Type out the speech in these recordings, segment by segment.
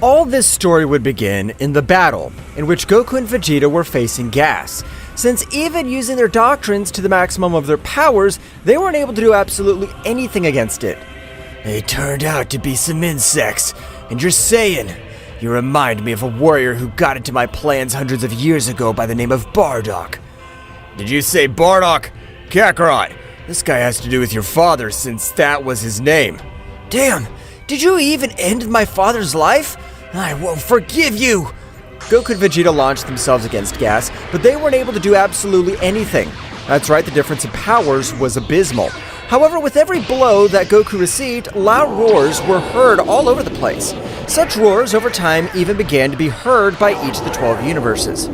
All this story would begin in the battle, in which Goku and Vegeta were facing Gas, since even using their doctrines to the maximum of their powers, they weren't able to do absolutely anything against it. They turned out to be some insects, and you're Saiyan. You remind me of a warrior who got into my plans hundreds of years ago by the name of Bardock. Did you say Bardock? Kakarot, this guy has to do with your father since that was his name. Damn, did you even end my father's life? I won't forgive you! Goku and Vegeta launched themselves against Gas, but they weren't able to do absolutely anything. That's right, the difference in powers was abysmal. However, with every blow that Goku received, loud roars were heard all over the place. Such roars over time even began to be heard by each of the 12 universes.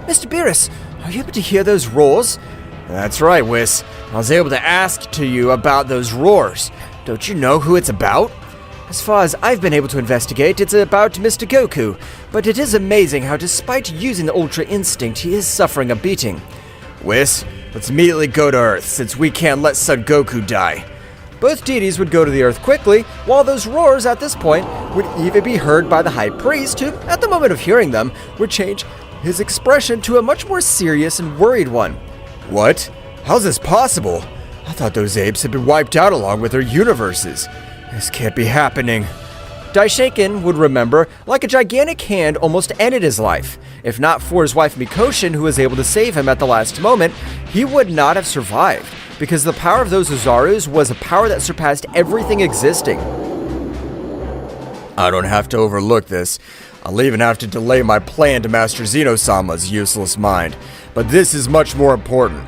Mr. Beerus, are you able to hear those roars? That's right, Whis. I was able to ask to you about those roars. Don't you know who it's about? As far as I've been able to investigate, it's about Mr. Goku, but it is amazing how despite using the Ultra Instinct, he is suffering a beating. Whis, let's immediately go to Earth, since we can't let Son Goku die. Both deities would go to the Earth quickly, while those roars at this point would even be heard by the High Priest, who, at the moment of hearing them, would change his expression to a much more serious and worried one. What? How's this possible? I thought those apes had been wiped out along with their universes. This can't be happening. Daishinkan would remember, like a gigantic hand almost ended his life. If not for his wife Mikoshin, who was able to save him at the last moment, he would not have survived, because the power of those Oozarus was a power that surpassed everything existing. I don't have to overlook this. I'll even have to delay my plan to master Zeno-sama's useless mind, but this is much more important.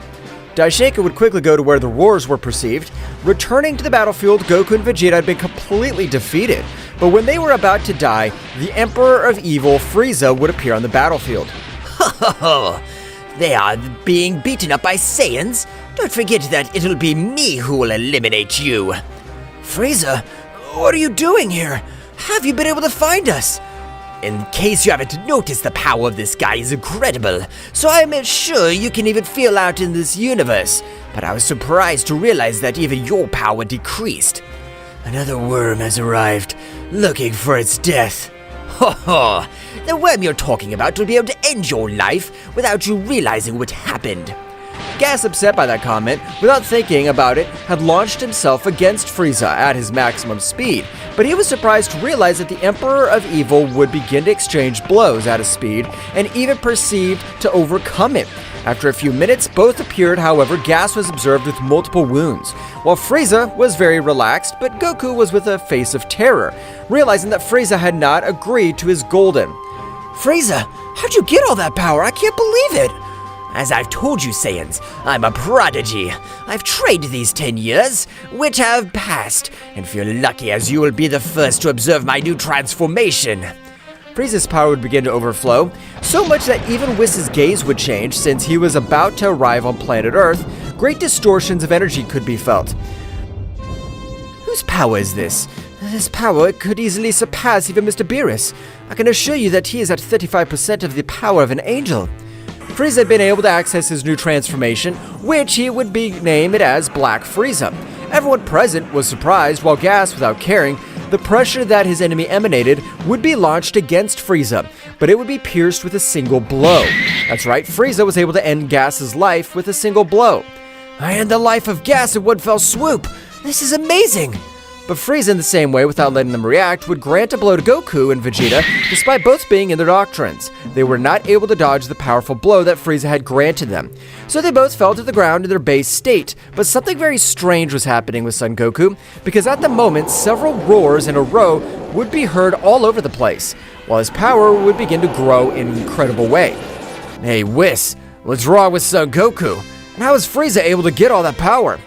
Daishinkan would quickly go to where the roars were perceived. Returning to the battlefield, Goku and Vegeta had been completely defeated, but when they were about to die, the Emperor of Evil, Frieza, would appear on the battlefield. Ho ho ho! They are being beaten up by Saiyans. Don't forget that it'll be me who will eliminate you. Frieza, what are you doing here? Have you been able to find us? In case you haven't noticed, the power of this guy is incredible, so I'm sure you can even feel out in this universe. But I was surprised to realize that even your power decreased. Another worm has arrived, looking for its death. Ho ho! The worm you're talking about will be able to end your life without you realizing what happened. Gas, upset by that comment, without thinking about it, had launched himself against Frieza at his maximum speed, but he was surprised to realize that the Emperor of Evil would begin to exchange blows at a speed and even perceived to overcome it. After a few minutes, both appeared. However, Gas was observed with multiple wounds, while Frieza was very relaxed, but Goku was with a face of terror, realizing that Frieza had not agreed to his golden. Frieza, how'd you get all that power? I can't believe it! As I've told you, Saiyans, I'm a prodigy. I've trained these 10 years, which have passed, and feel lucky as you will be the first to observe my new transformation. Frieza's power would begin to overflow, so much that even Whis' gaze would change since he was about to arrive on planet Earth. Great distortions of energy could be felt. Whose power is this? This power could easily surpass even Mr. Beerus. I can assure you that he is at 35% of the power of an angel. Frieza had been able to access his new transformation, which he would be named as Black Frieza. Everyone present was surprised, while Gas, without caring, the pressure that his enemy emanated would be launched against Frieza, but it would be pierced with a single blow. That's right, Frieza was able to end Gas's life with a single blow. I end the life of Gas in one fell swoop! This is amazing! But Frieza, in the same way, without letting them react, would grant a blow to Goku and Vegeta, despite both being in their doctrines. They were not able to dodge the powerful blow that Frieza had granted them. So they both fell to the ground in their base state, but something very strange was happening with Son Goku, because at the moment, several roars in a row would be heard all over the place, while his power would begin to grow in an incredible way. Hey, Whis, what's wrong with Son Goku? And how is Frieza able to get all that power?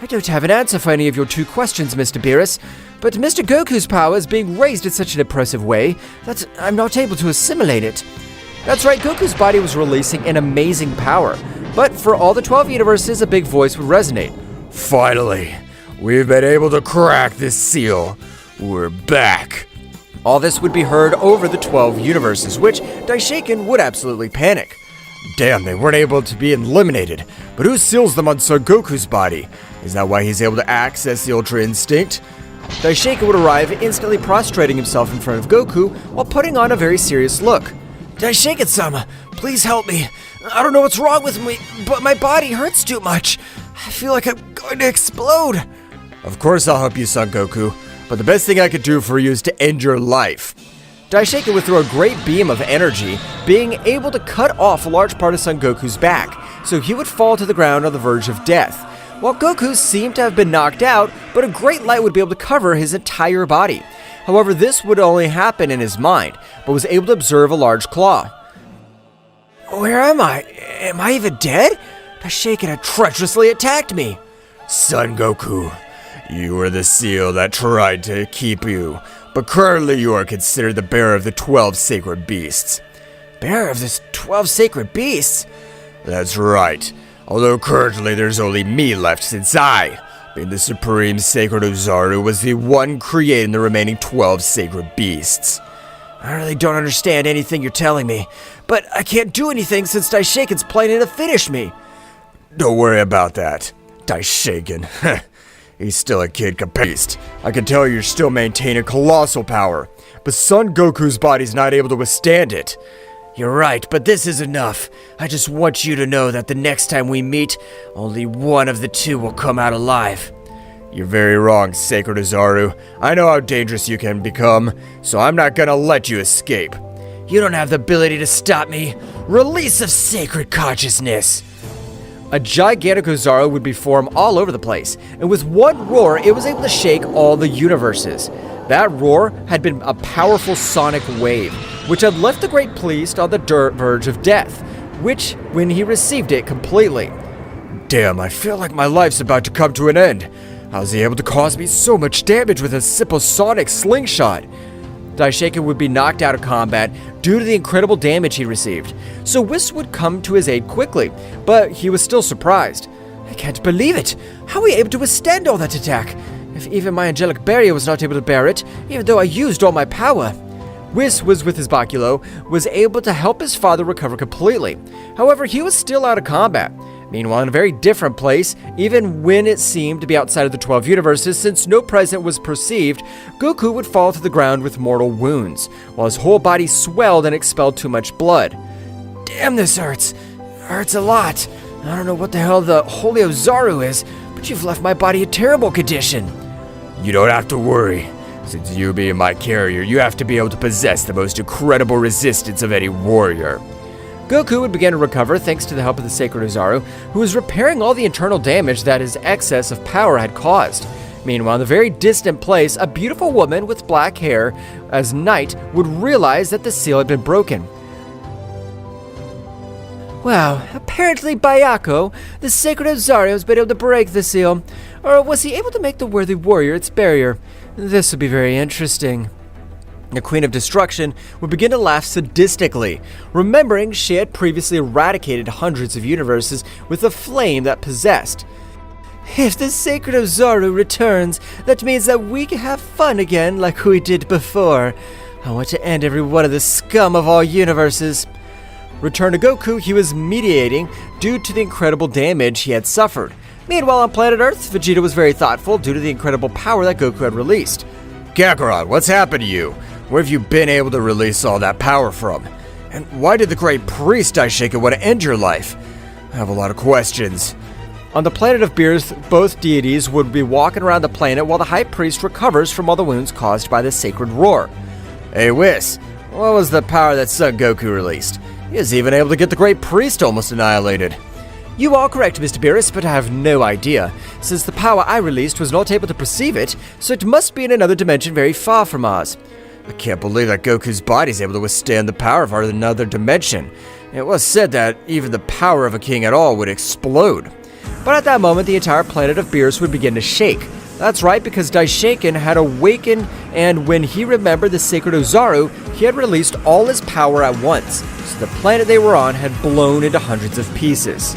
I don't have an answer for any of your two questions, Mr. Beerus, but Mr. Goku's power is being raised in such an impressive way that I'm not able to assimilate it. That's right, Goku's body was releasing an amazing power, but for all the 12 universes, a big voice would resonate. Finally, we've been able to crack this seal. We're back. All this would be heard over the 12 universes, which Daishinkan would absolutely panic. Damn, they weren't able to be eliminated, but who seals them on Son Goku's body? Is that why he's able to access the Ultra Instinct? Daishinkan would arrive, instantly prostrating himself in front of Goku while putting on a very serious look. Daishinkan-sama, please help me. I don't know what's wrong with me, but my body hurts too much. I feel like I'm going to explode. Of course I'll help you, Son Goku, but the best thing I could do for you is to end your life. Daishinkan would throw a great beam of energy, being able to cut off a large part of Son Goku's back, so he would fall to the ground on the verge of death. While Goku seemed to have been knocked out, but a great light would be able to cover his entire body. However, this would only happen in his mind, but was able to observe a large claw. Where am I? Am I even dead? Daishinkan had treacherously attacked me. Son Goku, you were the seal that tried to keep you, but currently you are considered the bearer of the 12 sacred beasts. Bearer of the 12 sacred beasts? That's right, although currently there's only me left since I, being the supreme sacred Oozaru, was the one creating the remaining 12 sacred beasts. I really don't understand anything you're telling me, but I can't do anything since Daishinkan's planning to finish me. Don't worry about that. Daishinkan, he's still a kid beast. I can tell you're still maintaining colossal power, but Son Goku's body's not able to withstand it. You're right, but this is enough. I just want you to know that the next time we meet, only one of the two will come out alive. You're very wrong, Sacred Oozaru. I know how dangerous you can become, so I'm not gonna let you escape. You don't have the ability to stop me. Release of sacred consciousness. A gigantic Ozaru would be formed all over the place, and with one roar, it was able to shake all the universes. That roar had been a powerful sonic wave, which had left the Great Priest on the verge of death, which, when he received it completely. Damn, I feel like my life's about to come to an end. How was he able to cause me so much damage with a simple sonic slingshot? Daishinkan would be knocked out of combat due to the incredible damage he received, so Whis would come to his aid quickly, but he was still surprised. I can't believe it! How were we able to withstand all that attack? If even my angelic barrier was not able to bear it, even though I used all my power. Whis was with his Bakulo, was able to help his father recover completely. However, he was still out of combat. Meanwhile, in a very different place, even when it seemed to be outside of the 12 universes, since no present was perceived, Goku would fall to the ground with mortal wounds, while his whole body swelled and expelled too much blood. Damn, this hurts. Hurts a lot. I don't know what the hell the Holy Ozaru is, but you've left my body in terrible condition. You don't have to worry. Since you being my carrier, you have to be able to possess the most incredible resistance of any warrior. Goku would begin to recover thanks to the help of the Sacred Oozaru, who was repairing all the internal damage that his excess of power had caused. Meanwhile, in a very distant place, a beautiful woman with black hair, as Night, would realize that the seal had been broken. Wow, apparently Bayako, the Sacred Oozaru, has been able to break the seal. Or was he able to make the worthy warrior its barrier? This would be very interesting. The Queen of Destruction would begin to laugh sadistically, remembering she had previously eradicated hundreds of universes with the flame that possessed. If the Sacred Oozaru returns, that means that we can have fun again like we did before. I want to end every one of the scum of all universes. Return to Goku, he was mediating due to the incredible damage he had suffered. Meanwhile, on planet Earth, Vegeta was very thoughtful due to the incredible power that Goku had released. Kakarot, what's happened to you? Where have you been able to release all that power from? And why did the Great Priest Daishinkan want to end your life? I have a lot of questions. On the planet of Beerus, both deities would be walking around the planet while the High Priest recovers from all the wounds caused by the Sacred Roar. Hey Whis, what was the power that Son Goku released? He was even able to get the Great Priest almost annihilated. You are correct, Mr. Beerus, but I have no idea, since the power I released was not able to perceive it, so it must be in another dimension very far from ours. I can't believe that Goku's body is able to withstand the power of another dimension. It was said that even the power of a king at all would explode. But at that moment, the entire planet of Beerus would begin to shake. That's right, because Daishinkan had awakened, and when he remembered the Sacred Oozaru, he had released all his power at once, so the planet they were on had blown into hundreds of pieces.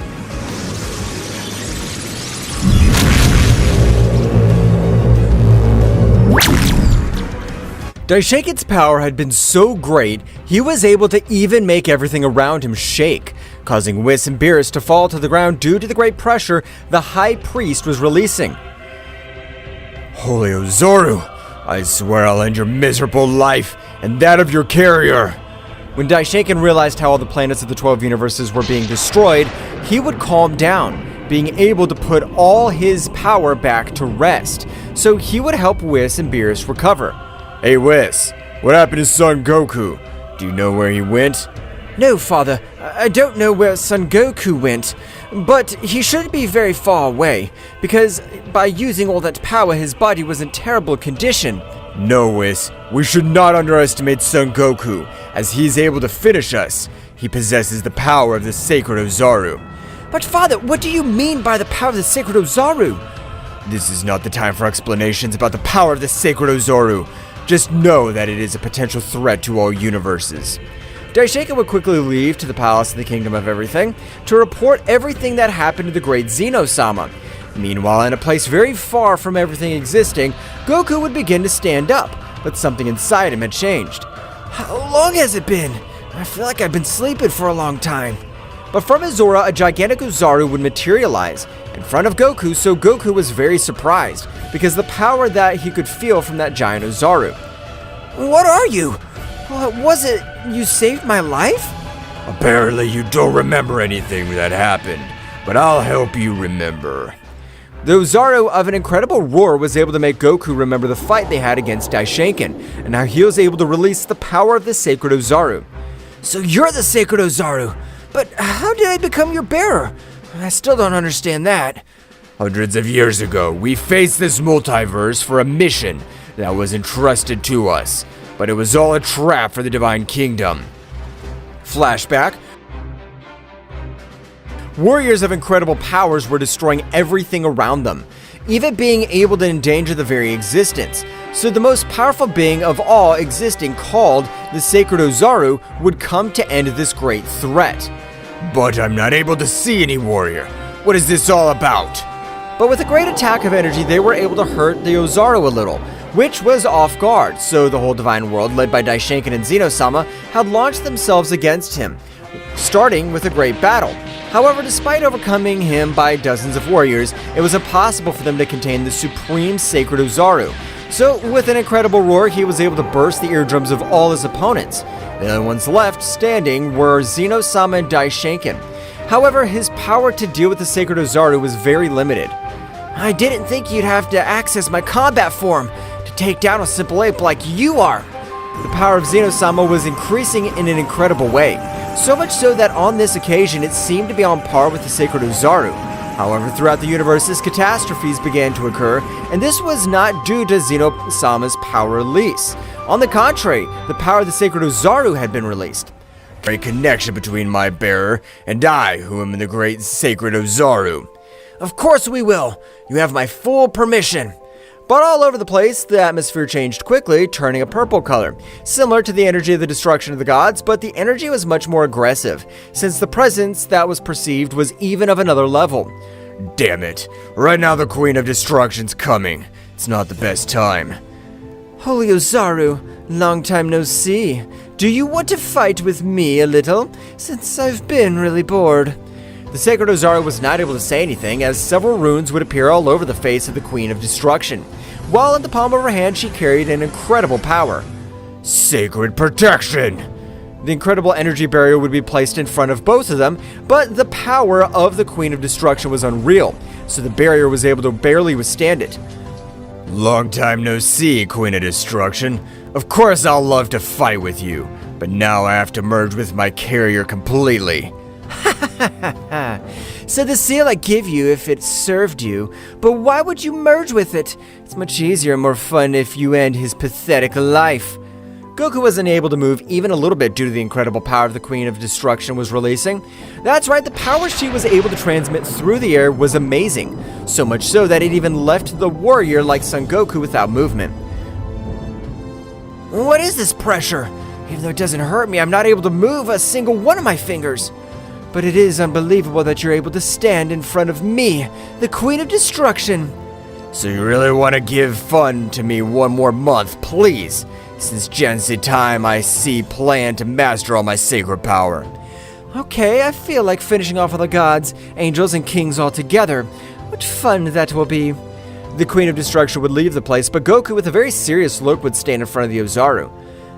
Daishinkan's power had been so great, he was able to even make everything around him shake, causing Whis and Beerus to fall to the ground due to the great pressure the High Priest was releasing. Holy Oozaru, I swear I'll end your miserable life and that of your carrier. When Daishinkan realized how all the planets of the 12 universes were being destroyed, he would calm down, being able to put all his power back to rest, so he would help Whis and Beerus recover. Hey Whis, what happened to Son Goku? Do you know where he went? No, Father, I don't know where Son Goku went, but he shouldn't be very far away, because by using all that power, his body was in terrible condition. No, Whis, we should not underestimate Son Goku, as he's able to finish us. He possesses the power of the sacred Ozaru. But Father, what do you mean by the power of the sacred Ozaru? This is not the time for explanations about the power of the sacred Ozaru. Just know that it is a potential threat to all universes. Daishinkan would quickly leave to the palace of the Kingdom of Everything to report everything that happened to the great Zeno-sama. Meanwhile, in a place very far from everything existing, Goku would begin to stand up, but something inside him had changed. How long has it been? I feel like I've been sleeping for a long time. But from his aura, a gigantic Oozaru would materialize in front of Goku, so Goku was very surprised, because the power that he could feel from that giant Oozaru. What are you? Was it you saved my life? Apparently you don't remember anything that happened, but I'll help you remember. The Oozaru of an incredible roar was able to make Goku remember the fight they had against Daishinkan, and how he was able to release the power of the sacred Oozaru. So you're the sacred Oozaru, but how did I become your bearer? I still don't understand that. Hundreds of years ago, we faced this multiverse for a mission that was entrusted to us, but it was all a trap for the Divine Kingdom. Flashback. Warriors of incredible powers were destroying everything around them, even being able to endanger the very existence. So the most powerful being of all existing, called the Sacred Oozaru, would come to end this great threat. But I'm not able to see any warrior. What is this all about? But with a great attack of energy, they were able to hurt the Oozaru a little, which was off guard, so the whole divine world, led by Daishinkan and Zeno-sama, had launched themselves against him, starting with a great battle. However, despite overcoming him by dozens of warriors, it was impossible for them to contain the supreme sacred Oozaru. So, with an incredible roar, he was able to burst the eardrums of all his opponents. The only ones left standing were Zeno-sama and Daishinkan. However, his power to deal with the sacred Oozaru was very limited. I didn't think you'd have to access my combat form to take down a simple ape like you are. The power of Zeno-sama was increasing in an incredible way, so much so that on this occasion it seemed to be on par with the sacred Oozaru. However, throughout the universes, catastrophes began to occur, and this was not due to Zeno-sama's power release. On the contrary, the power of the sacred Oozaru had been released. Great connection between my bearer and I, who am the great sacred Oozaru. Of course we will. You have my full permission. But all over the place, the atmosphere changed quickly, turning a purple color, similar to the energy of the destruction of the gods, but the energy was much more aggressive, since the presence that was perceived was even of another level. Damn it, right now the Queen of Destruction's coming. It's not the best time. Holy Oozaru, long time no see. Do you want to fight with me a little, since I've been really bored? The sacred Oozaru was not able to say anything, as several runes would appear all over the face of the Queen of Destruction, while in the palm of her hand she carried an incredible power. Sacred protection! The incredible energy barrier would be placed in front of both of them, but the power of the Queen of Destruction was unreal, so the barrier was able to barely withstand it. Long time no see, Queen of Destruction. Of course I'll love to fight with you, but now I have to merge with my carrier completely. So the seal I give you if it served you, but why would you merge with it? It's much easier and more fun if you end his pathetic life. Goku was unable to move even a little bit due to the incredible power the Queen of Destruction was releasing. That's right, the power she was able to transmit through the air was amazing, so much so that it even left the warrior like Son Goku without movement. What is this pressure? Even though it doesn't hurt me, I'm not able to move a single one of my fingers. But it is unbelievable that you're able to stand in front of me, the Queen of Destruction. So you really want to give fun to me one more month, please? Since Gensi time I see plan to master all my sacred power. Okay, I feel like finishing off all the gods, angels, and kings all together. What fun that will be. The Queen of Destruction would leave the place, but Goku with a very serious look would stand in front of the Oozaru.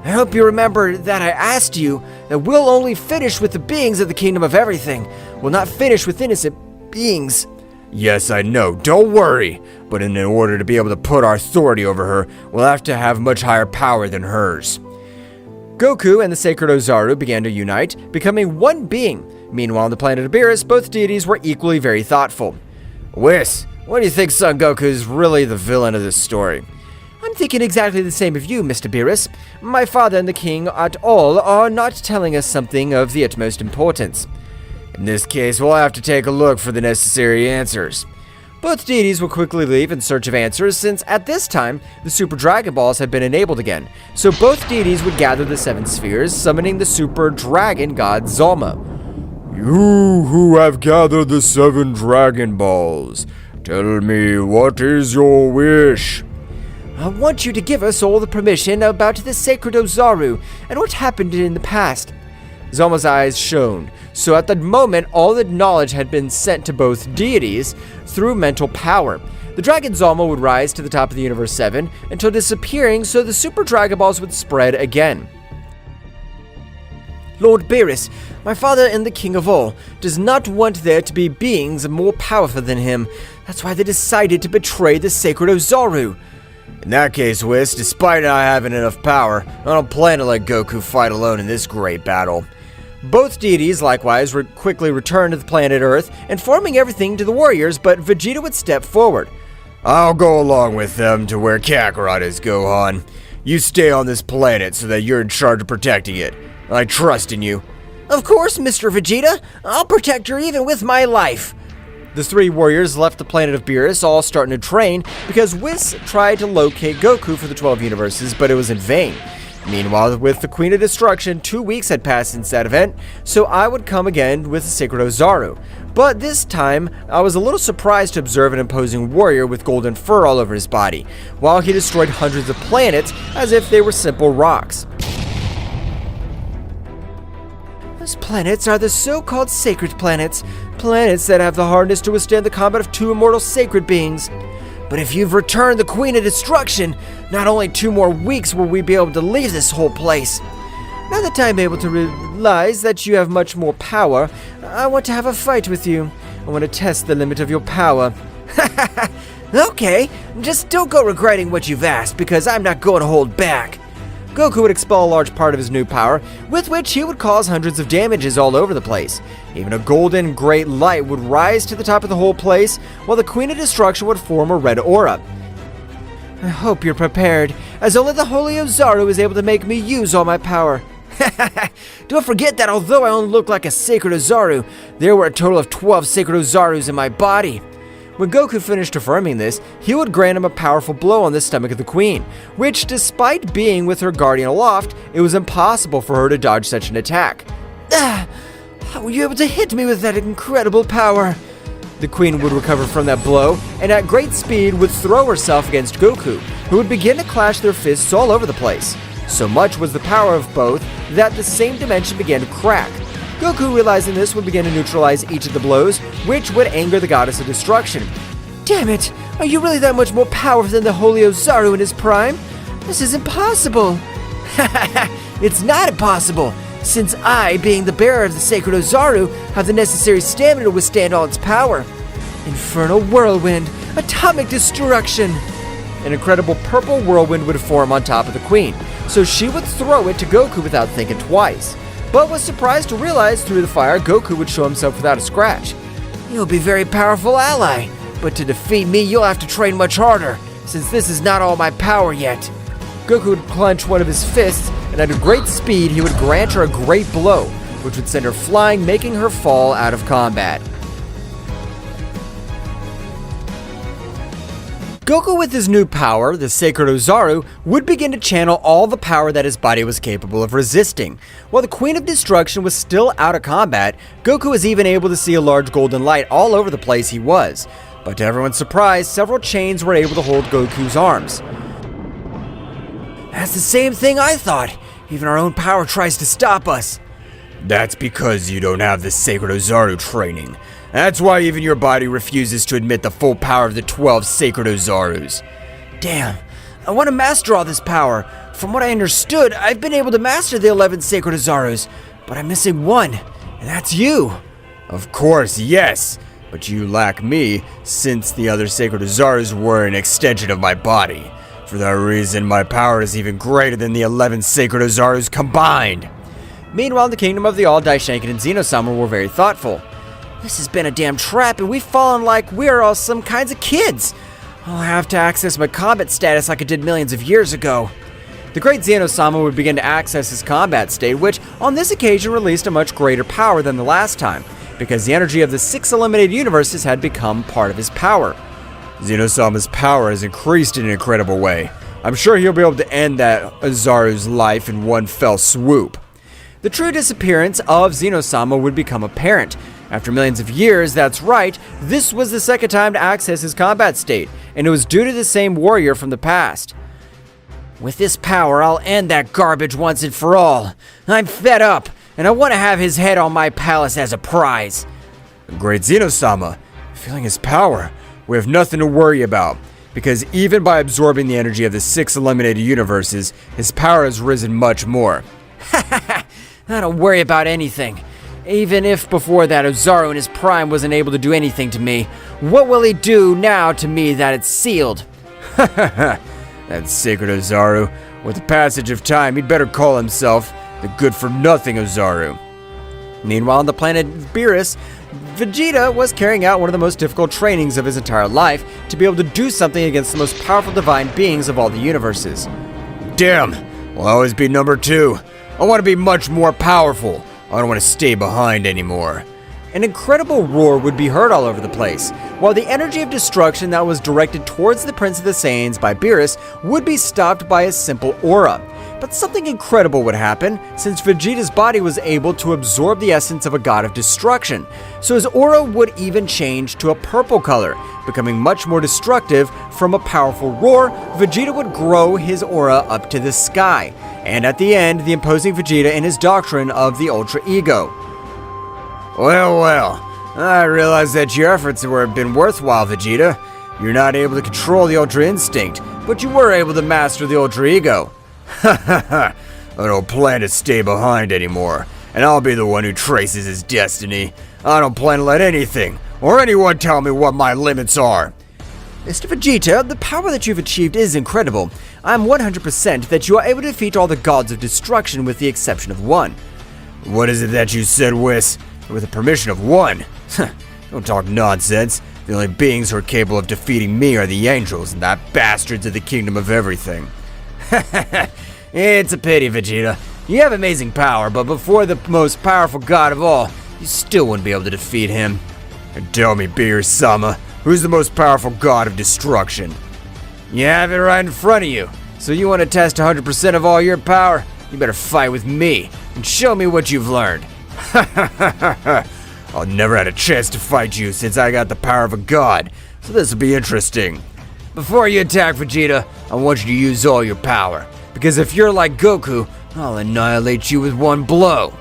I hope you remember that I asked you that we'll only finish with the beings of the Kingdom of Everything. We'll not finish with innocent beings. Yes, I know, don't worry. But in order to be able to put our authority over her, we'll have to have much higher power than hers. Goku and the sacred Ozaru began to unite, becoming one being. Meanwhile, on the planet of Beerus, both deities were equally very thoughtful. Whis, what do you think Son Goku is really the villain of this story? I'm thinking exactly the same of you, Mr. Beerus. My father and the king at all are not telling us something of the utmost importance. In this case, we'll have to take a look for the necessary answers. Both deities would quickly leave in search of answers, since at this time, the Super Dragon Balls had been enabled again. So both deities would gather the 7 spheres, summoning the Super Dragon God Zoma. You who have gathered the 7 Dragon Balls, tell me, what is your wish? I want you to give us all the permission about the sacred Ozaru and what happened in the past. Zoma's eyes shone, so at the moment all the knowledge had been sent to both deities through mental power. The Dragon Zoma would rise to the top of the Universe 7 until disappearing so the Super Dragon Balls would spread again. Lord Beerus, my father and the king of all, does not want there to be beings more powerful than him. That's why they decided to betray the sacred Ozaru. In that case, Whis, despite not having enough power, I don't plan to let Goku fight alone in this great battle. Both deities, likewise, would quickly return to the planet Earth, informing everything to the warriors, but Vegeta would step forward. I'll go along with them to where Kakarot is, Gohan. You stay on this planet so that you're in charge of protecting it. I trust in you. Of course, Mr. Vegeta. I'll protect her even with my life. The 3 warriors left the planet of Beerus, all starting to train, because Whis tried to locate Goku for the 12 universes, but it was in vain. Meanwhile, with the Queen of Destruction, 2 weeks had passed since that event, so I would come again with the sacred Ozaru. But this time, I was a little surprised to observe an imposing warrior with golden fur all over his body, while he destroyed hundreds of planets as if they were simple rocks. Those planets are the so-called sacred planets. Planets that have the hardness to withstand the combat of 2 immortal sacred beings. But if you've returned the Queen of Destruction, not only 2 more weeks will we be able to leave this whole place. Now that I'm able to realize that you have much more power, I want to have a fight with you. I want to test the limit of your power. Okay, just don't go regretting what you've asked, because I'm not going to hold back. Goku would expel a large part of his new power, with which he would cause hundreds of damages all over the place. Even a golden great light would rise to the top of the whole place, while the Queen of Destruction would form a red aura. I hope you're prepared, as only the Holy Ozaru is able to make me use all my power. Don't forget that although I only look like a sacred Ozaru, there were a total of 12 sacred Ozarus in my body. When Goku finished affirming this, he would grant him a powerful blow on the stomach of the Queen, which, despite being with her guardian aloft, it was impossible for her to dodge such an attack. How were you able to hit me with that incredible power? The Queen would recover from that blow, and at great speed would throw herself against Goku, who would begin to clash their fists all over the place. So much was the power of both that the same dimension began to crack. Goku, realizing this, would begin to neutralize each of the blows, which would anger the Goddess of Destruction. Damn it! Are you really that much more powerful than the Holy Ozaru in his prime? This is impossible! It's not impossible, since I, being the bearer of the sacred Ozaru, have the necessary stamina to withstand all its power. Infernal whirlwind! Atomic destruction! An incredible purple whirlwind would form on top of the Queen, so she would throw it to Goku without thinking twice. But was surprised to realize through the fire Goku would show himself without a scratch. You'll be a very powerful ally, but to defeat me you'll have to train much harder, since this is not all my power yet. Goku would clench one of his fists, and at a great speed he would grant her a great blow, which would send her flying, making her fall out of combat. Goku, with his new power, the Sacred Ozaru, would begin to channel all the power that his body was capable of resisting. While the Queen of Destruction was still out of combat, Goku was even able to see a large golden light all over the place he was. But to everyone's surprise, several chains were able to hold Goku's arms. That's the same thing I thought. Even our own power tries to stop us. That's because you don't have the Sacred Ozaru training. That's why even your body refuses to admit the full power of the 12 sacred Oozarus. Damn, I want to master all this power. From what I understood, I've been able to master the 11 sacred Oozarus, but I'm missing one, and that's you. Of course, yes, but you lack me, since the other sacred Oozarus were an extension of my body. For that reason, my power is even greater than the 11 sacred Oozarus combined. Meanwhile, in the kingdom of the all, Daishinkan and Zeno-sama were very thoughtful. This has been a damn trap, and we've fallen like we're all some kinds of kids. I'll have to access my combat status like I did millions of years ago. The great Zeno-sama would begin to access his combat state, which on this occasion released a much greater power than the last time, because the energy of the 6 eliminated universes had become part of his power. Zeno-sama's power has increased in an incredible way. I'm sure he'll be able to end that Ozaru's life in one fell swoop. The true disappearance of Zeno-sama would become apparent. After millions of years, that's right, this was the second time to access his combat state, and it was due to the same warrior from the past. With this power, I'll end that garbage once and for all. I'm fed up, and I want to have his head on my palace as a prize. Great Zeno-sama, feeling his power, we have nothing to worry about, because even by absorbing the energy of the 6 eliminated universes, his power has risen much more. I don't worry about anything. Even if before that Ozaru in his prime wasn't able to do anything to me, what will he do now to me that it's sealed? That sacred Ozaru. With the passage of time, he'd better call himself the good-for-nothing Ozaru. Meanwhile, on the planet Beerus, Vegeta was carrying out one of the most difficult trainings of his entire life to be able to do something against the most powerful divine beings of all the universes. Damn! I'll always be number 2. I want to be much more powerful. I don't want to stay behind anymore. An incredible roar would be heard all over the place, while the energy of destruction that was directed towards the Prince of the Saiyans by Beerus would be stopped by a simple aura. But something incredible would happen, since Vegeta's body was able to absorb the essence of a god of destruction, so his aura would even change to a purple color, becoming much more destructive. From a powerful roar, Vegeta would grow his aura up to the sky, and at the end, the imposing Vegeta and his doctrine of the Ultra Ego. Well, I realize that your efforts have been worthwhile, Vegeta. You're not able to control the Ultra Instinct, but you were able to master the Ultra Ego. I don't plan to stay behind anymore, and I'll be the one who traces his destiny. I don't plan to let anything or anyone tell me what my limits are. Mr. Vegeta, the power that you've achieved is incredible. I'm 100% that you are able to defeat all the gods of destruction with the exception of one. What is it that you said, Whis? With the permission of one? Don't talk nonsense. The only beings who are capable of defeating me are the angels and that bastards of the kingdom of everything. It's a pity, Vegeta. You have amazing power, but before the most powerful god of all, you still wouldn't be able to defeat him. And tell me, Beerus-sama, who's the most powerful god of destruction? You have it right in front of you. So you want to test 100% of all your power? You better fight with me and show me what you've learned. I'll never had a chance to fight you since I got the power of a god, so this will be interesting. Before you attack Vegeta, I want you to use all your power, because if you're like Goku, I'll annihilate you with one blow.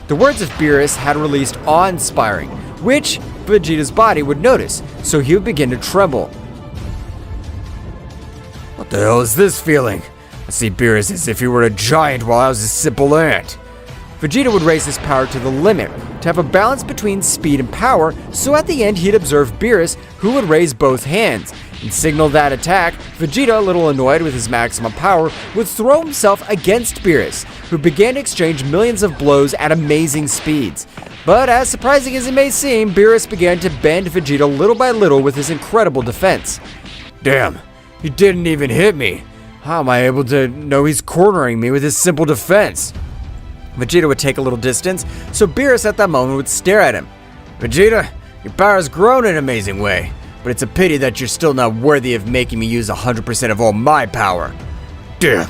The words of Beerus had released awe-inspiring, which Vegeta's body would notice, so he would begin to tremble. What the hell is this feeling? I see Beerus as if he were a giant while I was a simple ant. Vegeta would raise his power to the limit, to have a balance between speed and power, so at the end he'd observe Beerus, who would raise both hands. And signal that attack, Vegeta, a little annoyed with his maximum power, would throw himself against Beerus, who began to exchange millions of blows at amazing speeds. But as surprising as it may seem, Beerus began to bend Vegeta little by little with his incredible defense. Damn, he didn't even hit me. How am I able to know he's cornering me with his simple defense? Vegeta would take a little distance, so Beerus at that moment would stare at him. Vegeta, your power has grown in an amazing way, but it's a pity that you're still not worthy of making me use 100% of all my power. Damn,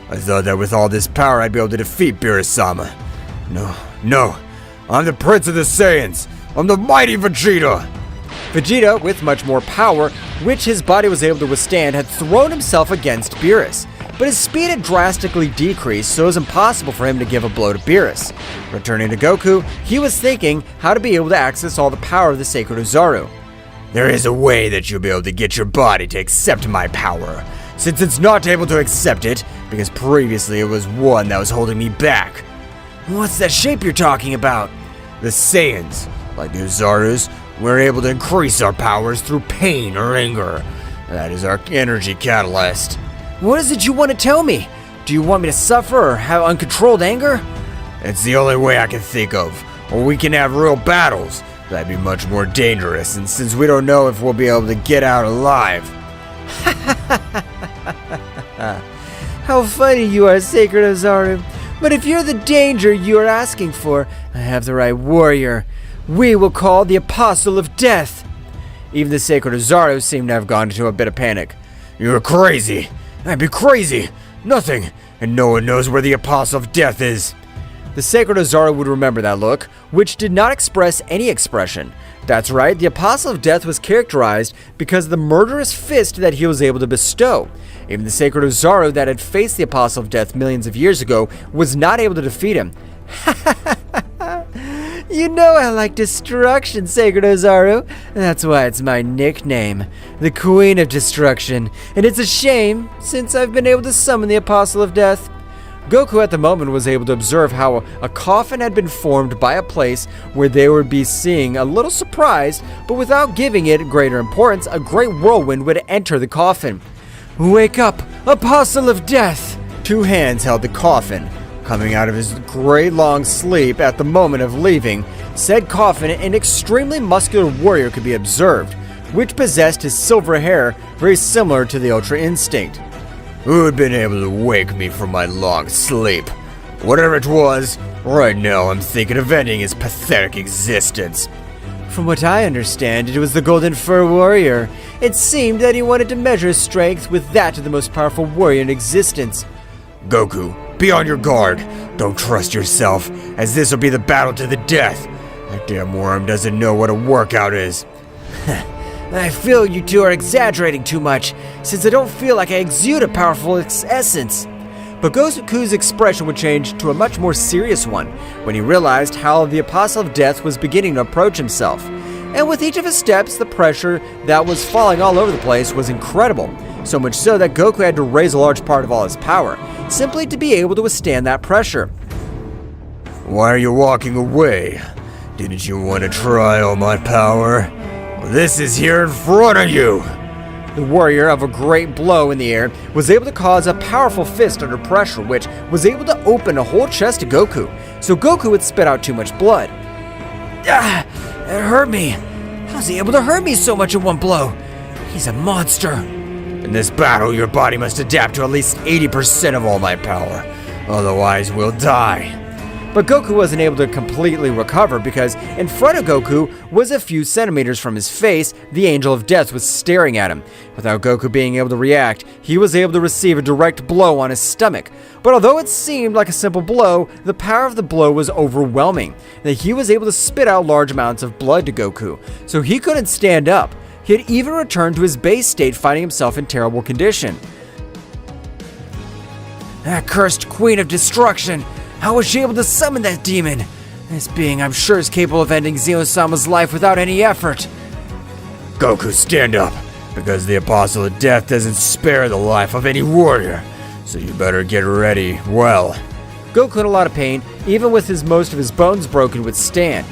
I thought that with all this power I'd be able to defeat Beerus-sama. No, I'm the Prince of the Saiyans. I'm the mighty Vegeta. Vegeta, with much more power, which his body was able to withstand, had thrown himself against Beerus. but his speed had drastically decreased, so it was impossible for him to give a blow to Beerus. Returning to Goku, he was thinking how to be able to access all the power of the sacred Oozaru. There is a way that you'll be able to get your body to accept my power, since it's not able to accept it, because previously it was one that was holding me back. What's that shape you're talking about? The Saiyans, like the Oozarus, we're able to increase our powers through pain or anger. That is our energy catalyst. What is it you want to tell me? Do you want me to suffer or have uncontrolled anger? It's the only way I can think of, or we can have real battles. That'd be much more dangerous, and since we don't know if we'll be able to get out alive. How funny you are, Sacred Ozaru. But if you're the danger you are asking for, I have the right warrior. We will call the Apostle of Death. Even the Sacred Ozaru seemed to have gone into a bit of panic. You're crazy. I'd be crazy. Nothing. And no one knows where the Apostle of Death is. The Sacred Ozaru would remember that look, which did not express any expression. That's right, the Apostle of Death was characterized because of the murderous fist that he was able to bestow. Even the Sacred Oozaru that had faced the Apostle of Death millions of years ago was not able to defeat him. You know I like destruction, Sacred Oozaru. That's why it's my nickname, the Queen of Destruction. And it's a shame, since I've been able to summon the Apostle of Death. Goku at the moment was able to observe how a coffin had been formed by a place where they would be seeing a little surprised, but without giving it greater importance, a great whirlwind would enter the coffin. Wake up, Apostle of Death! 2 hands held the coffin. Coming out of his great long sleep at the moment of leaving, said coffin, an extremely muscular warrior could be observed, which possessed his silver hair very similar to the Ultra Instinct. Who had been able to wake me from my long sleep? Whatever it was, right now I'm thinking of ending his pathetic existence. From what I understand, it was the Golden Fur Warrior. It seemed that he wanted to measure his strength with that of the most powerful warrior in existence. Goku, be on your guard. Don't trust yourself, as this will be the battle to the death. That damn worm doesn't know what a workout is. I feel you two are exaggerating too much, since I don't feel like I exude a powerful essence. But Goku's expression would change to a much more serious one when he realized how the Apostle of Death was beginning to approach himself. And with each of his steps, the pressure that was falling all over the place was incredible, so much so that Goku had to raise a large part of all his power, simply to be able to withstand that pressure. Why are you walking away? Didn't you want to try all my power? This is here in front of you! The warrior, of a great blow in the air, was able to cause a powerful fist under pressure, which was able to open a whole chest to Goku, so Goku would spit out too much blood. Ah! It hurt me! How's he able to hurt me so much in one blow? He's a monster. In this battle, your body must adapt to at least 80% of all my power. Otherwise, we'll die. But Goku wasn't able to completely recover because in front of Goku was a few centimeters from his face, the Angel of Death was staring at him. Without Goku being able to react, he was able to receive a direct blow on his stomach. But although it seemed like a simple blow, the power of the blow was overwhelming, that he was able to spit out large amounts of blood to Goku, so he couldn't stand up. He had even returned to his base state, finding himself in terrible condition. That cursed Queen of Destruction! How was she able to summon that demon? This being, I'm sure, is capable of ending Zeno-sama's life without any effort. Goku, stand up, because the Apostle of Death doesn't spare the life of any warrior, so you better get ready well. Goku in a lot of pain, even with most of his bones broken, would stand.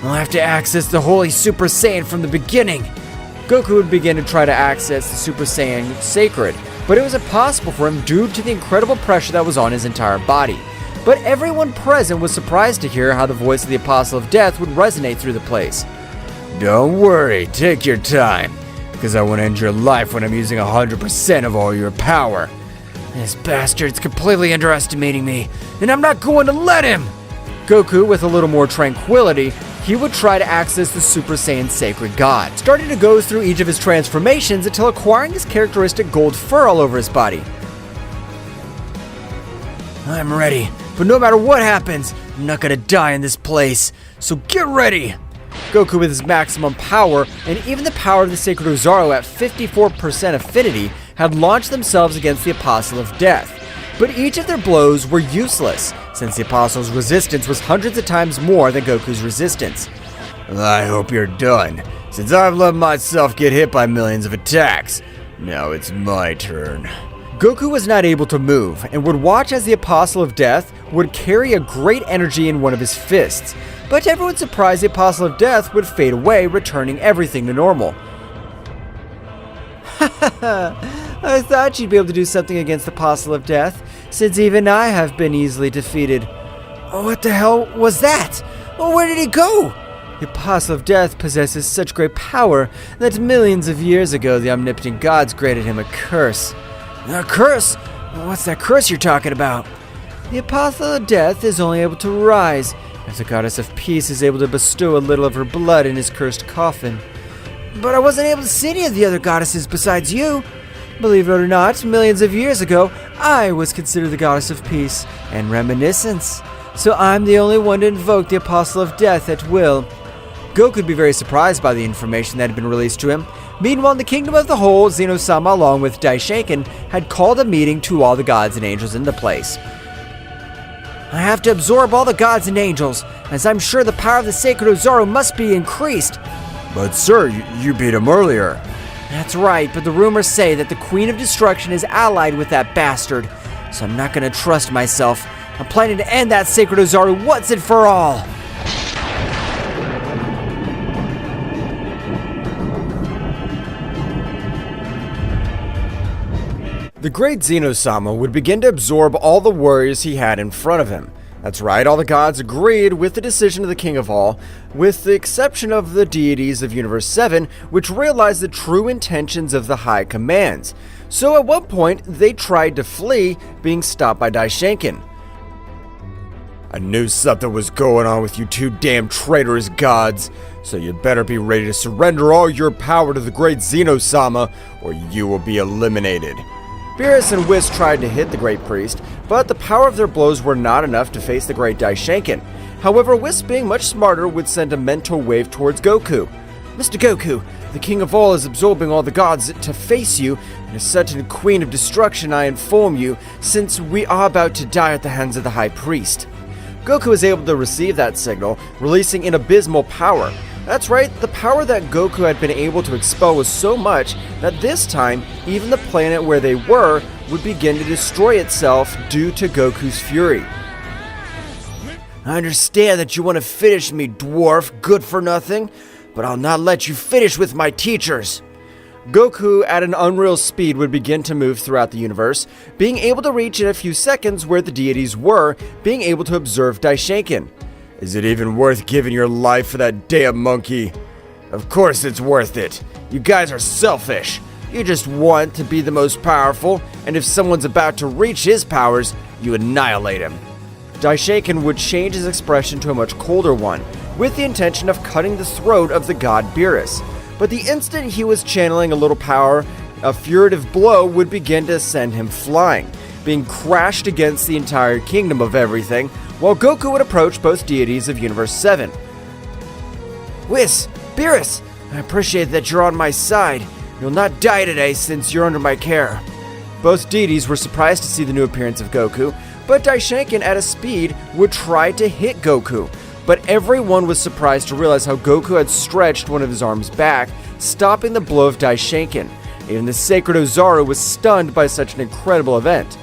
I'll have to access the Holy Super Saiyan from the beginning. Goku would begin to try to access the Super Saiyan Sacred, but it was impossible for him due to the incredible pressure that was on his entire body. But everyone present was surprised to hear how the voice of the Apostle of Death would resonate through the place. Don't worry, take your time, because I want to end your life when I'm using 100% of all your power. This bastard's completely underestimating me, and I'm not going to let him! Goku, with a little more tranquility, he would try to access the Super Saiyan Sacred God, starting to go through each of his transformations until acquiring his characteristic gold fur all over his body. I'm ready, but no matter what happens, I'm not gonna die in this place, so get ready! Goku with his maximum power, and even the power of the Sacred Oozaru at 54% affinity, had launched themselves against the Apostle of Death. But each of their blows were useless, since the Apostle's resistance was hundreds of times more than Goku's resistance. I hope you're done, since I've let myself get hit by millions of attacks. Now it's my turn. Goku was not able to move, and would watch as the Apostle of Death would carry a great energy in one of his fists. But to everyone's surprise, the Apostle of Death would fade away, returning everything to normal. I thought you'd be able to do something against the Apostle of Death, since even I have been easily defeated. What the hell was that? Where did he go? The Apostle of Death possesses such great power that millions of years ago the Omnipotent Gods granted him a curse. A curse? What's that curse you're talking about? The Apostle of Death is only able to rise if the Goddess of Peace is able to bestow a little of her blood in his cursed coffin. But I wasn't able to see any of the other goddesses besides you. Believe it or not, millions of years ago, I was considered the Goddess of Peace and Reminiscence. So I'm the only one to invoke the Apostle of Death at will. Goku would be very surprised by the information that had been released to him. Meanwhile, in the Kingdom of the Whole, Zeno-sama along with Daishinkan had called a meeting to all the gods and angels in the place. I have to absorb all the gods and angels, as I'm sure the power of the sacred Oozaru must be increased. But sir, you beat him earlier. That's right, but the rumors say that the Queen of Destruction is allied with that bastard, so I'm not gonna trust myself. I'm planning to end that sacred Oozaru once and for all. The great Zeno-sama would begin to absorb all the warriors he had in front of him. That's right, all the gods agreed with the decision of the King of All, with the exception of the deities of Universe 7, which realized the true intentions of the High Commands. So at one point, they tried to flee, being stopped by Daishinkan. I knew something was going on with you two damn traitorous gods, so you better be ready to surrender all your power to the great Zeno-sama, or you will be eliminated. Beerus and Whis tried to hit the Great Priest, but the power of their blows were not enough to face the Great Daishinkan. However, Whis, being much smarter, would send a mental wave towards Goku. Mr. Goku, the King of All is absorbing all the gods to face you, and as such a Queen of Destruction I inform you, since we are about to die at the hands of the High Priest. Goku was able to receive that signal, releasing an abysmal power. That's right, the power that Goku had been able to expel was so much that this time, even the planet where they were would begin to destroy itself due to Goku's fury. I understand that you want to finish me, dwarf, good for nothing, but I'll not let you finish with my teachers. Goku, at an unreal speed, would begin to move throughout the universe, being able to reach in a few seconds where the deities were, being able to observe Daishinkan. Is it even worth giving your life for that damn monkey? Of course it's worth it. You guys are selfish. You just want to be the most powerful, and if someone's about to reach his powers, you annihilate him. Daishinkan would change his expression to a much colder one, with the intention of cutting the throat of the god Beerus. But the instant he was channeling a little power, a furtive blow would begin to send him flying, being crashed against the entire kingdom of everything, while Goku would approach both deities of Universe 7. Whis, Beerus, I appreciate that you're on my side. You'll not die today since you're under my care. Both deities were surprised to see the new appearance of Goku, but Daishinkan at a speed would try to hit Goku. But everyone was surprised to realize how Goku had stretched one of his arms back, stopping the blow of Daishinkan. Even the sacred Ozaru was stunned by such an incredible event.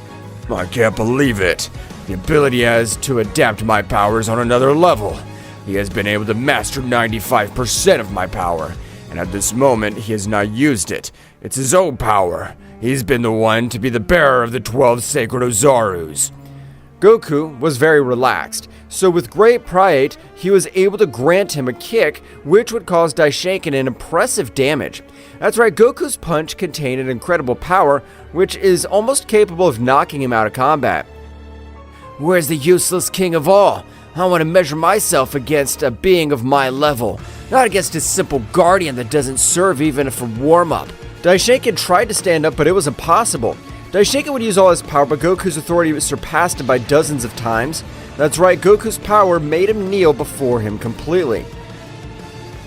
I can't believe it. The ability he has to adapt my powers on another level. He has been able to master 95% of my power, and at this moment he has not used it. It's his own power. He's been the one to be the bearer of the 12 sacred Oozarus. Goku was very relaxed, so with great pride, he was able to grant him a kick, which would cause Daishinkan an impressive damage. That's right, Goku's punch contained an incredible power, which is almost capable of knocking him out of combat. Where's the useless King of All? I want to measure myself against a being of my level, not against a simple guardian that doesn't serve even for warm-up. Daishinkan tried to stand up, but it was impossible. Daishinkan would use all his power, but Goku's authority was surpassed him by dozens of times. That's right, Goku's power made him kneel before him completely.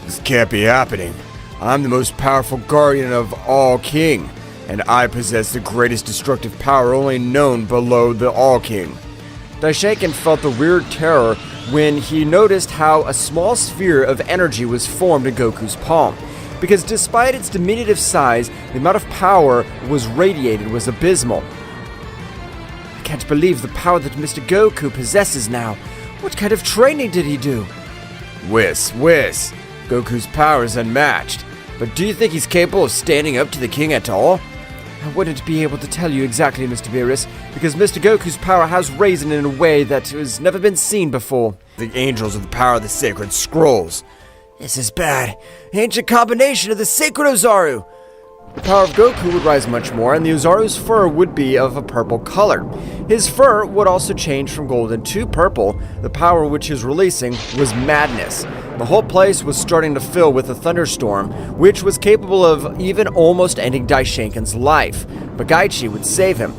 This can't be happening. I'm the most powerful guardian of all king, and I possess the greatest destructive power only known below the All-King. Daishinkan felt the weird terror when he noticed how a small sphere of energy was formed in Goku's palm, because despite its diminutive size, the amount of power was radiated was abysmal. I can't believe the power that Mr. Goku possesses now. What kind of training did he do? Whis. Goku's power is unmatched. But do you think he's capable of standing up to the king at all? I wouldn't be able to tell you exactly, Mr. Beerus, because Mr. Goku's power has risen in a way that has never been seen before. The angels of the power of the sacred scrolls. This is bad. Ancient combination of the sacred Ozaru. The power of Goku would rise much more, and the Ozaru's fur would be of a purple color. His fur would also change from golden to purple. The power which he was releasing was madness. The whole place was starting to fill with a thunderstorm, which was capable of even almost ending Daishinkan's life. But Gaichi would save him.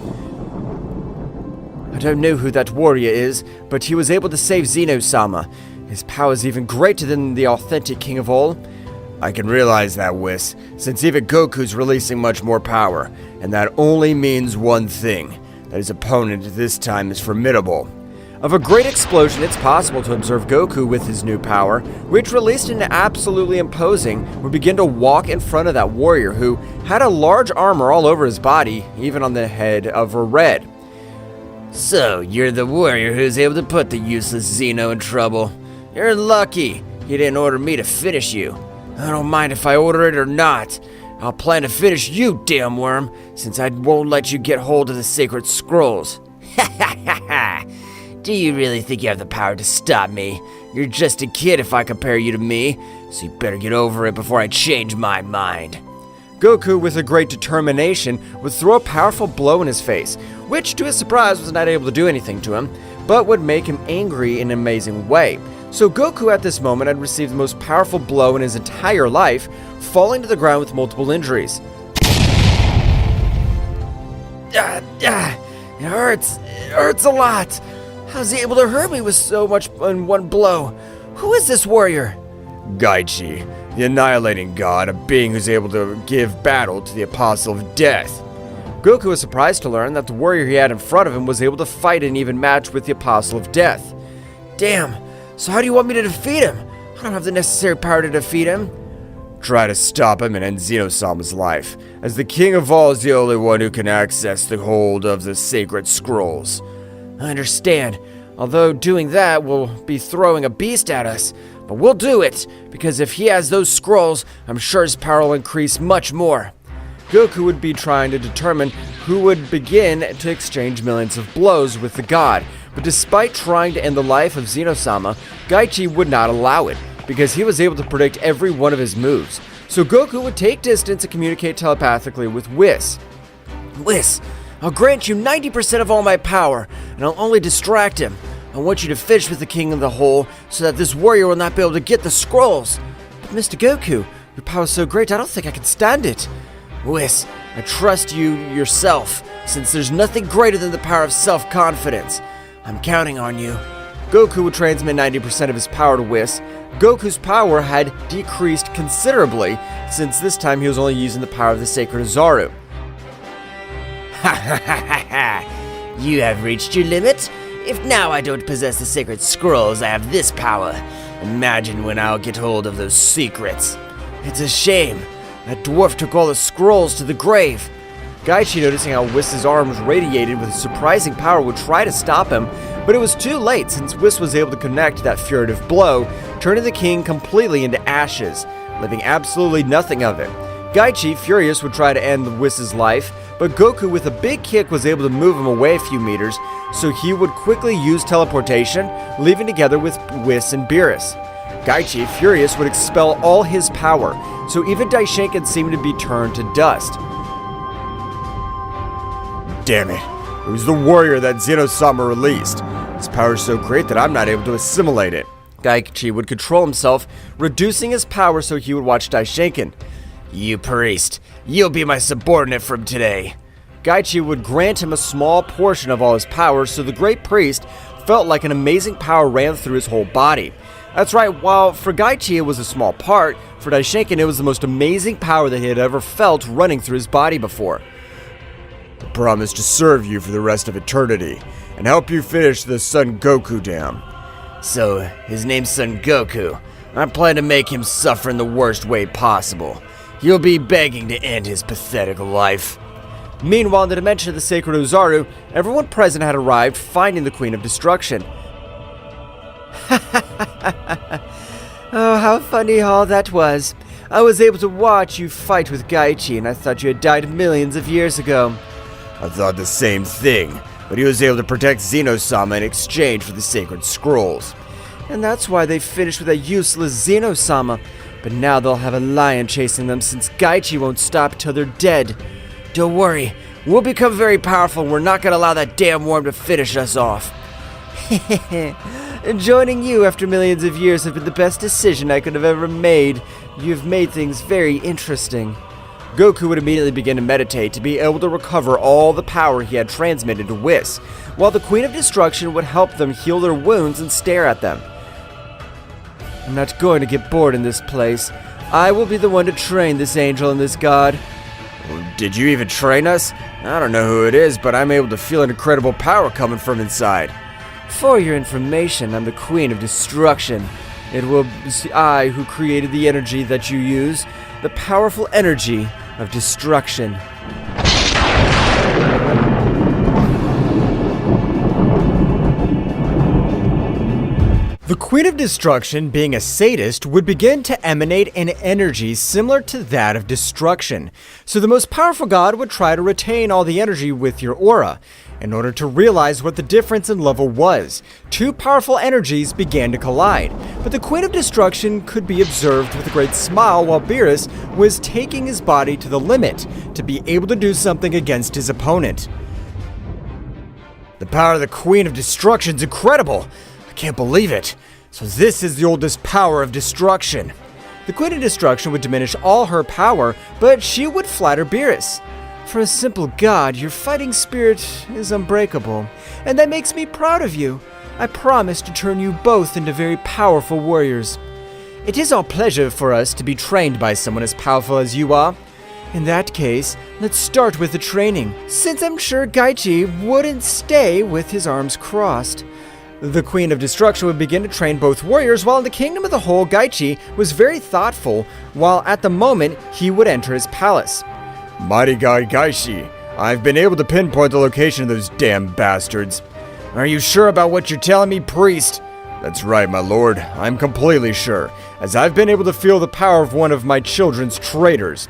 I don't know who that warrior is, but he was able to save Zeno-sama. His power is even greater than the authentic king of all. I can realize that, Whis, since even Goku's releasing much more power, and that only means one thing, that his opponent this time is formidable. Of a great explosion, it's possible to observe Goku with his new power, which released and absolutely imposing, would begin to walk in front of that warrior who had a large armor all over his body, even on the head of a red. So, you're the warrior who's able to put the useless Zeno in trouble. You're lucky he didn't order me to finish you. I don't mind if I order it or not. I'll plan to finish you, damn worm, since I won't let you get hold of the sacred scrolls. Ha ha ha ha! Do you really think you have the power to stop me? You're just a kid if I compare you to me, so you better get over it before I change my mind. Goku, with a great determination, would throw a powerful blow in his face, which to his surprise was not able to do anything to him, but would make him angry in an amazing way. So Goku at this moment had received the most powerful blow in his entire life, falling to the ground with multiple injuries. It hurts a lot. How's he able to hurt me with so much in one blow? Who is this warrior? Gaichi, the Annihilating God, a being who's able to give battle to the Apostle of Death. Goku was surprised to learn that the warrior he had in front of him was able to fight an even match with the Apostle of Death. Damn, so how do you want me to defeat him? I don't have the necessary power to defeat him. Try to stop him and end Zeno-sama's life, as the King of All is the only one who can access the hold of the sacred scrolls. I understand, although doing that will be throwing a beast at us. But we'll do it, because if he has those scrolls, I'm sure his power will increase much more. Goku would be trying to determine who would begin to exchange millions of blows with the god, but despite trying to end the life of Zeno-sama, Gaichi would not allow it, because he was able to predict every one of his moves. So Goku would take distance and communicate telepathically with Whis. Whis, I'll grant you 90% of all my power, and I'll only distract him. I want you to finish with the King of the Whole, so that this warrior will not be able to get the scrolls. But Mr. Goku, your power is so great I don't think I can stand it. Whis, I trust you yourself, since there's nothing greater than the power of self-confidence. I'm counting on you. Goku would transmit 90% of his power to Whis. Goku's power had decreased considerably, since this time he was only using the power of the sacred Oozaru. Ha ha ha ha ha! You have reached your limit? If now I don't possess the sacred scrolls, I have this power. Imagine when I'll get hold of those secrets. It's a shame. That dwarf took all the scrolls to the grave. Gaichi, noticing how Whis' arms radiated with surprising power, would try to stop him, but it was too late since Whis was able to connect that furtive blow, turning the king completely into ashes, leaving absolutely nothing of it. Gaichi, furious, would try to end Whis' life, but Goku with a big kick was able to move him away a few meters, so he would quickly use teleportation, leaving together with Whis and Beerus. Gaichi, furious, would expel all his power, so even Daishinkan seemed to be turned to dust. Damn it, it was the warrior that Zeno-sama released. His power is so great that I'm not able to assimilate it. Gaichi would control himself, reducing his power so he would watch Daishinkan. You priest, you'll be my subordinate from today. Gaichi would grant him a small portion of all his power, so the great priest felt like an amazing power ran through his whole body. That's right, while for Gaichi it was a small part, for Daishinkan it was the most amazing power that he had ever felt running through his body before. promise to serve you for the rest of eternity and help you finish the Son Goku dam. So, his name's Son Goku. I plan to make him suffer in the worst way possible. You'll be begging to end his pathetic life. Meanwhile, in the dimension of the sacred Oozaru, everyone present had arrived, finding the Queen of Destruction. Oh, how funny all that was. I was able to watch you fight with Gaichi, and I thought you had died millions of years ago. I thought the same thing, but he was able to protect Zeno-sama in exchange for the sacred scrolls. And that's why they finished with a useless Zeno-sama. But now they'll have a lion chasing them since Gaichi won't stop till they're dead. Don't worry, we'll become very powerful and we're not gonna allow that damn worm to finish us off. Joining you after millions of years has been the best decision I could have ever made. You've made things very interesting. Goku would immediately begin to meditate to be able to recover all the power he had transmitted to Whis, while the Queen of Destruction would help them heal their wounds and stare at them. I'm not going to get bored in this place. I will be the one to train this angel and this god. Did you even train us? I don't know who it is, but I'm able to feel an incredible power coming from inside. For your information, I'm the Queen of Destruction. It will be I who created the energy that you use, the powerful energy of destruction. The Queen of Destruction, being a sadist, would begin to emanate an energy similar to that of destruction. So the most powerful god would try to retain all the energy with your aura. In order to realize what the difference in level was, two powerful energies began to collide, but the Queen of Destruction could be observed with a great smile while Beerus was taking his body to the limit to be able to do something against his opponent. The power of the Queen of Destruction's incredible! I can't believe it. So this is the oldest power of destruction. The Queen of Destruction would diminish all her power, but she would flatter Beerus. For a simple god, your fighting spirit is unbreakable, and that makes me proud of you. I promise to turn you both into very powerful warriors. It is our pleasure for us to be trained by someone as powerful as you are. In that case, let's start with the training, since I'm sure Gaichi wouldn't stay with his arms crossed. The Queen of Destruction would begin to train both warriors, while in the Kingdom of the Whole, Gaichi was very thoughtful, while at the moment he would enter his palace. Mighty God Gaishi, I've been able to pinpoint the location of those damn bastards. Are you sure about what you're telling me, priest? That's right, my lord. I'm completely sure, as I've been able to feel the power of one of my children's traitors.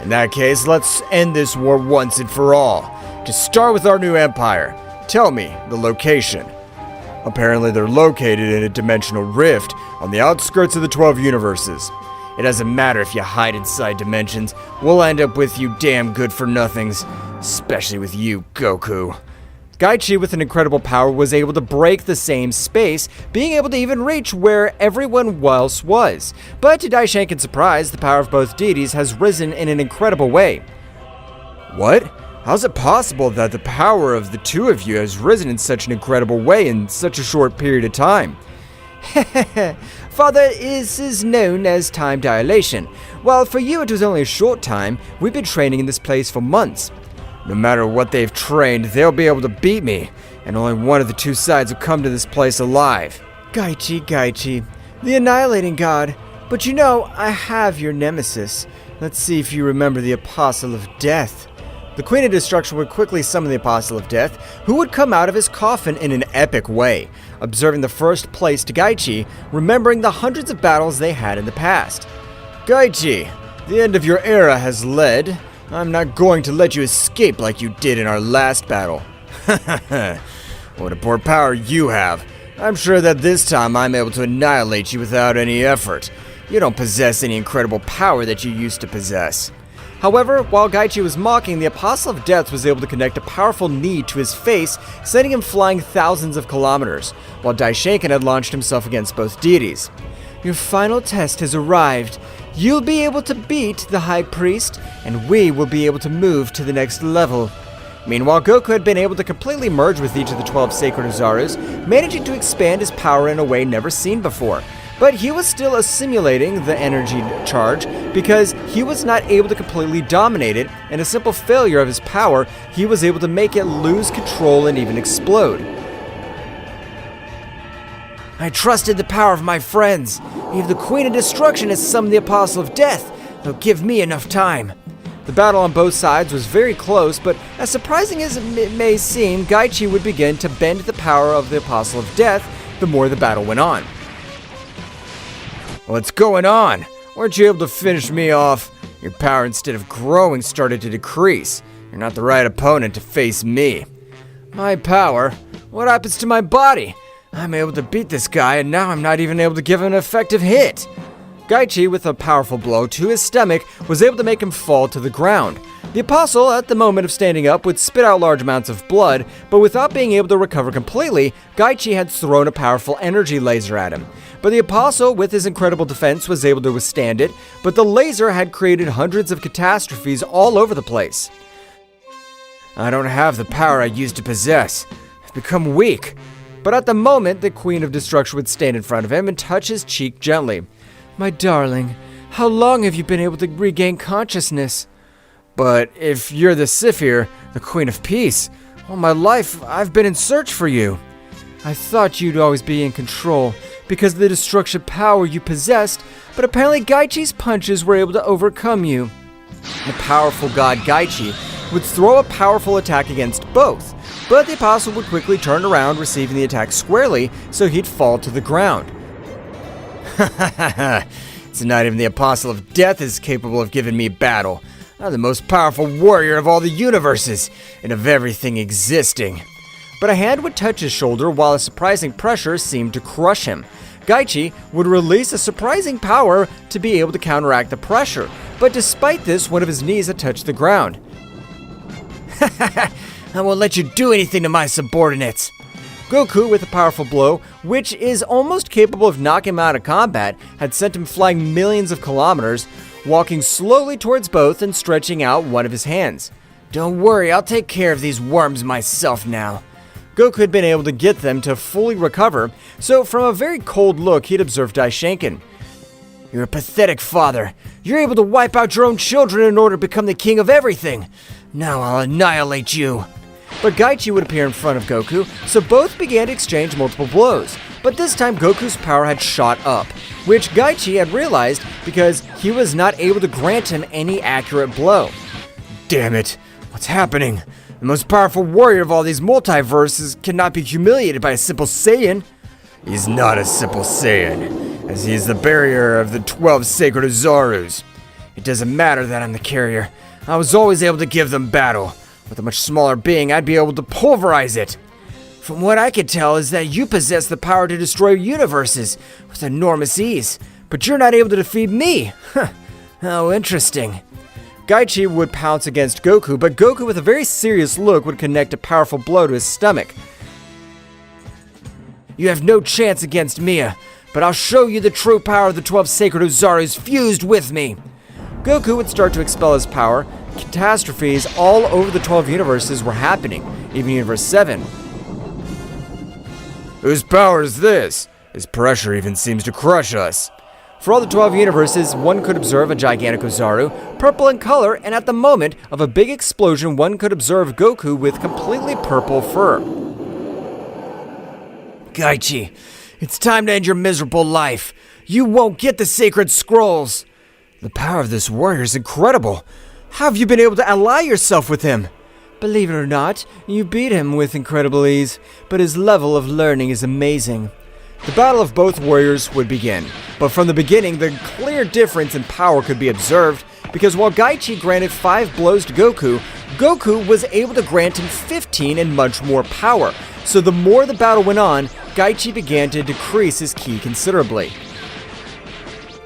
In that case, let's end this war once and for all. To start with our new empire, tell me the location. Apparently they're located in a dimensional rift on the outskirts of the 12 universes. It doesn't matter if you hide inside dimensions, we'll end up with you damn good-for-nothings, especially with you, Goku. Gaichi, with an incredible power, was able to break the same space, being able to even reach where everyone else was. But to Daishinkan's surprise, the power of both deities has risen in an incredible way. What? How's it possible that the power of the two of you has risen in such an incredible way in such a short period of time? Father, this is known as time dilation. While for you it was only a short time, we've been training in this place for months. No matter what they've trained, they'll be able to beat me, and only one of the two sides will come to this place alive. Gaichi, the Annihilating God. But you know, I have your nemesis. Let's see if you remember the Apostle of Death. The Queen of Destruction would quickly summon the Apostle of Death, who would come out of his coffin in an epic way, observing the first place to Gaichi, remembering the hundreds of battles they had in the past. Gaichi, the end of your era has led. I'm not going to let you escape like you did in our last battle. What a poor power you have. I'm sure that this time I'm able to annihilate you without any effort. You don't possess any incredible power that you used to possess. However, while Gaichi was mocking, the Apostle of Death was able to connect a powerful knee to his face, sending him flying thousands of kilometers, while Daishinkan had launched himself against both deities. Your final test has arrived. You'll be able to beat the High Priest, and we will be able to move to the next level. Meanwhile, Goku had been able to completely merge with each of the 12 sacred Oozarus, managing to expand his power in a way never seen before. But he was still assimilating the energy charge because he was not able to completely dominate it, and a simple failure of his power, he was able to make it lose control and even explode. I trusted the power of my friends. If the Queen of Destruction has summoned the Apostle of Death, they'll give me enough time. The battle on both sides was very close, but as surprising as it may seem, Gaichi would begin to bend the power of the Apostle of Death the more the battle went on. What's going on? Weren't you able to finish me off? Your power, instead of growing, started to decrease. You're not the right opponent to face me. My power? What happens to my body? I'm able to beat this guy, and now I'm not even able to give him an effective hit. Gaichi, with a powerful blow to his stomach, was able to make him fall to the ground. The Apostle, at the moment of standing up, would spit out large amounts of blood, but without being able to recover completely, Gaichi had thrown a powerful energy laser at him. But the Apostle, with his incredible defense, was able to withstand it, but the laser had created hundreds of catastrophes all over the place. I don't have the power I used to possess. I've become weak. But at the moment, the Queen of Destruction would stand in front of him and touch his cheek gently. My darling, how long have you been able to regain consciousness? But if you're the Sifir, the Queen of Peace, all my life I've been in search for you. I thought you'd always be in control because of the destruction power you possessed, but apparently Gaichi's punches were able to overcome you. The powerful god Gaichi would throw a powerful attack against both, but the Apostle would quickly turn around, receiving the attack squarely, so he'd fall to the ground. It's not even the Apostle of Death is capable of giving me battle. I'm the most powerful warrior of all the universes, and of everything existing. But a hand would touch his shoulder while a surprising pressure seemed to crush him. Gaichi would release a surprising power to be able to counteract the pressure, but despite this, one of his knees had touched the ground. I won't let you do anything to my subordinates. Goku, with a powerful blow, which is almost capable of knocking him out of combat, had sent him flying millions of kilometers, walking slowly towards both and stretching out one of his hands. Don't worry, I'll take care of these worms myself now. Goku had been able to get them to fully recover, so from a very cold look, he'd observed Daishinkan. You're a pathetic father. You're able to wipe out your own children in order to become the king of everything. Now I'll annihilate you. But Gaichi would appear in front of Goku, so both began to exchange multiple blows. But this time Goku's power had shot up, which Gaichi had realized because he was not able to grant him any accurate blow. Damn it, what's happening? The most powerful warrior of all these multiverses cannot be humiliated by a simple Saiyan. He's not a simple Saiyan, as he is the barrier of the 12 sacred Oozarus. It doesn't matter that I'm the carrier. I was always able to give them battle. With a much smaller being, I'd be able to pulverize it. From what I could tell is that you possess the power to destroy universes with enormous ease, but you're not able to defeat me. How interesting. Gaichi would pounce against Goku, but Goku, with a very serious look, would connect a powerful blow to his stomach. You have no chance against Mia, but I'll show you the true power of the 12 sacred Oozarus fused with me. Goku would start to expel his power. Catastrophes all over the 12 universes were happening, even Universe 7. Whose power is this? His pressure even seems to crush us. For all the 12 universes, one could observe a gigantic Oozaru, purple in color, and at the moment of a big explosion, one could observe Goku with completely purple fur. Gaichi, it's time to end your miserable life. You won't get the sacred scrolls. The power of this warrior is incredible. How have you been able to ally yourself with him? Believe it or not, you beat him with incredible ease, but his level of learning is amazing. The battle of both warriors would begin, but from the beginning, the clear difference in power could be observed, because while Gaichi granted 5 blows to Goku, Goku was able to grant him 15 and much more power. So the more the battle went on, Gaichi began to decrease his ki considerably.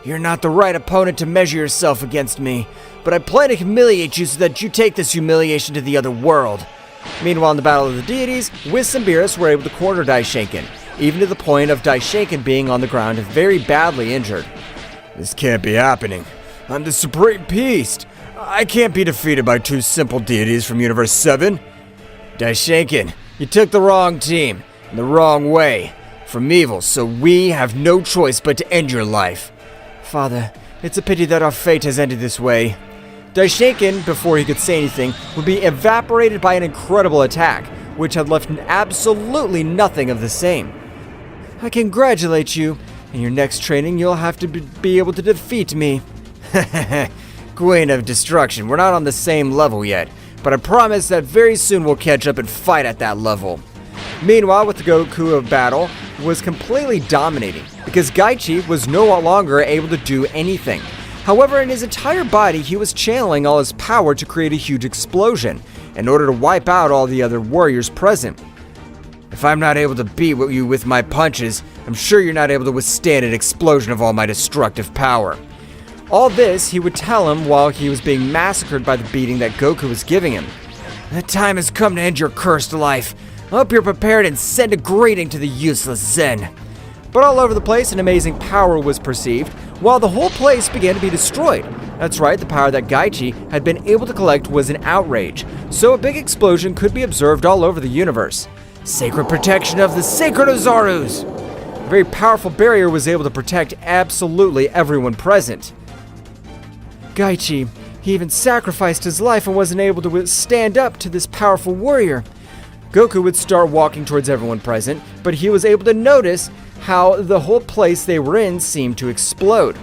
You're not the right opponent to measure yourself against me, but I plan to humiliate you so that you take this humiliation to the other world. Meanwhile, in the Battle of the Deities, Whis and Beerus were able to corner Daishinkan, even to the point of Daishinkan being on the ground very badly injured. This can't be happening. I'm the Supreme Beast. I can't be defeated by 2 simple deities from Universe 7. Daishinkan, you took the wrong team, and the wrong way, from evil, so we have no choice but to end your life. Father, it's a pity that our fate has ended this way. Daishinkan, before he could say anything, would be evaporated by an incredible attack, which had left absolutely nothing of the same. I congratulate you. In your next training, you'll have to be able to defeat me. Queen of Destruction, we're not on the same level yet, but I promise that very soon we'll catch up and fight at that level. Meanwhile, with the Goku of battle, was completely dominating, because Gaichi was no longer able to do anything. However, in his entire body, he was channeling all his power to create a huge explosion, in order to wipe out all the other warriors present. If I'm not able to beat you with my punches, I'm sure you're not able to withstand an explosion of all my destructive power. All this he would tell him while he was being massacred by the beating that Goku was giving him. The time has come to end your cursed life. I hope you're prepared and send a greeting to the useless Zen. But all over the place, an amazing power was perceived, while the whole place began to be destroyed. That's right, the power that Gaichi had been able to collect was an outrage, so a big explosion could be observed all over the universe. Sacred protection of the sacred Ozarus! A very powerful barrier was able to protect absolutely everyone present. Gaichi, he even sacrificed his life and wasn't able to stand up to this powerful warrior. Goku would start walking towards everyone present, but he was able to notice how the whole place they were in seemed to explode.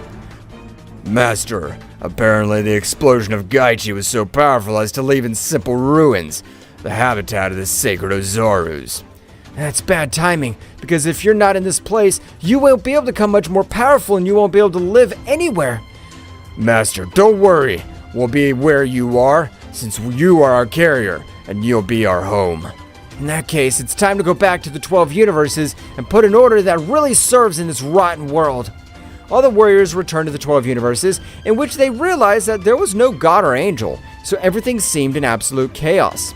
Master, apparently the explosion of Gaichi was so powerful as to leave in simple ruins the habitat of the sacred Ozarus. That's bad timing, because if you're not in this place, you won't be able to become much more powerful and you won't be able to live anywhere. Master, don't worry. We'll be where you are, since you are our carrier, and you'll be our home. In that case, it's time to go back to the 12 universes and put an order that really serves in this rotten world. All the warriors returned to the 12 universes, in which they realized that there was no god or angel, so everything seemed in absolute chaos.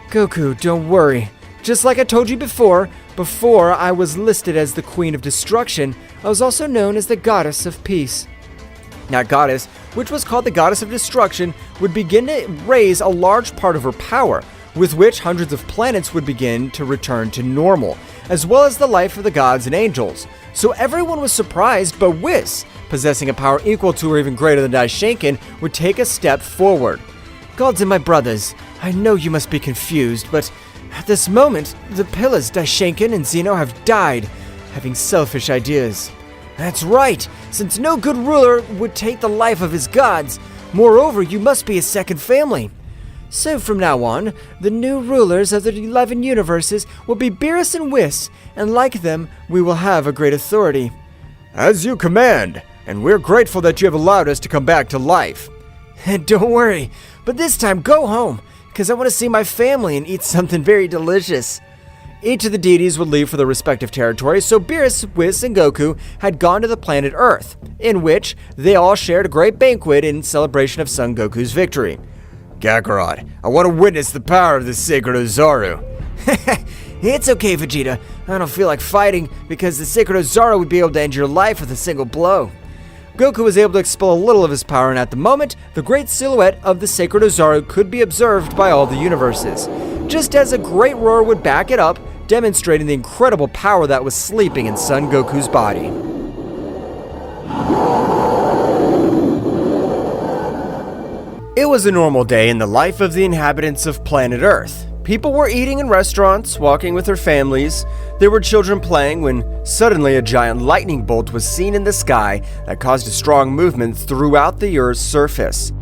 Goku, don't worry. Just like I told you before I was listed as the Queen of Destruction, I was also known as the Goddess of Peace. That goddess, which was called the Goddess of Destruction, would begin to raise a large part of her power, with which hundreds of planets would begin to return to normal, as well as the life of the gods and angels. So everyone was surprised, but Whis, possessing a power equal to or even greater than Daishinkan, would take a step forward. Gods and my brothers, I know you must be confused, but at this moment, the pillars Daishinkan and Zeno have died, having selfish ideas. That's right, since no good ruler would take the life of his gods. Moreover, you must be a second family. So from now on, the new rulers of the 11 universes will be Beerus and Whis, and like them, we will have a great authority. As you command, and we're grateful that you have allowed us to come back to life. And don't worry, but this time go home, because I want to see my family and eat something very delicious. Each of the deities would leave for their respective territories, so Beerus, Whis, and Goku had gone to the planet Earth, in which they all shared a great banquet in celebration of Son Goku's victory. Kakarot, I want to witness the power of the sacred Oozaru. It's okay, Vegeta. I don't feel like fighting, because the sacred Ozaru would be able to end your life with a single blow. Goku was able to expel a little of his power, and at the moment, the great silhouette of the sacred Oozaru could be observed by all the universes, just as a great roar would back it up, demonstrating the incredible power that was sleeping in Son Goku's body. It was a normal day in the life of the inhabitants of planet Earth. People were eating in restaurants, walking with their families. There were children playing when suddenly a giant lightning bolt was seen in the sky that caused a strong movement throughout the Earth's surface.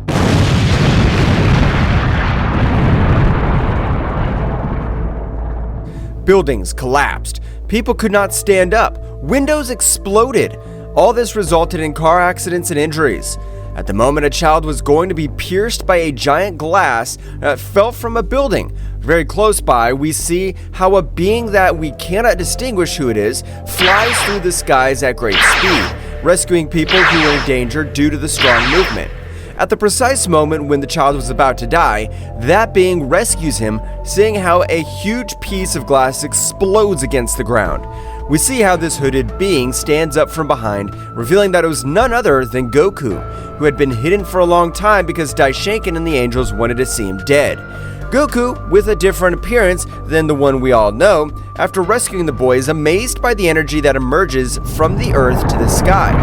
Buildings collapsed. People could not stand up. Windows exploded. All this resulted in car accidents and injuries. At the moment, a child was going to be pierced by a giant glass that fell from a building. Very close by, we see how a being that we cannot distinguish who it is flies through the skies at great speed, rescuing people who were in danger due to the strong movement. At the precise moment when the child was about to die, that being rescues him, seeing how a huge piece of glass explodes against the ground. We see how this hooded being stands up from behind, revealing that it was none other than Goku, who had been hidden for a long time because Daishinkan and the angels wanted to see him dead. Goku, with a different appearance than the one we all know, after rescuing the boy, is amazed by the energy that emerges from the earth to the sky.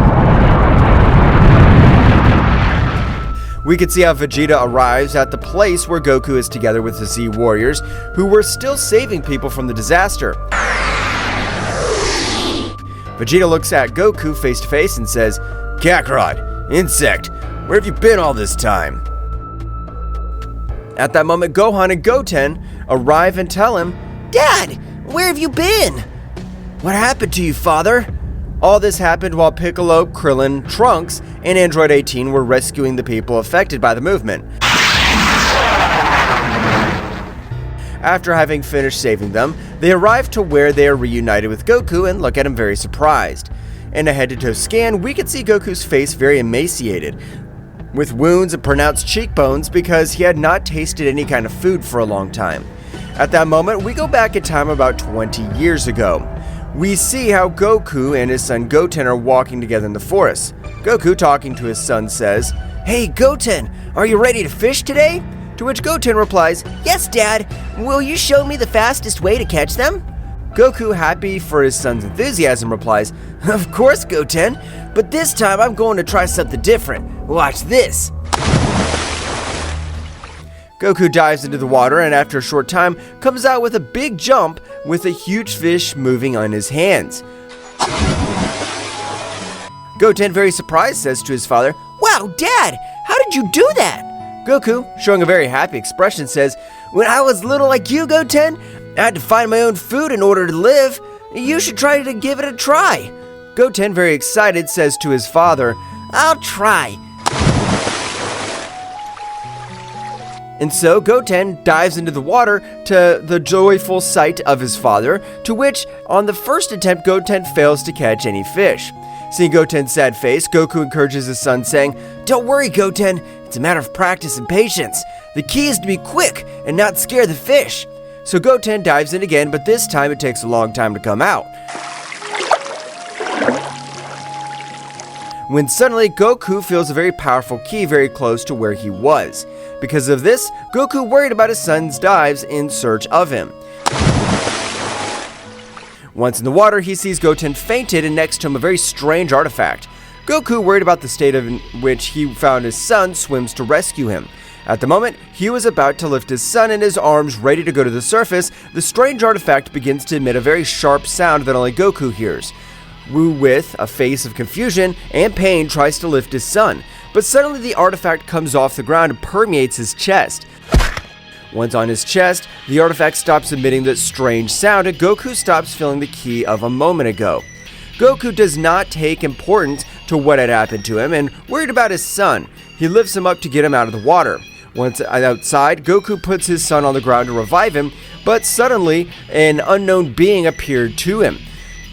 We can see how Vegeta arrives at the place where Goku is together with the Z Warriors, who were still saving people from the disaster. Vegeta looks at Goku face to face and says, "Kakarot, insect, where have you been all this time?" At that moment, Gohan and Goten arrive and tell him, Dad, where have you been? "What happened to you, father?" All this happened while Piccolo, Krillin, Trunks, and Android 18 were rescuing the people affected by the movement. After having finished saving them, they arrive to where they are reunited with Goku and look at him very surprised. In a head-to-toe scan, we can see Goku's face very emaciated, with wounds and pronounced cheekbones because he had not tasted any kind of food for a long time. At that moment, we go back in time about 20 years ago. We see how Goku and his son Goten are walking together in the forest. Goku, talking to his son, says, Hey, Goten, are you ready to fish today? to which Goten replies, Yes, Dad. Will you show me the fastest way to catch them? Goku, happy for his son's enthusiasm, replies, Of course, Goten, but this time I'm going to try something different. Watch this. Goku dives into the water and after a short time comes out with a big jump with a huge fish moving on his hands. Goten, very surprised, says to his father, Wow, Dad, how did you do that? Goku, showing a very happy expression, says, When I was little like you, Goten, I had to find my own food in order to live. You should try to give it a try. Goten, very excited, says to his father, I'll try. And so Goten dives into the water to the joyful sight of his father, to which, on the first attempt, Goten fails to catch any fish. Seeing Goten's sad face, Goku encourages his son, saying, Don't worry, Goten. It's a matter of practice and patience. The key is to be quick and not scare the fish. So Goten dives in again, but this time it takes a long time to come out. When suddenly Goku feels a very powerful ki very close to where he was. Because of this, Goku worried about his son's dives in search of him. Once in the water, he sees Goten fainted and next to him a very strange artifact. Goku, worried about the state in which he found his son, swims to rescue him. At the moment, he was about to lift his son in his arms, ready to go to the surface. The strange artifact begins to emit a very sharp sound that only Goku hears. Wu, with a face of confusion and pain, tries to lift his son, but suddenly the artifact comes off the ground and permeates his chest. Once on his chest, the artifact stops emitting that strange sound and Goku stops feeling the ki of a moment ago. Goku does not take importance to what had happened to him and worried about his son. He lifts him up to get him out of the water. Once outside, Goku puts his son on the ground to revive him, but suddenly an unknown being appeared to him.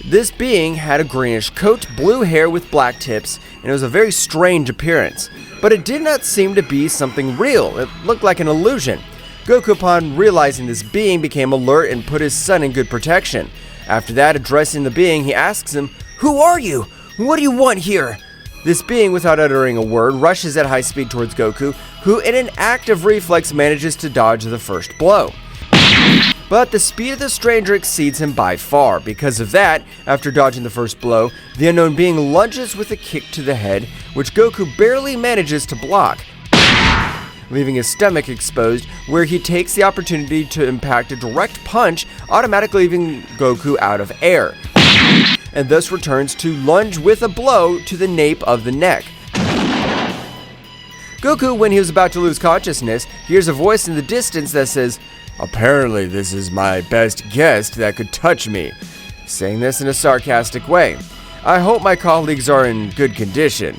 This being had a greenish coat, blue hair with black tips, and it was a very strange appearance. But it did not seem to be something real. It looked like an illusion. Goku, upon realizing this being, became alert and put his son in good protection. After that, addressing the being, he asks him, Who are you? What do you want here? This being, without uttering a word, rushes at high speed towards Goku, who in an act of reflex manages to dodge the first blow. But the speed of the stranger exceeds him by far. Because of that, after dodging the first blow, the unknown being lunges with a kick to the head, which Goku barely manages to block, leaving his stomach exposed, where he takes the opportunity to impact a direct punch, automatically leaving Goku out of air, and thus returns to lunge with a blow to the nape of the neck. Goku, when he was about to lose consciousness, hears a voice in the distance that says, "Apparently this is my best guest that could touch me," saying this in a sarcastic way. "I hope my colleagues are in good condition."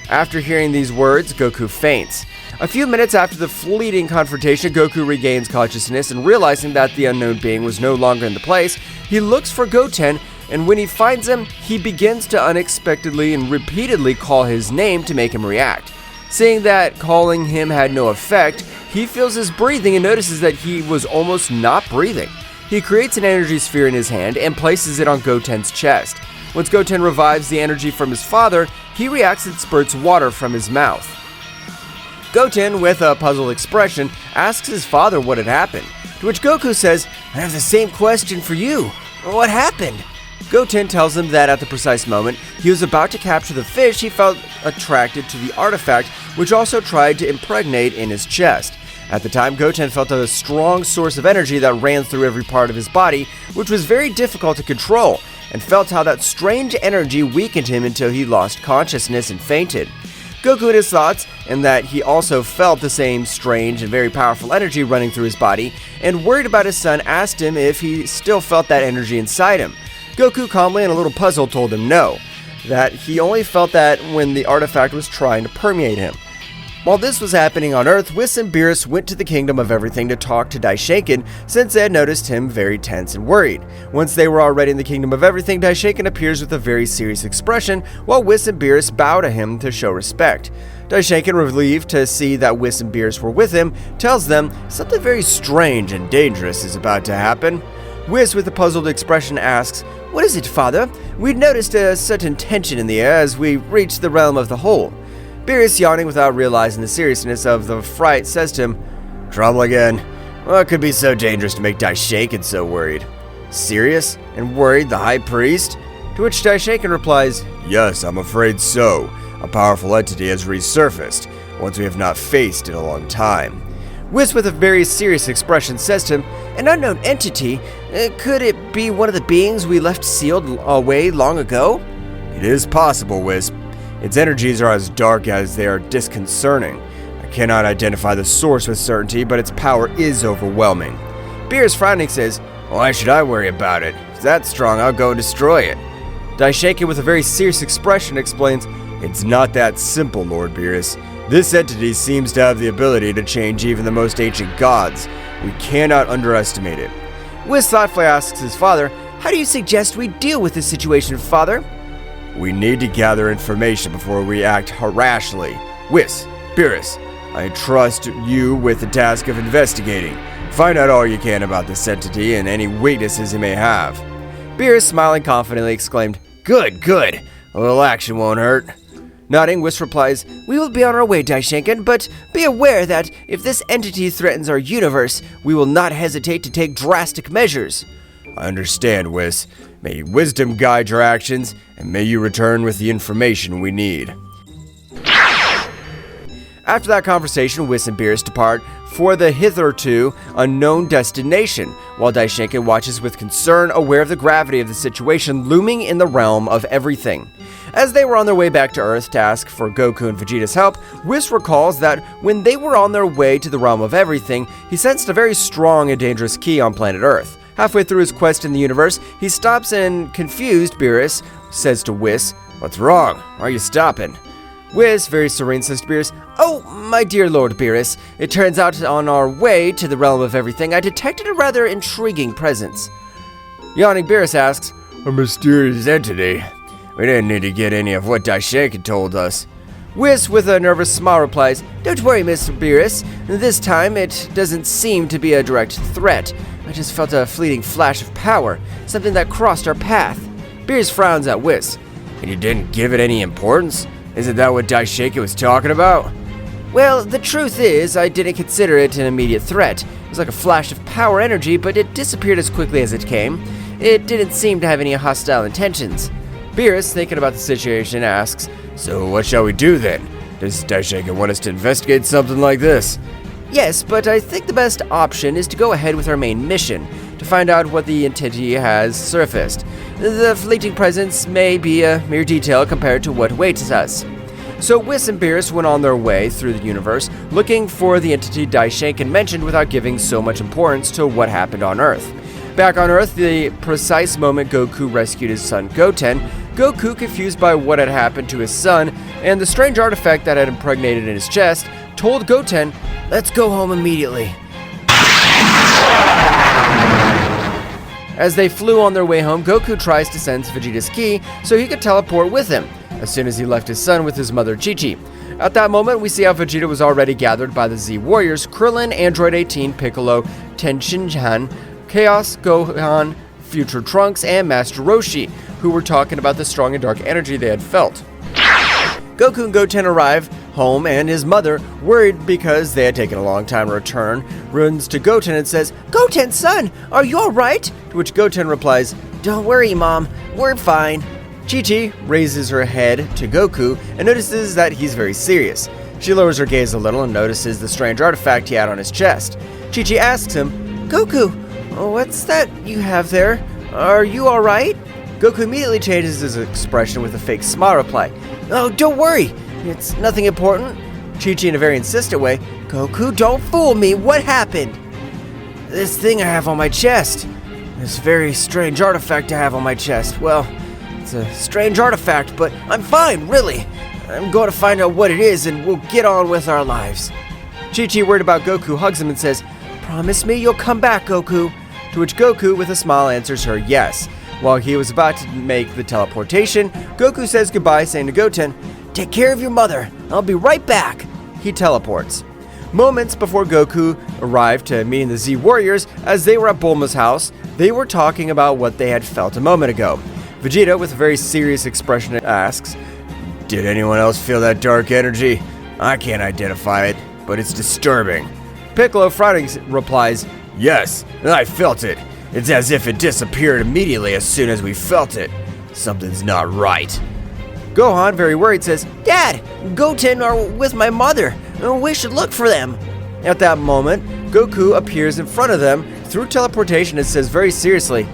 After hearing these words, Goku faints. A few minutes after the fleeting confrontation, Goku regains consciousness and realizing that the unknown being was no longer in the place, he looks for Goten, and when he finds him, he begins to unexpectedly and repeatedly call his name to make him react. Seeing that calling him had no effect, he feels his breathing and notices that he was almost not breathing. He creates an energy sphere in his hand and places it on Goten's chest. Once Goten revives the energy from his father, he reacts and spurts water from his mouth. Goten, with a puzzled expression, asks his father what had happened, to which Goku says, "I have the same question for you. What happened?" Goten tells him that at the precise moment he was about to capture the fish, he felt attracted to the artifact, which also tried to impregnate in his chest. At the time, Goten felt a strong source of energy that ran through every part of his body, which was very difficult to control, and felt how that strange energy weakened him until he lost consciousness and fainted. Goku had his thoughts, and that he also felt the same strange and very powerful energy running through his body, and worried about his son, asked him if he still felt that energy inside him. Goku calmly and a little puzzled told him no, that he only felt that when the artifact was trying to permeate him. While this was happening on Earth, Whis and Beerus went to the Kingdom of Everything to talk to Daishinkan, since they had noticed him very tense and worried. Once they were already in the Kingdom of Everything, Daishinkan appears with a very serious expression, while Whis and Beerus bow to him to show respect. Daishinkan, relieved to see that Whis and Beerus were with him, tells them something very strange and dangerous is about to happen. Whis, with a puzzled expression, asks, "What is it, father? We'd noticed a certain tension in the air as we reached the realm of the whole." Beerus, yawning without realizing the seriousness of the fright, says to him, "Trouble again? What could be so dangerous to make Daishinkan so worried?" "Serious? And worried, the High Priest?" To which Daishinkan replies, "Yes, I'm afraid so. A powerful entity has resurfaced, one we have not faced in a long time." Whis, with a very serious expression, says to him, "An unknown entity? Could it be one of the beings we left sealed away long ago?" "It is possible, Whis. Its energies are as dark as they are disconcerting. I cannot identify the source with certainty, but its power is overwhelming." Beerus, frowning, says, "Why should I worry about it? If it's that strong, I'll go and destroy it." Daishinkan, with a very serious expression, explains, "It's not that simple, Lord Beerus. This entity seems to have the ability to change even the most ancient gods. We cannot underestimate it." Whis thoughtfully asks his father, "How do you suggest we deal with this situation, father?" "We need to gather information before we act rashly. Whis, Beerus, I trust you with the task of investigating. Find out all you can about this entity and any weaknesses it may have." Beerus, smiling confidently, exclaimed, "Good, good. A little action won't hurt." Nodding, Whis replies, "We will be on our way, Daishinkan, but be aware that if this entity threatens our universe, we will not hesitate to take drastic measures." "I understand, Whis. May wisdom guide your actions, and may you return with the information we need." After that conversation, Whis and Beerus depart for the hitherto unknown destination, while Daishinkan watches with concern, aware of the gravity of the situation looming in the realm of everything. As they were on their way back to Earth to ask for Goku and Vegeta's help, Whis recalls that when they were on their way to the realm of everything, he sensed a very strong and dangerous key on planet Earth. Halfway through his quest in the universe, he stops and, confused, Beerus says to Whis, "What's wrong? Why are you stopping?" Whis, very serene, says to Beerus, "Oh, my dear Lord Beerus, it turns out on our way to the realm of everything, I detected a rather intriguing presence." Yawning, Beerus asks, "A mysterious entity? We didn't need to get any of what Daishinkan told us." Whis, with a nervous smile, replies, "Don't worry, Mr. Beerus. This time it doesn't seem to be a direct threat. I just felt a fleeting flash of power, something that crossed our path." Beerus frowns at Whis. "And you didn't give it any importance? Isn't that what Daishinkan was talking about?" "Well, the truth is, I didn't consider it an immediate threat. It was like a flash of power energy, but it disappeared as quickly as it came. It didn't seem to have any hostile intentions." Beerus, thinking about the situation, asks, "So what shall we do then? Does Daishinkan want us to investigate something like this?" "Yes, but I think the best option is to go ahead with our main mission, to find out what the entity has surfaced. The fleeting presence may be a mere detail compared to what awaits us." So Whis and Beerus went on their way through the universe, looking for the entity Daishinkan mentioned without giving so much importance to what happened on Earth. Back on Earth, the precise moment Goku rescued his son Goten, Goku, confused by what had happened to his son and the strange artifact that had impregnated in his chest, told Goten, "Let's go home immediately." As they flew on their way home, Goku tries to sense Vegeta's ki so he could teleport with him, as soon as he left his son with his mother Chi-Chi. At that moment, we see how Vegeta was already gathered by the Z Warriors, Krillin, Android 18, Piccolo, Shin Han, Chaos, Gohan, Future Trunks, and Master Roshi, who were talking about the strong and dark energy they had felt. Goku and Goten arrive home, and his mother, worried because they had taken a long time to return, runs to Goten and says, Goten, son, are you alright? to which Goten replies, Don't worry, Mom. We're fine. Chi-Chi raises her head to Goku and notices that he's very serious. She lowers her gaze a little and notices the strange artifact he had on his chest. Chi-Chi asks him, Goku, what's that you have there? Are you alright? Goku immediately changes his expression with a fake smile reply. Oh, don't worry. It's nothing important. Chi-Chi in a very insistent way, Goku, don't fool me. What happened? This thing I have on my chest. This very strange artifact I have on my chest. Well, it's a strange artifact, but I'm fine, really. I'm going to find out what it is and we'll get on with our lives. Chi-Chi, worried about Goku, hugs him and says, Promise me you'll come back, Goku. To which Goku, with a smile, answers her yes. While he was about to make the teleportation, Goku says goodbye, saying to Goten, Take care of your mother. I'll be right back. He teleports. Moments before Goku arrived to meeting the Z Warriors, as they were at Bulma's house, they were talking about what they had felt a moment ago. Vegeta, with a very serious expression, asks, Did anyone else feel that dark energy? I can't identify it, but it's disturbing. Piccolo, frowning, replies, Yes, I felt it. It's as if it disappeared immediately as soon as we felt it. Something's not right. Gohan, very worried, says, Dad, Goten are with my mother. We should look for them. At that moment, Goku appears in front of them through teleportation and says very seriously,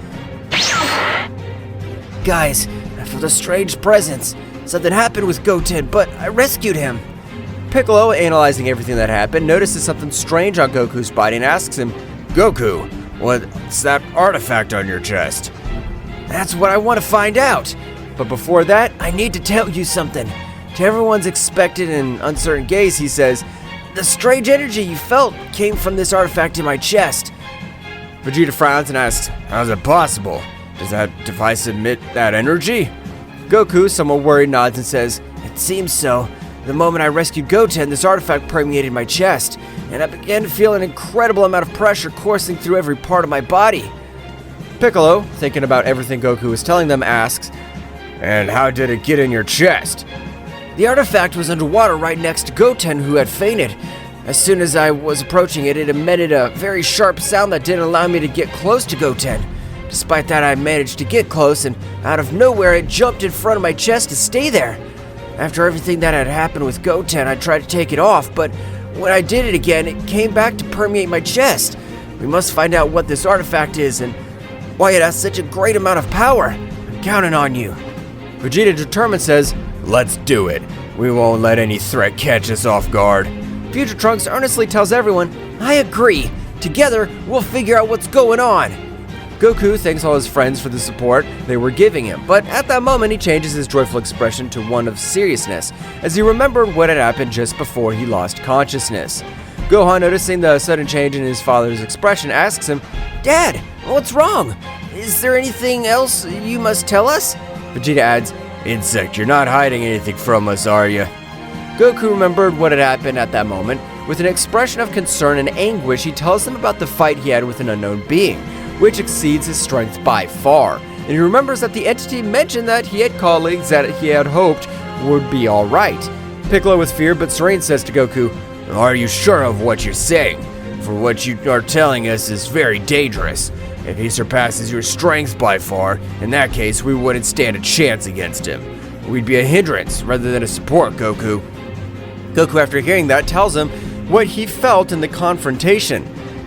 Guys, I felt a strange presence. Something happened with Goten, but I rescued him. Piccolo, analyzing everything that happened, notices something strange on Goku's body and asks him, Goku, what's that artifact on your chest? That's what I want to find out. But before that, I need to tell you something. To everyone's expectant and uncertain gaze, he says, The strange energy you felt came from this artifact in my chest. Vegeta frowns and asks, How's it possible? Does that device emit that energy? Goku, somewhat worried, nods and says, It seems so. The moment I rescued Goten, this artifact permeated my chest, and I began to feel an incredible amount of pressure coursing through every part of my body. Piccolo, thinking about everything Goku was telling them, asks, And how did it get in your chest? The artifact was underwater right next to Goten, who had fainted. As soon as I was approaching it, it emitted a very sharp sound that didn't allow me to get close to Goten. Despite that, I managed to get close, and out of nowhere, it jumped in front of my chest to stay there. After everything that had happened with Goten, I tried to take it off, but when I did it again, it came back to permeate my chest. We must find out what this artifact is and why it has such a great amount of power. I'm counting on you. Vegeta, determined, says, Let's do it. We won't let any threat catch us off guard. Future Trunks earnestly tells everyone, I agree. Together, we'll figure out what's going on. Goku thanks all his friends for the support they were giving him, but at that moment he changes his joyful expression to one of seriousness, as he remembered what had happened just before he lost consciousness. Gohan, noticing the sudden change in his father's expression, asks him, Dad, what's wrong? Is there anything else you must tell us? Vegeta adds, Insect, you're not hiding anything from us, are you? Goku remembered what had happened at that moment. With an expression of concern and anguish, he tells them about the fight he had with an unknown being, which exceeds his strength by far. And he remembers that the entity mentioned that he had colleagues that he had hoped would be alright. Piccolo, with fear but serene, says to Goku, Are you sure of what you're saying? For what you are telling us is very dangerous. If he surpasses your strength by far, in that case we wouldn't stand a chance against him. We'd be a hindrance rather than a support, Goku. Goku, after hearing that, tells him what he felt in the confrontation.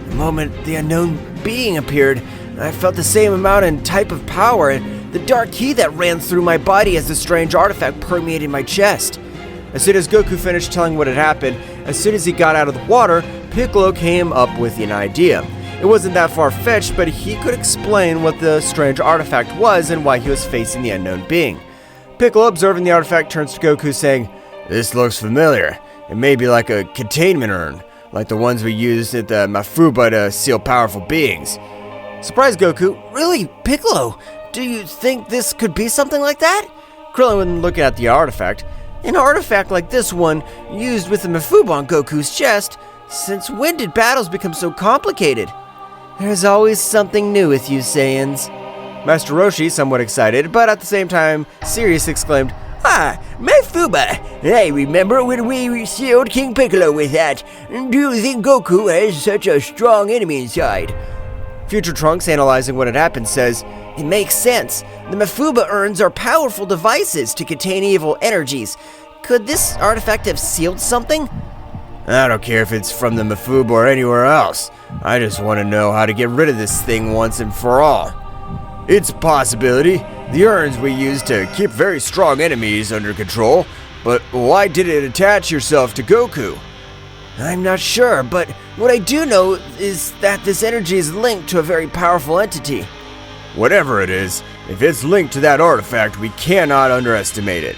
The moment the unknown being appeared, I felt the same amount and type of power and the dark ki that ran through my body as the strange artifact permeated my chest. As soon as Goku finished telling what had happened, as soon as he got out of the water, Piccolo came up with an idea. It wasn't that far-fetched, but he could explain what the strange artifact was and why he was facing the unknown being. Piccolo, observing the artifact, turns to Goku saying, This looks familiar. It may be like a containment urn, like the ones we used at the Mafuba to seal powerful beings. Surprised Goku, Really, Piccolo? Do you think this could be something like that? Krillin, looking at the artifact, An artifact like this one, used with the Mafuba on Goku's chest? Since when did battles become so complicated? There's always something new with you Saiyans. Master Roshi, somewhat excited, but at the same time serious, exclaimed, Mafuba, I remember when we sealed King Piccolo with that. Do you think Goku has such a strong enemy inside? Future Trunks, analyzing what had happened, says, It makes sense. The Mafuba urns are powerful devices to contain evil energies. Could this artifact have sealed something? I don't care if it's from the Mafuba or anywhere else. I just want to know how to get rid of this thing once and for all. It's a possibility. The urns we use to keep very strong enemies under control, but why did it attach yourself to Goku? I'm not sure, but what I do know is that this energy is linked to a very powerful entity. Whatever it is, if it's linked to that artifact, we cannot underestimate it.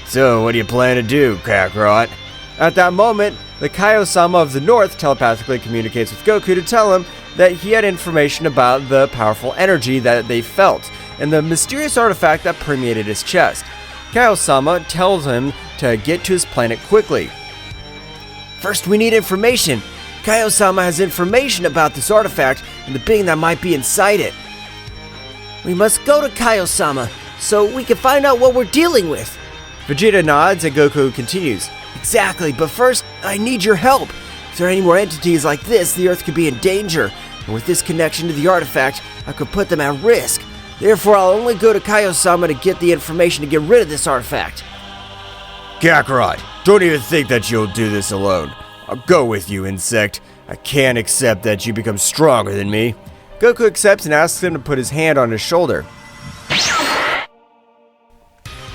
So, what do you plan to do, Kakarot? At that moment, the Kaio-sama of the North telepathically communicates with Goku to tell him that he had information about the powerful energy that they felt, and the mysterious artifact that permeated his chest. Kaio-sama tells him to get to his planet quickly. First, we need information. Kaio-sama has information about this artifact and the being that might be inside it. We must go to Kaio-sama so we can find out what we're dealing with. Vegeta nods and Goku continues. Exactly, but first, I need your help. If there are any more entities like this, the Earth could be in danger. And with this connection to the artifact, I could put them at risk. Therefore, I'll only go to Kaio-sama to get the information to get rid of this artifact. Kakarot, don't even think that you'll do this alone. I'll go with you, insect. I can't accept that you become stronger than me. Goku accepts and asks him to put his hand on his shoulder.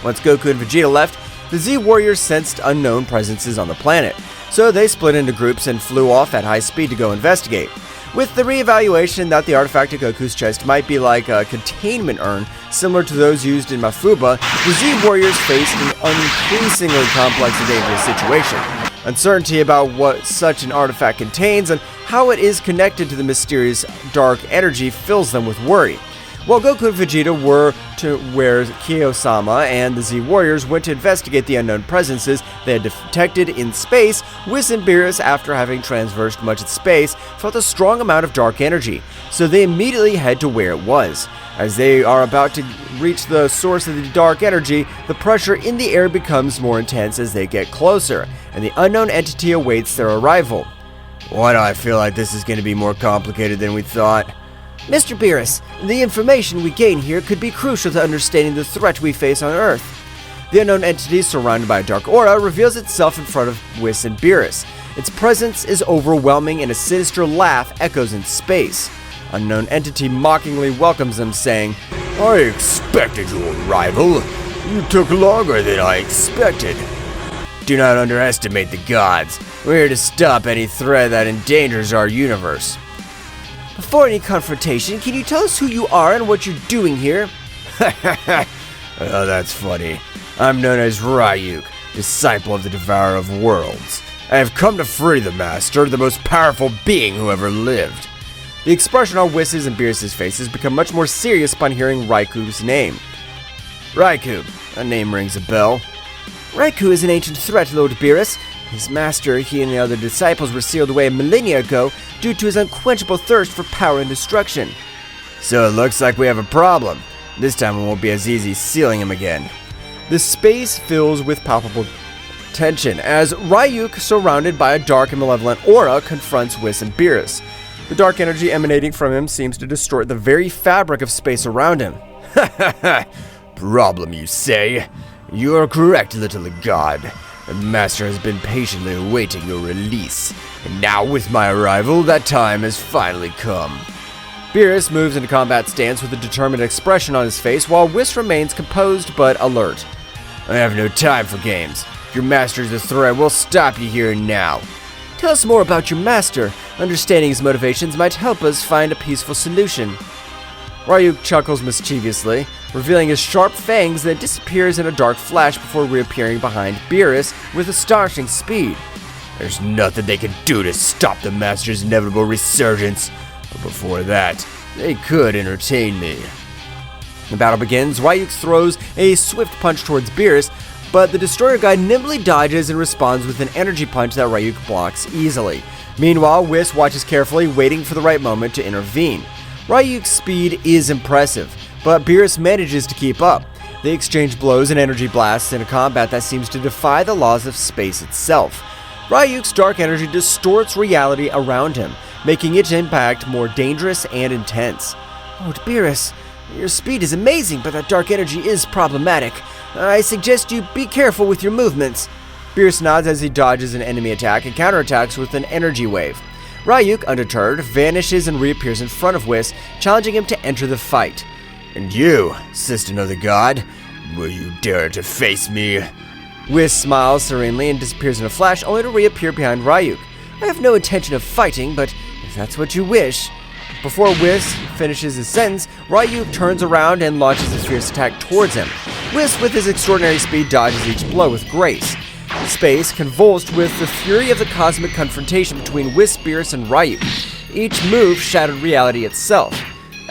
Once Goku and Vegeta left, the Z-Warriors sensed unknown presences on the planet, so they split into groups and flew off at high speed to go investigate. With the re-evaluation that the artifact at Goku's chest might be like a containment urn, similar to those used in Mafuba, the Z-Warriors faced an increasingly complex and dangerous situation. Uncertainty about what such an artifact contains and how it is connected to the mysterious dark energy fills them with worry. While Goku and Vegeta were to where Kaio-sama and the Z-Warriors went to investigate the unknown presences they had detected in space, Whis and Beerus, after having traversed much of space, felt a strong amount of dark energy, so they immediately head to where it was. As they are about to reach the source of the dark energy, the pressure in the air becomes more intense as they get closer, and the unknown entity awaits their arrival. Why do I feel like this is going to be more complicated than we thought? Mr. Beerus, the information we gain here could be crucial to understanding the threat we face on Earth. The unknown entity, surrounded by a dark aura, reveals itself in front of Whis and Beerus. Its presence is overwhelming and a sinister laugh echoes in space. Unknown entity mockingly welcomes them, saying, I expected your arrival. You took longer than I expected. Do not underestimate the gods. We're here to stop any threat that endangers our universe. Before any confrontation, can you tell us who you are and what you're doing here? Oh, that's funny. I'm known as Ryuk, disciple of the Devourer of Worlds. I have come to free the Master, the most powerful being who ever lived. The expression on Whis' and Beerus' faces become much more serious upon hearing Ryuku's name. Ryuk, a name rings a bell. Ryuk is an ancient threat, Lord Beerus. His master, he and the other disciples were sealed away a millennia ago due to his unquenchable thirst for power and destruction. So it looks like we have a problem. This time it won't be as easy sealing him again. The space fills with palpable tension as Ryuk, surrounded by a dark and malevolent aura, confronts Whis and Beerus. The dark energy emanating from him seems to distort the very fabric of space around him. Ha ha ha! Problem, you say? You are correct, little god. The Master has been patiently awaiting your release, and now with my arrival, that time has finally come. Beerus moves into combat stance with a determined expression on his face, while Whis remains composed but alert. I have no time for games. If your master is a threat, we'll stop you here and now. Tell us more about your master. Understanding his motivations might help us find a peaceful solution. Ryuk chuckles mischievously, revealing his sharp fangs, then disappears in a dark flash before reappearing behind Beerus with astonishing speed. There's nothing they can do to stop the Master's inevitable resurgence, but before that, they could entertain me. The battle begins. Ryuk throws a swift punch towards Beerus, but the Destroyer guy nimbly dodges and responds with an energy punch that Ryuk blocks easily. Meanwhile, Whis watches carefully, waiting for the right moment to intervene. Ryuk's speed is impressive, but Beerus manages to keep up. They exchange blows and energy blasts in a combat that seems to defy the laws of space itself. Ryuk's dark energy distorts reality around him, making each impact more dangerous and intense. Oh, Beerus, your speed is amazing, but that dark energy is problematic. I suggest you be careful with your movements. Beerus nods as he dodges an enemy attack and counterattacks with an energy wave. Ryuk, undeterred, vanishes and reappears in front of Whis, challenging him to enter the fight. And you, System of the God, will you dare to face me? Whis smiles serenely and disappears in a flash, only to reappear behind Ryuk. I have no intention of fighting, but if that's what you wish. Before Whis finishes his sentence, Ryuk turns around and launches his fierce attack towards him. Whis, with his extraordinary speed, dodges each blow with grace. Space convulsed with the fury of the cosmic confrontation between Whis, Beerus, and Ryuk. Each move shattered reality itself.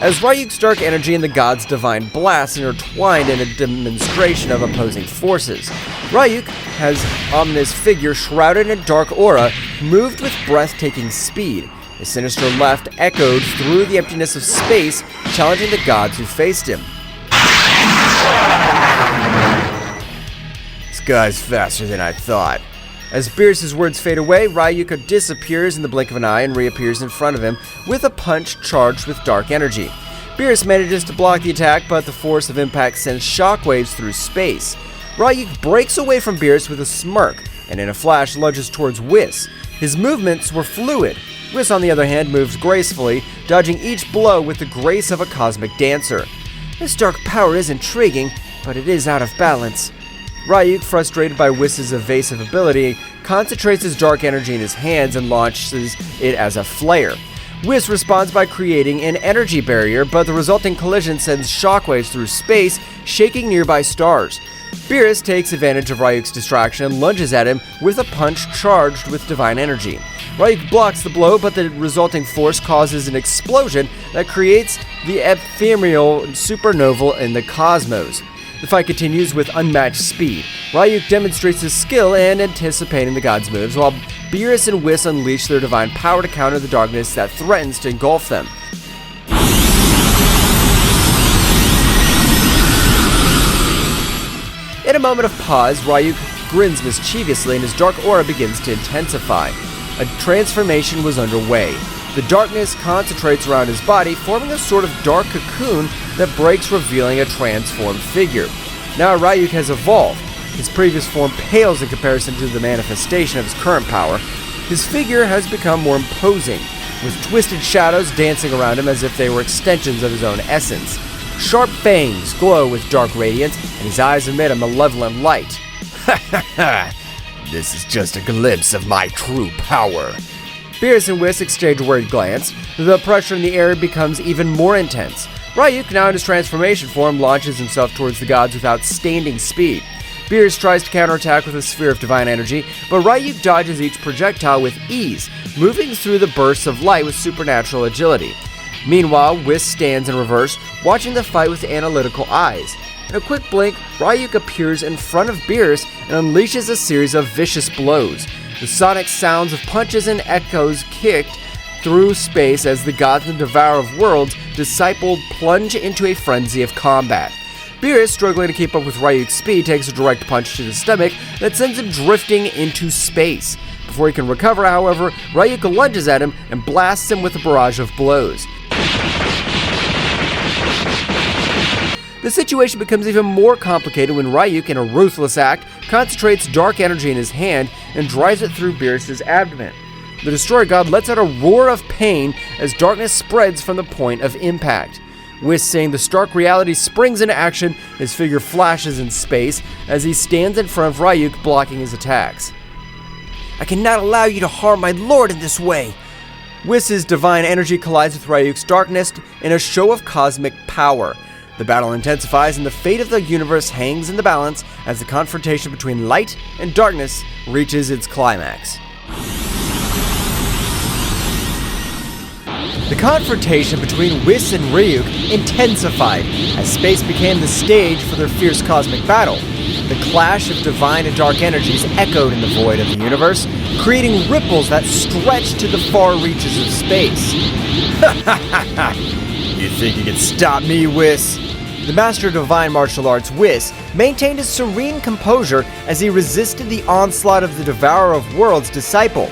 As Ryuk's dark energy and the god's divine blast intertwined in a demonstration of opposing forces, Ryuk, his ominous figure shrouded in a dark aura, moved with breathtaking speed. His sinister left echoed through the emptiness of space, challenging the gods who faced him. This guy's faster than I thought. As Beerus' words fade away, Ryuk disappears in the blink of an eye and reappears in front of him with a punch charged with dark energy. Beerus manages to block the attack, but the force of impact sends shockwaves through space. Ryuk breaks away from Beerus with a smirk, and in a flash lunges towards Whis. His movements were fluid. Whis, on the other hand, moves gracefully, dodging each blow with the grace of a cosmic dancer. This dark power is intriguing, but it is out of balance. Ryuk, frustrated by Whis' evasive ability, concentrates his dark energy in his hands and launches it as a flare. Whis responds by creating an energy barrier, but the resulting collision sends shockwaves through space, shaking nearby stars. Beerus takes advantage of Ryuk's distraction and lunges at him with a punch charged with divine energy. Ryuk blocks the blow, but the resulting force causes an explosion that creates the ephemeral supernova in the cosmos. The fight continues with unmatched speed. Ryuk demonstrates his skill in anticipating the gods' moves, while Beerus and Whis unleash their divine power to counter the darkness that threatens to engulf them. In a moment of pause, Ryuk grins mischievously and his dark aura begins to intensify. A transformation was underway. The darkness concentrates around his body, forming a sort of dark cocoon that breaks, revealing a transformed figure. Now Ryuk has evolved. His previous form pales in comparison to the manifestation of his current power. His figure has become more imposing, with twisted shadows dancing around him as if they were extensions of his own essence. Sharp fangs glow with dark radiance, and his eyes emit a malevolent light. Ha ha ha! This is just a glimpse of my true power. Beerus and Whis exchange a worried glance. The pressure in the air becomes even more intense. Ryuk, now in his transformation form, launches himself towards the gods with outstanding speed. Beerus tries to counterattack with a sphere of divine energy, but Ryuk dodges each projectile with ease, moving through the bursts of light with supernatural agility. Meanwhile, Whis stands in reverse, watching the fight with analytical eyes. In a quick blink, Ryuk appears in front of Beerus and unleashes a series of vicious blows. The sonic sounds of punches and echoes kicked through space as the gods and Devourer of Worlds, discipled, plunge into a frenzy of combat. Beerus, struggling to keep up with Ryuk's speed, takes a direct punch to the stomach that sends him drifting into space. Before he can recover, however, Ryuk lunges at him and blasts him with a barrage of blows. The situation becomes even more complicated when Ryuk, in a ruthless act, concentrates dark energy in his hand and drives it through Beerus' abdomen. The Destroyer God lets out a roar of pain as darkness spreads from the point of impact. Whis, seeing the stark reality, springs into action. His figure flashes in space as he stands in front of Ryuk, blocking his attacks. I cannot allow you to harm my lord in this way. Whis' divine energy collides with Ryuk's darkness in a show of cosmic power. The battle intensifies and the fate of the universe hangs in the balance as the confrontation between light and darkness reaches its climax. The confrontation between Whis and Ryuk intensified as space became the stage for their fierce cosmic battle. The clash of divine and dark energies echoed in the void of the universe, creating ripples that stretched to the far reaches of space. You think you can stop me, Whis? The Master of Divine Martial Arts, Whis, maintained his serene composure as he resisted the onslaught of the Devourer of Worlds disciple.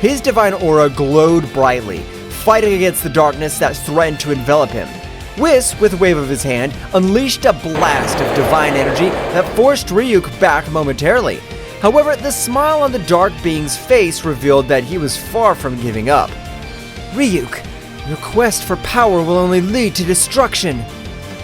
His divine aura glowed brightly, fighting against the darkness that threatened to envelop him. Whis, with a wave of his hand, unleashed a blast of divine energy that forced Ryuk back momentarily. However, the smile on the dark being's face revealed that he was far from giving up. Ryuk, your quest for power will only lead to destruction.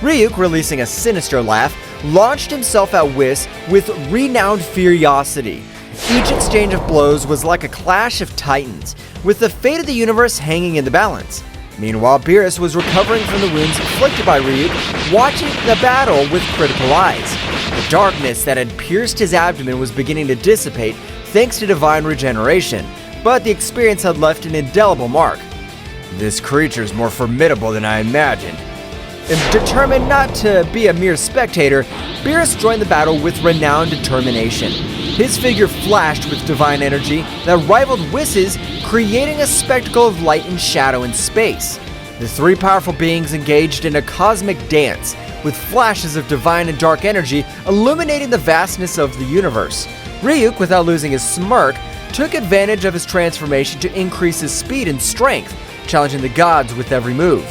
Ryuk, releasing a sinister laugh, launched himself at Whis with renowned furiosity. Each exchange of blows was like a clash of titans, with the fate of the universe hanging in the balance. Meanwhile, Beerus was recovering from the wounds inflicted by Ryuk, watching the battle with critical eyes. The darkness that had pierced his abdomen was beginning to dissipate thanks to divine regeneration, but the experience had left an indelible mark. This creature is more formidable than I imagined. And determined not to be a mere spectator, Beerus joined the battle with renowned determination. His figure flashed with divine energy that rivaled Whis's, creating a spectacle of light and shadow in space. The three powerful beings engaged in a cosmic dance, with flashes of divine and dark energy illuminating the vastness of the universe. Ryuk, without losing his smirk, took advantage of his transformation to increase his speed and strength, challenging the gods with every move.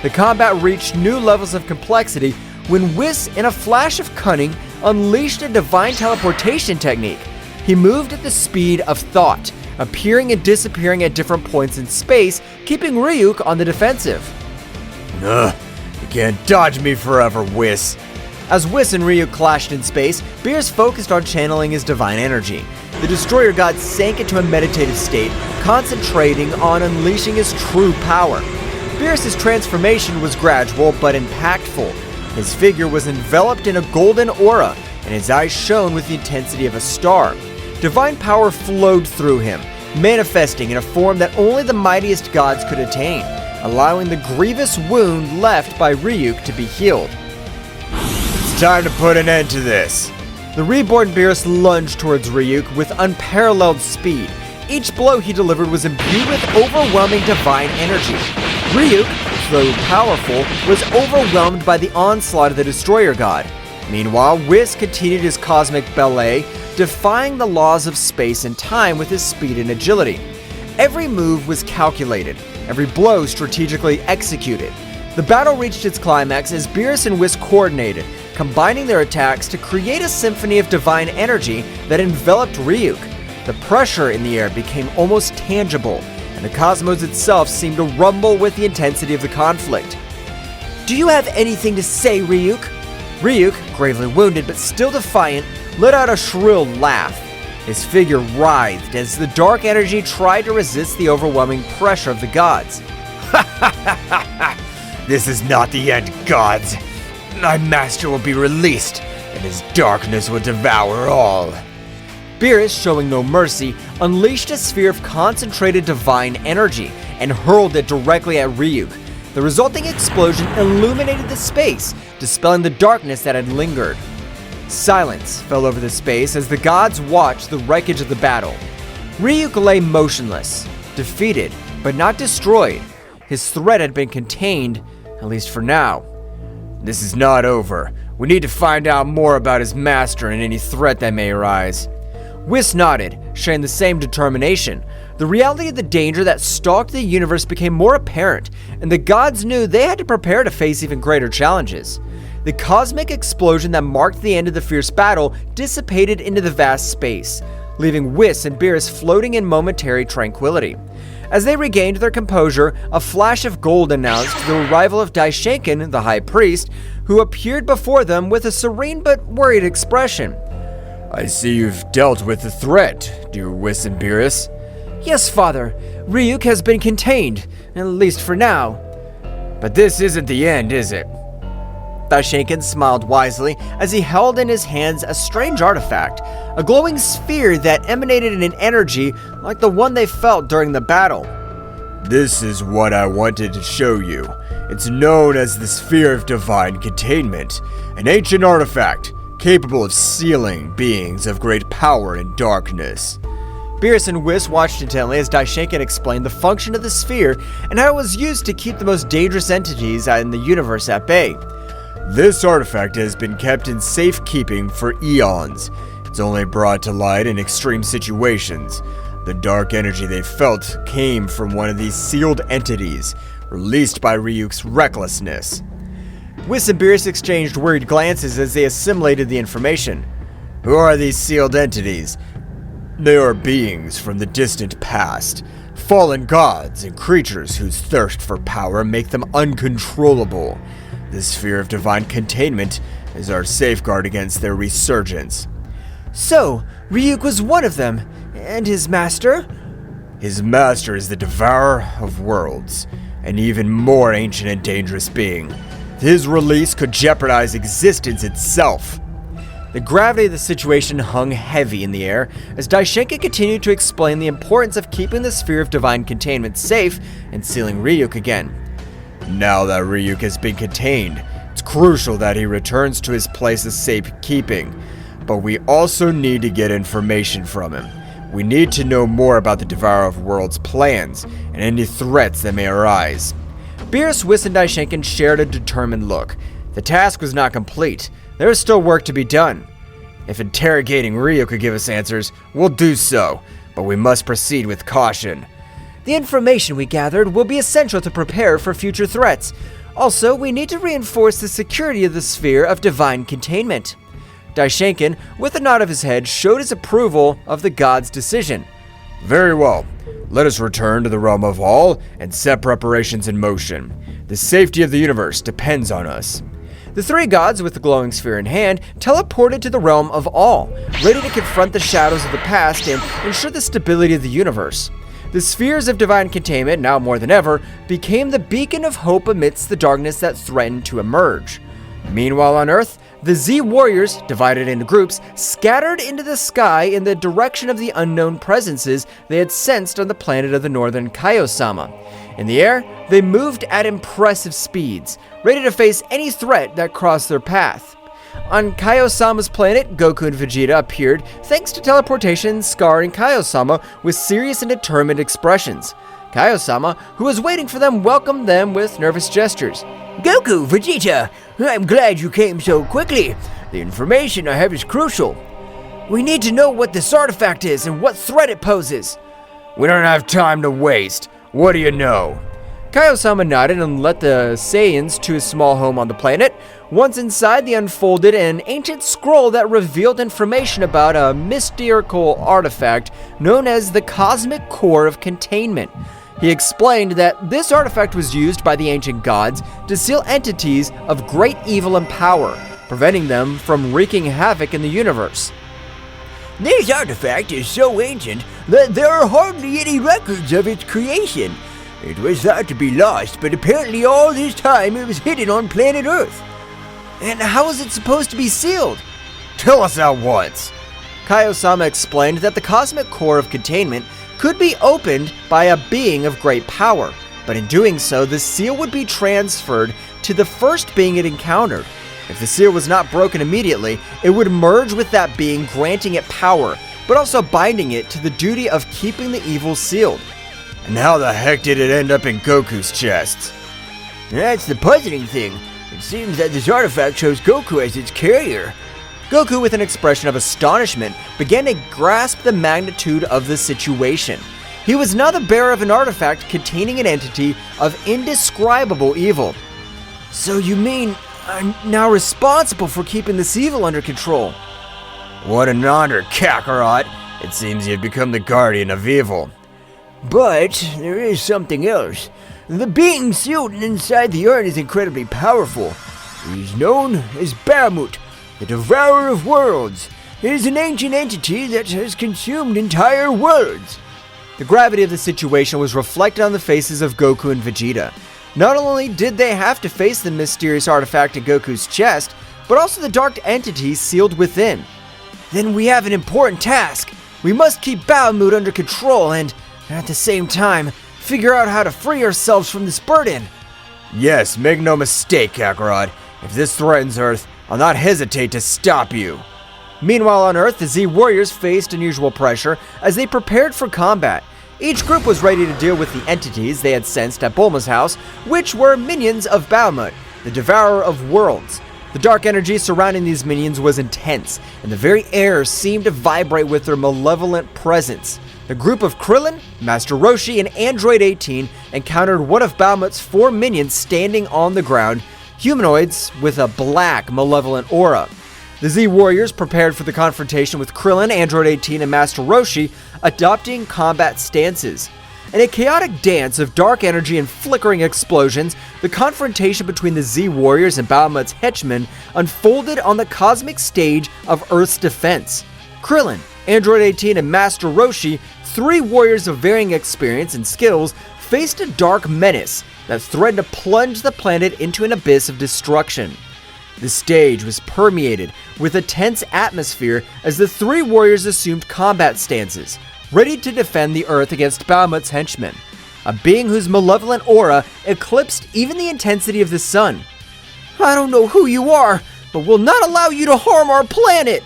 The combat reached new levels of complexity when Whis, in a flash of cunning, unleashed a divine teleportation technique. He moved at the speed of thought, appearing and disappearing at different points in space, keeping Ryuk on the defensive. You can't dodge me forever, Whis. As Whis and Ryuk clashed in space, Beerus focused on channeling his divine energy. The Destroyer God sank into a meditative state, concentrating on unleashing his true power. Beerus' transformation was gradual but impactful. His figure was enveloped in a golden aura, and his eyes shone with the intensity of a star. Divine power flowed through him, manifesting in a form that only the mightiest gods could attain, allowing the grievous wound left by Ryuk to be healed. It's time to put an end to this. The reborn Beerus lunged towards Ryuk with unparalleled speed. Each blow he delivered was imbued with overwhelming divine energy. Ryuk, though powerful, was overwhelmed by the onslaught of the Destroyer God. Meanwhile, Whis continued his cosmic ballet, defying the laws of space and time with his speed and agility. Every move was calculated, every blow strategically executed. The battle reached its climax as Beerus and Whis coordinated, combining their attacks to create a symphony of divine energy that enveloped Ryuk. The pressure in the air became almost tangible, and the cosmos itself seemed to rumble with the intensity of the conflict. Do you have anything to say, Ryuk? Ryuk, gravely wounded but still defiant, let out a shrill laugh. His figure writhed as the dark energy tried to resist the overwhelming pressure of the gods. This is not the end, gods. My master will be released, and his darkness will devour all. Beerus, showing no mercy, unleashed a sphere of concentrated divine energy and hurled it directly at Ryuk. The resulting explosion illuminated the space, dispelling the darkness that had lingered. Silence fell over the space as the gods watched the wreckage of the battle. Ryuk lay motionless, defeated, but not destroyed. His threat had been contained, at least for now. This is not over. We need to find out more about his master and any threat that may arise. Whis nodded, sharing the same determination. The reality of the danger that stalked the universe became more apparent, and the gods knew they had to prepare to face even greater challenges. The cosmic explosion that marked the end of the fierce battle dissipated into the vast space, leaving Whis and Beerus floating in momentary tranquility. As they regained their composure, a flash of gold announced the arrival of Daishinkan, the High Priest, who appeared before them with a serene but worried expression. I see you've dealt with the threat, dear Whis and Beerus. Yes, Father. Ryuk has been contained, at least for now. But this isn't the end, is it? Daishinkan smiled wisely as he held in his hands a strange artifact, a glowing sphere that emanated an energy like the one they felt during the battle. This is what I wanted to show you. It's known as the Sphere of Divine Containment, an ancient artifact capable of sealing beings of great power and darkness. Beerus and Whis watched intently as Daishinkan explained the function of the sphere and how it was used to keep the most dangerous entities in the universe at bay. This artifact has been kept in safekeeping for eons. It's only brought to light in extreme situations. The dark energy they felt came from one of these sealed entities, released by Ryuk's recklessness. Whis and Beerus exchanged worried glances as they assimilated the information. Who are these sealed entities? They are beings from the distant past, fallen gods and creatures whose thirst for power make them uncontrollable. The sphere of divine containment is our safeguard against their resurgence. So, Ryuk was one of them, and his master? His master is the Devourer of Worlds, an even more ancient and dangerous being. His release could jeopardize existence itself. The gravity of the situation hung heavy in the air as Daishinkan continued to explain the importance of keeping the sphere of divine containment safe and sealing Ryuk again. Now that Ryuk has been contained, it's crucial that he returns to his place of safekeeping. But we also need to get information from him. We need to know more about the Devourer of Worlds' plans and any threats that may arise. Beerus, Whis, and Daishinkan shared a determined look. The task was not complete. There is still work to be done. If interrogating Ryuk could give us answers, we'll do so, but we must proceed with caution. The information we gathered will be essential to prepare for future threats. Also, we need to reinforce the security of the sphere of divine containment. Daishinkan, with a nod of his head, showed his approval of the god's decision. Very well. Let us return to the realm of all and set preparations in motion. The safety of the universe depends on us. The three gods, with the glowing sphere in hand, teleported to the realm of all, ready to confront the shadows of the past and ensure the stability of the universe. The spheres of divine containment, now more than ever, became the beacon of hope amidst the darkness that threatened to emerge. Meanwhile on Earth, the Z warriors, divided into groups, scattered into the sky in the direction of the unknown presences they had sensed on the planet of the northern Zeno-sama. In the air, they moved at impressive speeds, ready to face any threat that crossed their path. On Zeno-sama's planet, Goku and Vegeta appeared thanks to teleportation, scarring Zeno-sama with serious and determined expressions. Zeno-sama, who was waiting for them, welcomed them with nervous gestures. Goku, Vegeta, I'm glad you came so quickly. The information I have is crucial. We need to know what this artifact is and what threat it poses. We don't have time to waste. What do you know? Zeno-sama nodded and led the Saiyans to his small home on the planet. Once inside, they unfolded an ancient scroll that revealed information about a mystical artifact known as the Cosmic Core of Containment. He explained that this artifact was used by the ancient gods to seal entities of great evil and power, preventing them from wreaking havoc in the universe. This artifact is so ancient that there are hardly any records of its creation. It was thought to be lost, but apparently all this time it was hidden on planet Earth. And how is it supposed to be sealed? Tell us at once. Zeno-sama explained that the Cosmic Core of Containment could be opened by a being of great power, but in doing so, the seal would be transferred to the first being it encountered. If the seal was not broken immediately, it would merge with that being, granting it power, but also binding it to the duty of keeping the evil sealed. And how the heck did it end up in Goku's chest? That's the puzzling thing. It seems that this artifact shows Goku as its carrier. Goku, with an expression of astonishment, began to grasp the magnitude of the situation. He was now the bearer of an artifact containing an entity of indescribable evil. So you mean I'm now responsible for keeping this evil under control? What an honor, Kakarot! It seems you've become the guardian of evil. But there is something else. The being sealed inside the urn is incredibly powerful. He is known as Bahamut, the Devourer of Worlds. It is an ancient entity that has consumed entire worlds. The gravity of the situation was reflected on the faces of Goku and Vegeta. Not only did they have to face the mysterious artifact in Goku's chest, but also the dark entity sealed within. Then we have an important task. We must keep Bahamut under control and, at the same time, figure out how to free ourselves from this burden. Yes, make no mistake, Kakarot. If this threatens Earth, I'll not hesitate to stop you. Meanwhile on Earth, the Z warriors faced unusual pressure as they prepared for combat. Each group was ready to deal with the entities they had sensed at Bulma's house, which were minions of Bahamut, the Devourer of Worlds. The dark energy surrounding these minions was intense, and the very air seemed to vibrate with their malevolent presence. The group of Krillin, Master Roshi, and Android 18 encountered one of Bahamut's 4 minions standing on the ground, humanoids with a black, malevolent aura. The Z Warriors prepared for the confrontation with Krillin, Android 18, and Master Roshi, adopting combat stances. In a chaotic dance of dark energy and flickering explosions, the confrontation between the Z Warriors and Bahamut's henchmen unfolded on the cosmic stage of Earth's defense. Krillin, Android 18, and Master Roshi, 3 warriors of varying experience and skills, faced a dark menace that threatened to plunge the planet into an abyss of destruction. The stage was permeated with a tense atmosphere as the 3 warriors assumed combat stances, ready to defend the Earth against Bahamut's henchmen, a being whose malevolent aura eclipsed even the intensity of the sun. I don't know who you are, but we'll not allow you to harm our planet!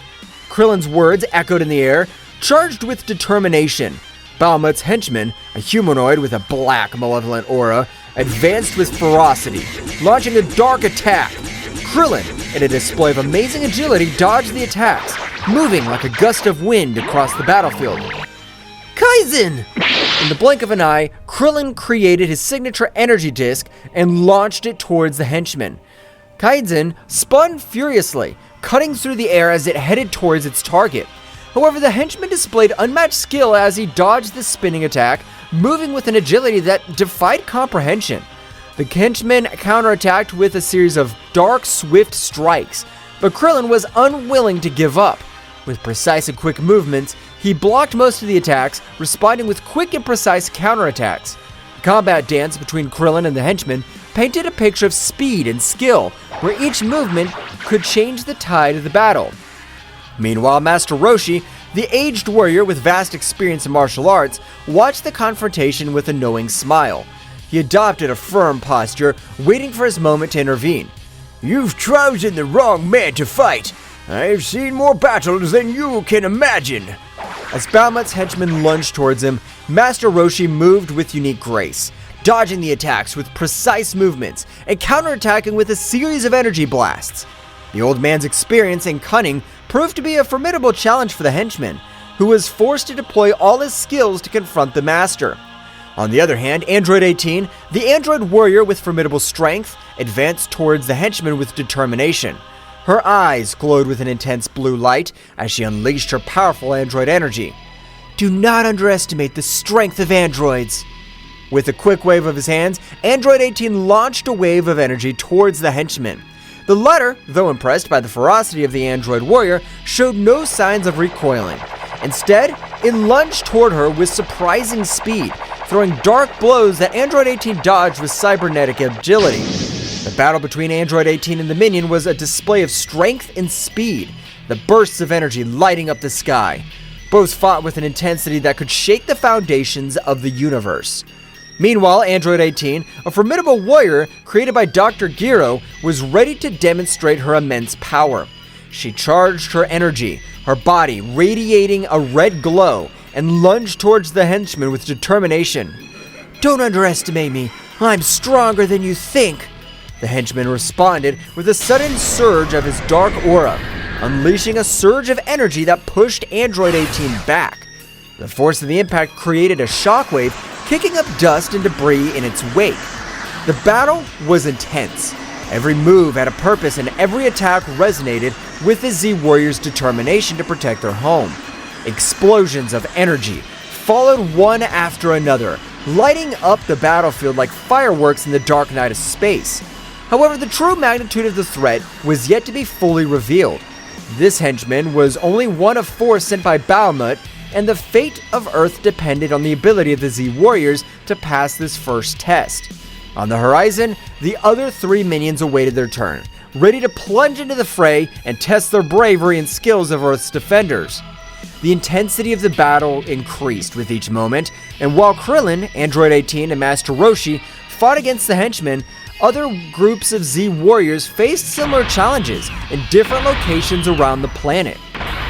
Krillin's words echoed in the air, charged with determination. Bahamut's henchman, a humanoid with a black, malevolent aura, advanced with ferocity, launching a dark attack. Krillin, in a display of amazing agility, dodged the attacks, moving like a gust of wind across the battlefield. Kaizen! In the blink of an eye, Krillin created his signature energy disc and launched it towards the henchman. Kaizen spun furiously, cutting through the air as it headed towards its target. However, the henchman displayed unmatched skill as he dodged the spinning attack, moving with an agility that defied comprehension. The henchman counterattacked with a series of dark, swift strikes, but Krillin was unwilling to give up. With precise and quick movements, he blocked most of the attacks, responding with quick and precise counterattacks. The combat dance between Krillin and the henchman painted a picture of speed and skill, where each movement could change the tide of the battle. Meanwhile, Master Roshi, the aged warrior with vast experience in martial arts, watched the confrontation with a knowing smile. He adopted a firm posture, waiting for his moment to intervene. You've chosen the wrong man to fight. I've seen more battles than you can imagine. As Bahamut's henchmen lunged towards him, Master Roshi moved with unique grace, dodging the attacks with precise movements and counterattacking with a series of energy blasts. The old man's experience and cunning proved to be a formidable challenge for the henchman, who was forced to deploy all his skills to confront the master. On the other hand, Android 18, the android warrior with formidable strength, advanced towards the henchman with determination. Her eyes glowed with an intense blue light as she unleashed her powerful android energy. Do not underestimate the strength of androids. With a quick wave of his hands, Android 18 launched a wave of energy towards the henchman. The latter, though impressed by the ferocity of the android warrior, showed no signs of recoiling. Instead, it lunged toward her with surprising speed, throwing dark blows that Android 18 dodged with cybernetic agility. The battle between Android 18 and the minion was a display of strength and speed, the bursts of energy lighting up the sky. Both fought with an intensity that could shake the foundations of the universe. Meanwhile, Android 18, a formidable warrior created by Dr. Gero, was ready to demonstrate her immense power. She charged her energy, her body radiating a red glow, and lunged towards the henchman with determination. Don't underestimate me. I'm stronger than you think. The henchman responded with a sudden surge of his dark aura, unleashing a surge of energy that pushed Android 18 back. The force of the impact created a shockwave, kicking up dust and debris in its wake. The battle was intense. Every move had a purpose and every attack resonated with the Z Warriors' determination to protect their home. Explosions of energy followed one after another, lighting up the battlefield like fireworks in the dark night of space. However, the true magnitude of the threat was yet to be fully revealed. This henchman was only one of 4 sent by Bahamut, and the fate of Earth depended on the ability of the Z Warriors to pass this first test. On the horizon, the other 3 minions awaited their turn, ready to plunge into the fray and test their bravery and skills of Earth's defenders. The intensity of the battle increased with each moment, and while Krillin, Android 18, and Master Roshi fought against the henchmen, other groups of Z Warriors faced similar challenges in different locations around the planet.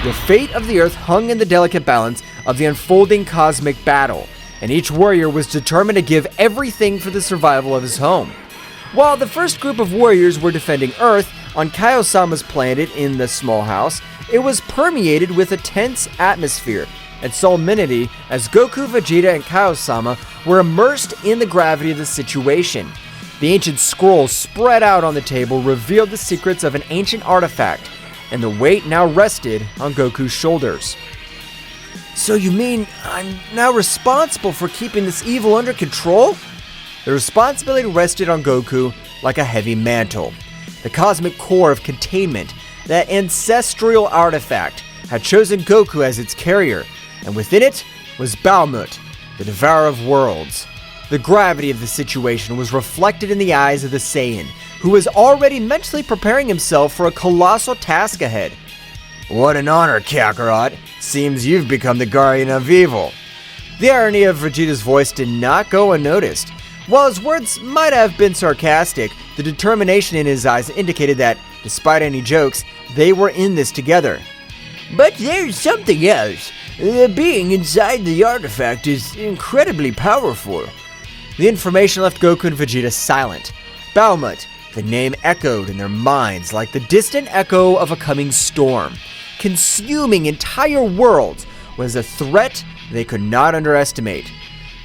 The fate of the Earth hung in the delicate balance of the unfolding cosmic battle, and each warrior was determined to give everything for the survival of his home. While the first group of warriors were defending Earth, On Kaio-sama's planet in the small house, it was permeated with a tense atmosphere and solemnity as Goku, Vegeta, and Kaio-sama were immersed in the gravity of the situation. The ancient scrolls spread out on the table revealed the secrets of an ancient artifact, and the weight now rested on Goku's shoulders. So you mean I'm now responsible for keeping this evil under control? The responsibility rested on Goku like a heavy mantle. The cosmic core of containment, that ancestral artifact, had chosen Goku as its carrier, and within it was Bahamut, the Devourer of Worlds. The gravity of the situation was reflected in the eyes of the Saiyan, who was already mentally preparing himself for a colossal task ahead. What an honor, Kakarot. Seems you've become the guardian of evil. The irony of Vegeta's voice did not go unnoticed. While his words might have been sarcastic, the determination in his eyes indicated that, despite any jokes, they were in this together. But there's something else. The being inside the artifact is incredibly powerful. The information left Goku and Vegeta silent. Bahamut, the name echoed in their minds like the distant echo of a coming storm. Consuming entire worlds was a threat they could not underestimate.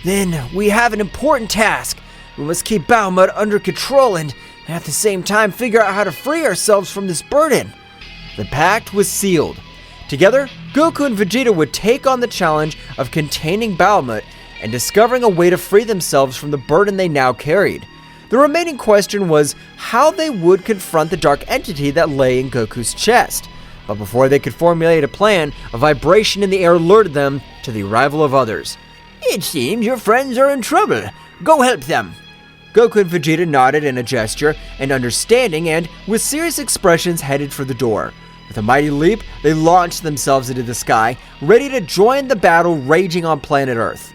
Then we have an important task. We must keep Bahamut under control and at the same time figure out how to free ourselves from this burden. The pact was sealed. Together, Goku and Vegeta would take on the challenge of containing Bahamut and discovering a way to free themselves from the burden they now carried. The remaining question was how they would confront the dark entity that lay in Goku's chest. But before they could formulate a plan, a vibration in the air alerted them to the arrival of others. It seems your friends are in trouble. Go help them. Goku and Vegeta nodded in a gesture and understanding and, with serious expressions, headed for the door. With a mighty leap, they launched themselves into the sky, ready to join the battle raging on planet Earth.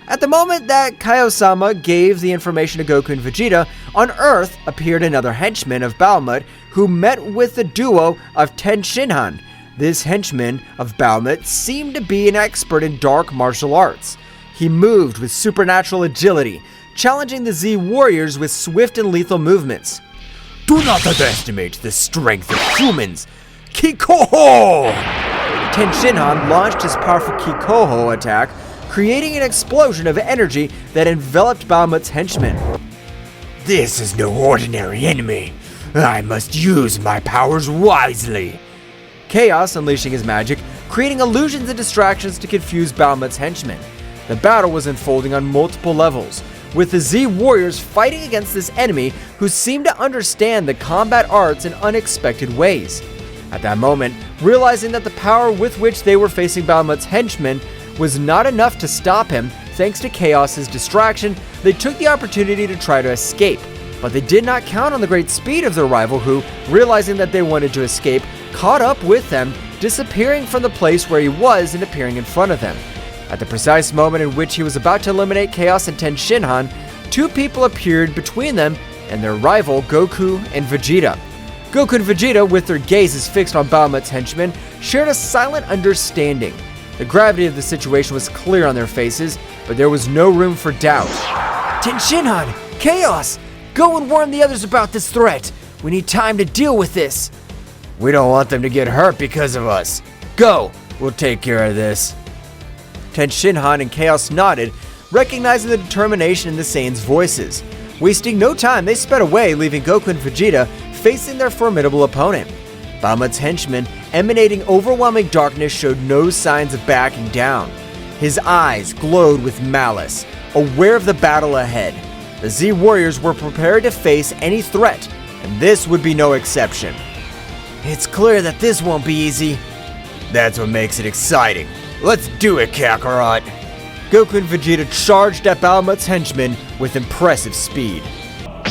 At the moment that Kaio-sama gave the information to Goku and Vegeta, on Earth appeared another henchman of Bahamut who met with the duo of Shin Han. This henchman of Bahamut seemed to be an expert in dark martial arts. He moved with supernatural agility, challenging the Z warriors with swift and lethal movements. Do not underestimate the strength of humans. Kikoho! Shin Han launched his powerful Kikoho attack, creating an explosion of energy that enveloped Bahamut's henchmen. This is no ordinary enemy. I must use my powers wisely. Chaos unleashing his magic, creating illusions and distractions to confuse Bahamut's henchmen. The battle was unfolding on multiple levels, with the Z warriors fighting against this enemy who seemed to understand the combat arts in unexpected ways. At that moment, realizing that the power with which they were facing Bahamut's henchmen was not enough to stop him, thanks to Chaos's distraction, they took the opportunity to try to escape. But they did not count on the great speed of their rival who, realizing that they wanted to escape, caught up with them, disappearing from the place where he was and appearing in front of them. At the precise moment in which he was about to eliminate Chaos and Shin Han, two people appeared between them and their rival Goku and Vegeta. Goku and Vegeta, with their gazes fixed on Bahamut's henchmen, shared a silent understanding. The gravity of the situation was clear on their faces, but there was no room for doubt. Shin Han! Chaos! Go and warn the others about this threat. We need time to deal with this. We don't want them to get hurt because of us. Go! We'll take care of this. Shin Han and Chaos nodded, recognizing the determination in the Saiyans' voices. Wasting no time, they sped away, leaving Goku and Vegeta facing their formidable opponent. Bahamut's henchman, emanating overwhelming darkness, showed no signs of backing down. His eyes glowed with malice, aware of the battle ahead. The Z warriors were prepared to face any threat, and this would be no exception. It's clear that this won't be easy. That's what makes it exciting. Let's do it, Kakarot. Goku and Vegeta charged at Bahamut's henchmen with impressive speed.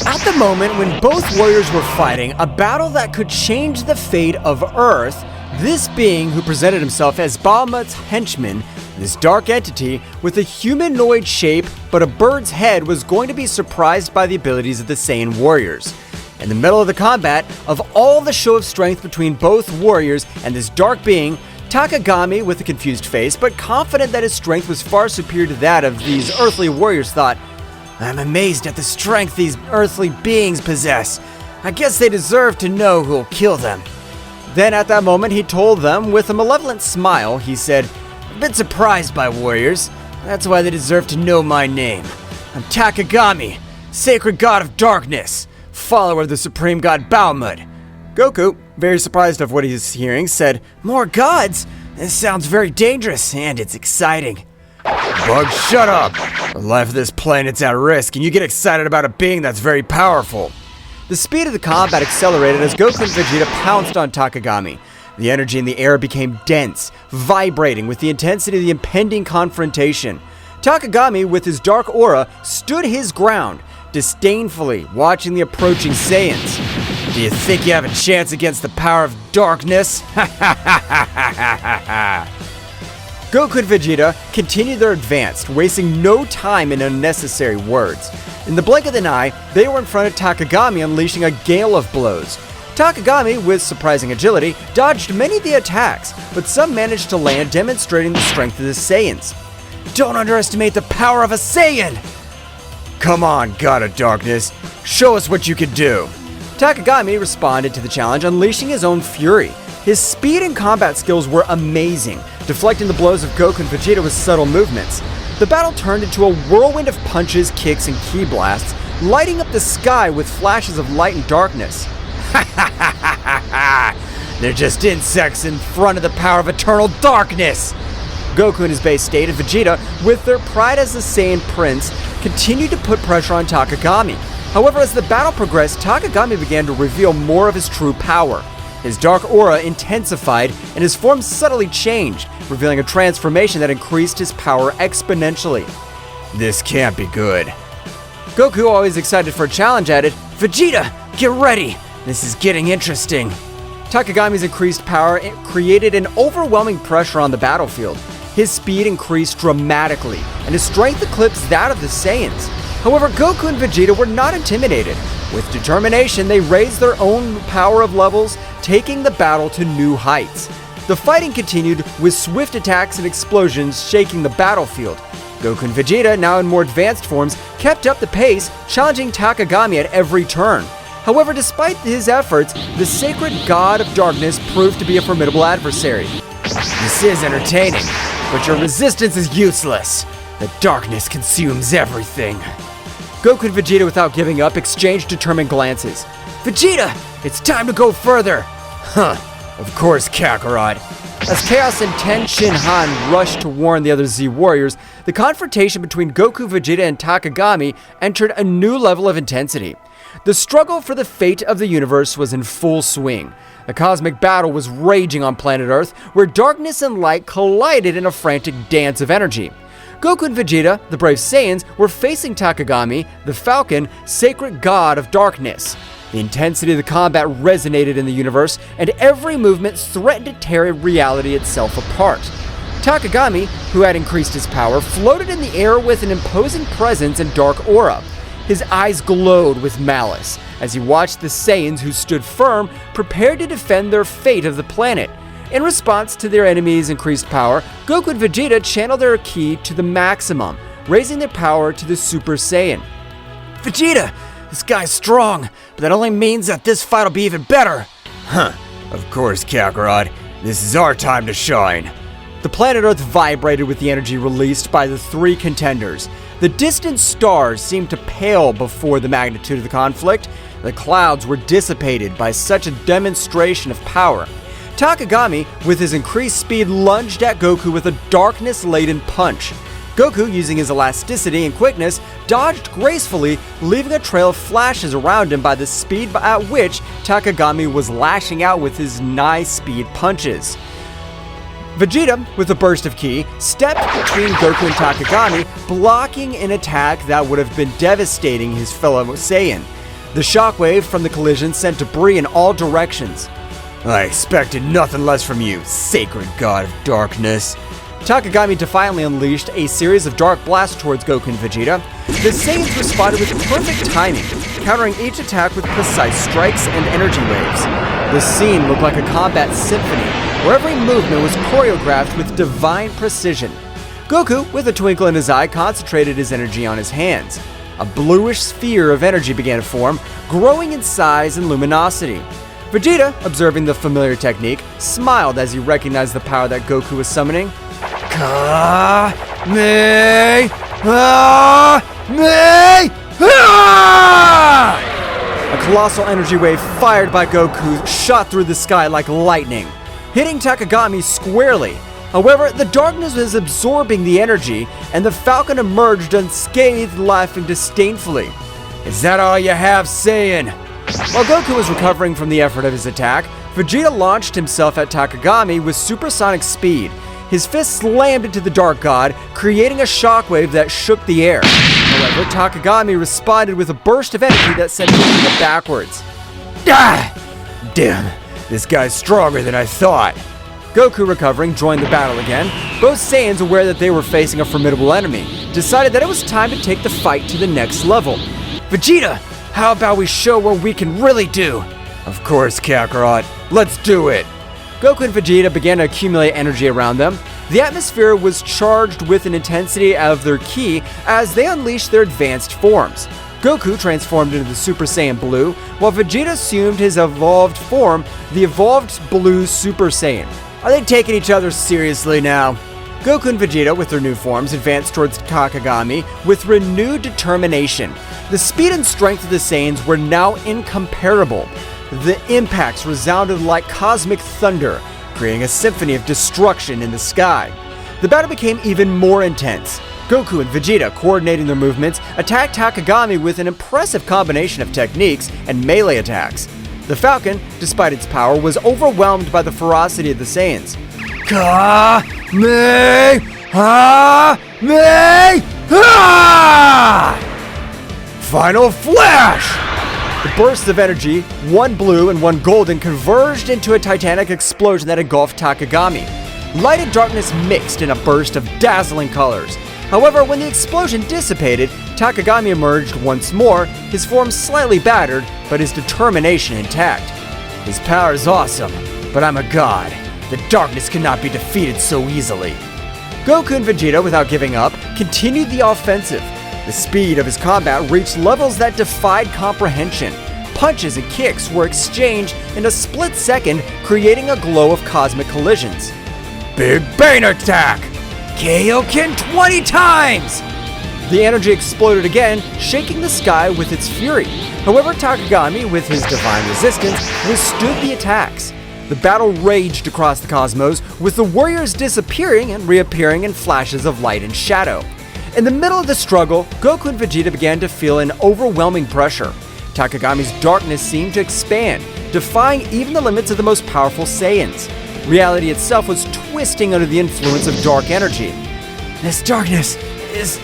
At the moment when both warriors were fighting a battle that could change the fate of Earth, this being who presented himself as Bahamut's henchman, this dark entity with a humanoid shape but a bird's head, was going to be surprised by the abilities of the Saiyan warriors. In the middle of the combat, of all the show of strength between both warriors and this dark being, Takami, with a confused face but confident that his strength was far superior to that of these earthly warriors, thought, I'm amazed at the strength these earthly beings possess. I guess they deserve to know who'll kill them. Then at that moment he told them with a malevolent smile, he said, I've been surprised by warriors. That's why they deserve to know my name. I'm Takami, sacred god of darkness, follower of the supreme god Bahamut. Goku, very surprised of what he's hearing, said, More gods? This sounds very dangerous and it's exciting. Bug, shut up! The life of this planet's at risk and you get excited about a being that's very powerful. The speed of the combat accelerated as Goku and Vegeta pounced on Takami. The energy in the air became dense, vibrating with the intensity of the impending confrontation. Takami, with his dark aura, stood his ground, disdainfully watching the approaching Saiyans. Do you think you have a chance against the power of darkness? Goku and Vegeta continued their advance, wasting no time in unnecessary words. In the blink of an eye, they were in front of Takami, unleashing a gale of blows. Takami, with surprising agility, dodged many of the attacks, but some managed to land, demonstrating the strength of the Saiyans. Don't underestimate the power of a Saiyan! Come on, God of Darkness, show us what you can do. Takami responded to the challenge, unleashing his own fury. His speed and combat skills were amazing, deflecting the blows of Goku and Vegeta with subtle movements. The battle turned into a whirlwind of punches, kicks, and ki blasts, lighting up the sky with flashes of light and darkness. They're just insects in front of the power of eternal darkness! Goku in his base state and Vegeta, with their pride as the Saiyan Prince, continued to put pressure on Takami. However, as the battle progressed, Takami began to reveal more of his true power. His dark aura intensified and his form subtly changed, revealing a transformation that increased his power exponentially. This can't be good. Goku, always excited for a challenge, added, Vegeta, get ready! This is getting interesting. Takagami's increased power created an overwhelming pressure on the battlefield. His speed increased dramatically, and his strength eclipsed that of the Saiyans. However, Goku and Vegeta were not intimidated. With determination, they raised their own power of levels, taking the battle to new heights. The fighting continued with swift attacks and explosions shaking the battlefield. Goku and Vegeta, now in more advanced forms, kept up the pace, challenging Takami at every turn. However, despite his efforts, the sacred god of darkness proved to be a formidable adversary. This is entertaining, but your resistance is useless. The darkness consumes everything. Goku and Vegeta, without giving up, exchanged determined glances. Vegeta, it's time to go further. Of course, Kakarot. As Chaos and Ten Shin Han rushed to warn the other Z warriors, the confrontation between Goku, Vegeta, and Takami entered a new level of intensity. The struggle for the fate of the universe was in full swing. A cosmic battle was raging on planet Earth, where darkness and light collided in a frantic dance of energy. Goku and Vegeta, the brave Saiyans, were facing Takami, the Falcon, sacred god of darkness. The intensity of the combat resonated in the universe, and every movement threatened to tear reality itself apart. Takami, who had increased his power, floated in the air with an imposing presence and dark aura. His eyes glowed with malice as he watched the Saiyans, who stood firm, prepared to defend their fate of the planet. In response to their enemies' increased power, Goku and Vegeta channeled their ki to the maximum, raising their power to the Super Saiyan. Vegeta, this guy's strong, but that only means that this fight will be even better. Of course, Kakarot. This is our time to shine. The planet Earth vibrated with the energy released by the three contenders. The distant stars seemed to pale before the magnitude of the conflict. The clouds were dissipated by such a demonstration of power. Takami, with his increased speed, lunged at Goku with a darkness-laden punch. Goku, using his elasticity and quickness, dodged gracefully, leaving a trail of flashes around him by the speed at which Takami was lashing out with his nigh-speed punches. Vegeta, with a burst of ki, stepped between Goku and Takami, blocking an attack that would have been devastating his fellow Saiyan. The shockwave from the collision sent debris in all directions. I expected nothing less from you, sacred god of darkness. Takami defiantly unleashed a series of dark blasts towards Goku and Vegeta. The Saiyans responded with perfect timing, countering each attack with precise strikes and energy waves. The scene looked like a combat symphony, where every movement was choreographed with divine precision. Goku, with a twinkle in his eye, concentrated his energy on his hands. A bluish sphere of energy began to form, growing in size and luminosity. Vegeta, observing the familiar technique, smiled as he recognized the power that Goku was summoning. Ka-me-ha-me-ha! A colossal energy wave fired by Goku shot through the sky like lightning, hitting Takami squarely. However, the darkness was absorbing the energy, and the Falcon emerged unscathed, laughing disdainfully. "Is that all you have, Saiyan?" While Goku was recovering from the effort of his attack, Vegeta launched himself at Takami with supersonic speed. His fist slammed into the Dark God, creating a shockwave that shook the air. However, Takami responded with a burst of energy that sent Vegeta backwards. "Ah! Damn, this guy's stronger than I thought." Goku, recovering, joined the battle again. Both Saiyans, aware that they were facing a formidable enemy, decided that it was time to take the fight to the next level. "Vegeta, how about we show what we can really do?" "Of course, Kakarot. Let's do it." Goku and Vegeta began to accumulate energy around them. The atmosphere was charged with an intensity of their ki as they unleashed their advanced forms. Goku transformed into the Super Saiyan Blue, while Vegeta assumed his evolved form, the Evolved Blue Super Saiyan. Are they taking each other seriously now? Goku and Vegeta, with their new forms, advanced towards Takami with renewed determination. The speed and strength of the Saiyans were now incomparable. The impacts resounded like cosmic thunder, creating a symphony of destruction in the sky. The battle became even more intense. Goku and Vegeta, coordinating their movements, attacked Takami with an impressive combination of techniques and melee attacks. The Falcon, despite its power, was overwhelmed by the ferocity of the Saiyans. Ka-me-ha-me-ha! Final Flash! The bursts of energy, one blue and one golden, converged into a titanic explosion that engulfed Takami. Light and darkness mixed in a burst of dazzling colors. However, when the explosion dissipated, Takami emerged once more, his form slightly battered, but his determination intact. "His power is awesome, but I'm a god. The darkness cannot be defeated so easily." Goku and Vegeta, without giving up, continued the offensive. The speed of his combat reached levels that defied comprehension. Punches and kicks were exchanged in a split second, creating a glow of cosmic collisions. "Big Bang Attack! Kaioken 20 times!" The energy exploded again, shaking the sky with its fury. However, Takami, with his divine resistance, withstood the attacks. The battle raged across the cosmos, with the warriors disappearing and reappearing in flashes of light and shadow. In the middle of the struggle, Goku and Vegeta began to feel an overwhelming pressure. Takagami's darkness seemed to expand, defying even the limits of the most powerful Saiyans. Reality itself was twisting under the influence of dark energy. "This darkness is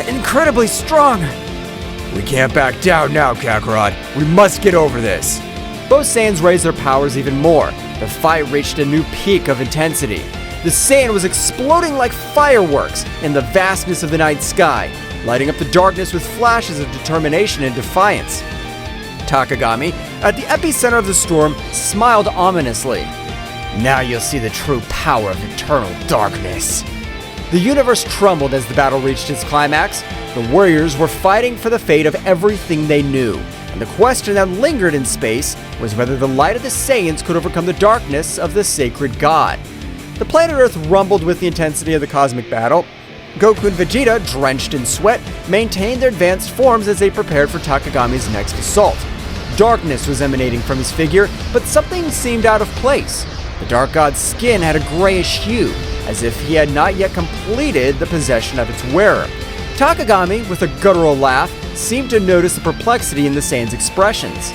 incredibly strong." "We can't back down now, Kakarot. We must get over this." Both Saiyans raised their powers even more. The fight reached a new peak of intensity. The Saiyan was exploding like fireworks in the vastness of the night sky, lighting up the darkness with flashes of determination and defiance. Takagami, at the epicenter of the storm, smiled ominously. "Now you'll see the true power of eternal darkness." The universe trembled as the battle reached its climax. The warriors were fighting for the fate of everything they knew, and the question that lingered in space was whether the light of the Saiyans could overcome the darkness of the sacred god. The planet Earth rumbled with the intensity of the cosmic battle. Goku and Vegeta, drenched in sweat, maintained their advanced forms as they prepared for Takagami's next assault. Darkness was emanating from his figure, but something seemed out of place. The Dark God's skin had a grayish hue, as if he had not yet completed the possession of its wearer. Takagami, with a guttural laugh, seemed to notice the perplexity in the Saiyans' expressions.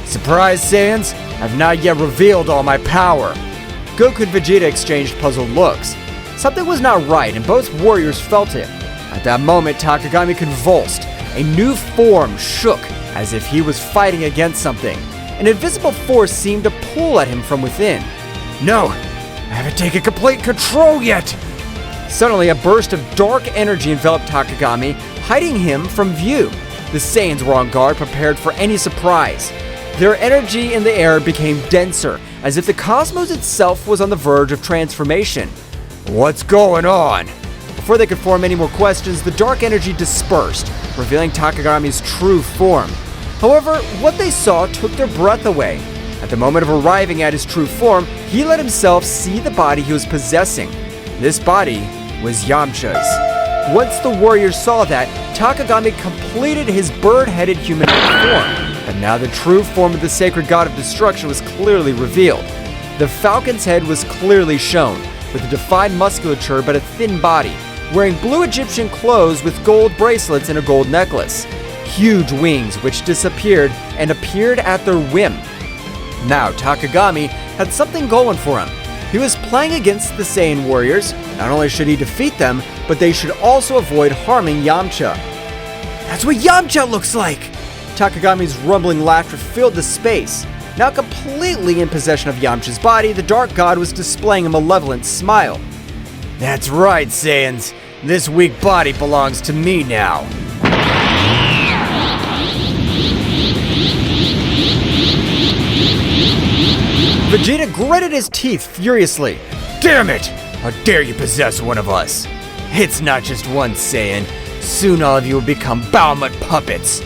"Surprise, Saiyans, I've not yet revealed all my power." Goku and Vegeta exchanged puzzled looks. Something was not right, and both warriors felt it. At that moment, Takagami convulsed. A new form shook, as if he was fighting against something. An invisible force seemed to pull at him from within. "No, I haven't taken complete control yet!" Suddenly, a burst of dark energy enveloped Takagami, hiding him from view. The Saiyans were on guard, prepared for any surprise. Their energy in the air became denser, as if the cosmos itself was on the verge of transformation. "What's going on?" Before they could form any more questions, the dark energy dispersed, revealing Takagami's true form. However, what they saw took their breath away. At the moment of arriving at his true form, he let himself see the body he was possessing. This body was Yamcha's. Once the warriors saw that, Takagami completed his bird-headed humanoid form, but now the true form of the sacred god of destruction was clearly revealed. The falcon's head was clearly shown, with a defined musculature but a thin body, wearing blue Egyptian clothes with gold bracelets and a gold necklace. Huge wings which disappeared and appeared at their whim. Now Takagami had something going for him. He was playing against the Saiyan warriors. Not only should he defeat them, but they should also avoid harming Yamcha. That's what Yamcha looks like! Takagami's rumbling laughter filled the space. Now completely in possession of Yamcha's body, the Dark God was displaying a malevolent smile. That's right, Saiyans. This weak body belongs to me now. Vegeta gritted his teeth furiously. Damn it! How dare you possess one of us? It's not just one Saiyan. Soon all of you will become Bahamut puppets.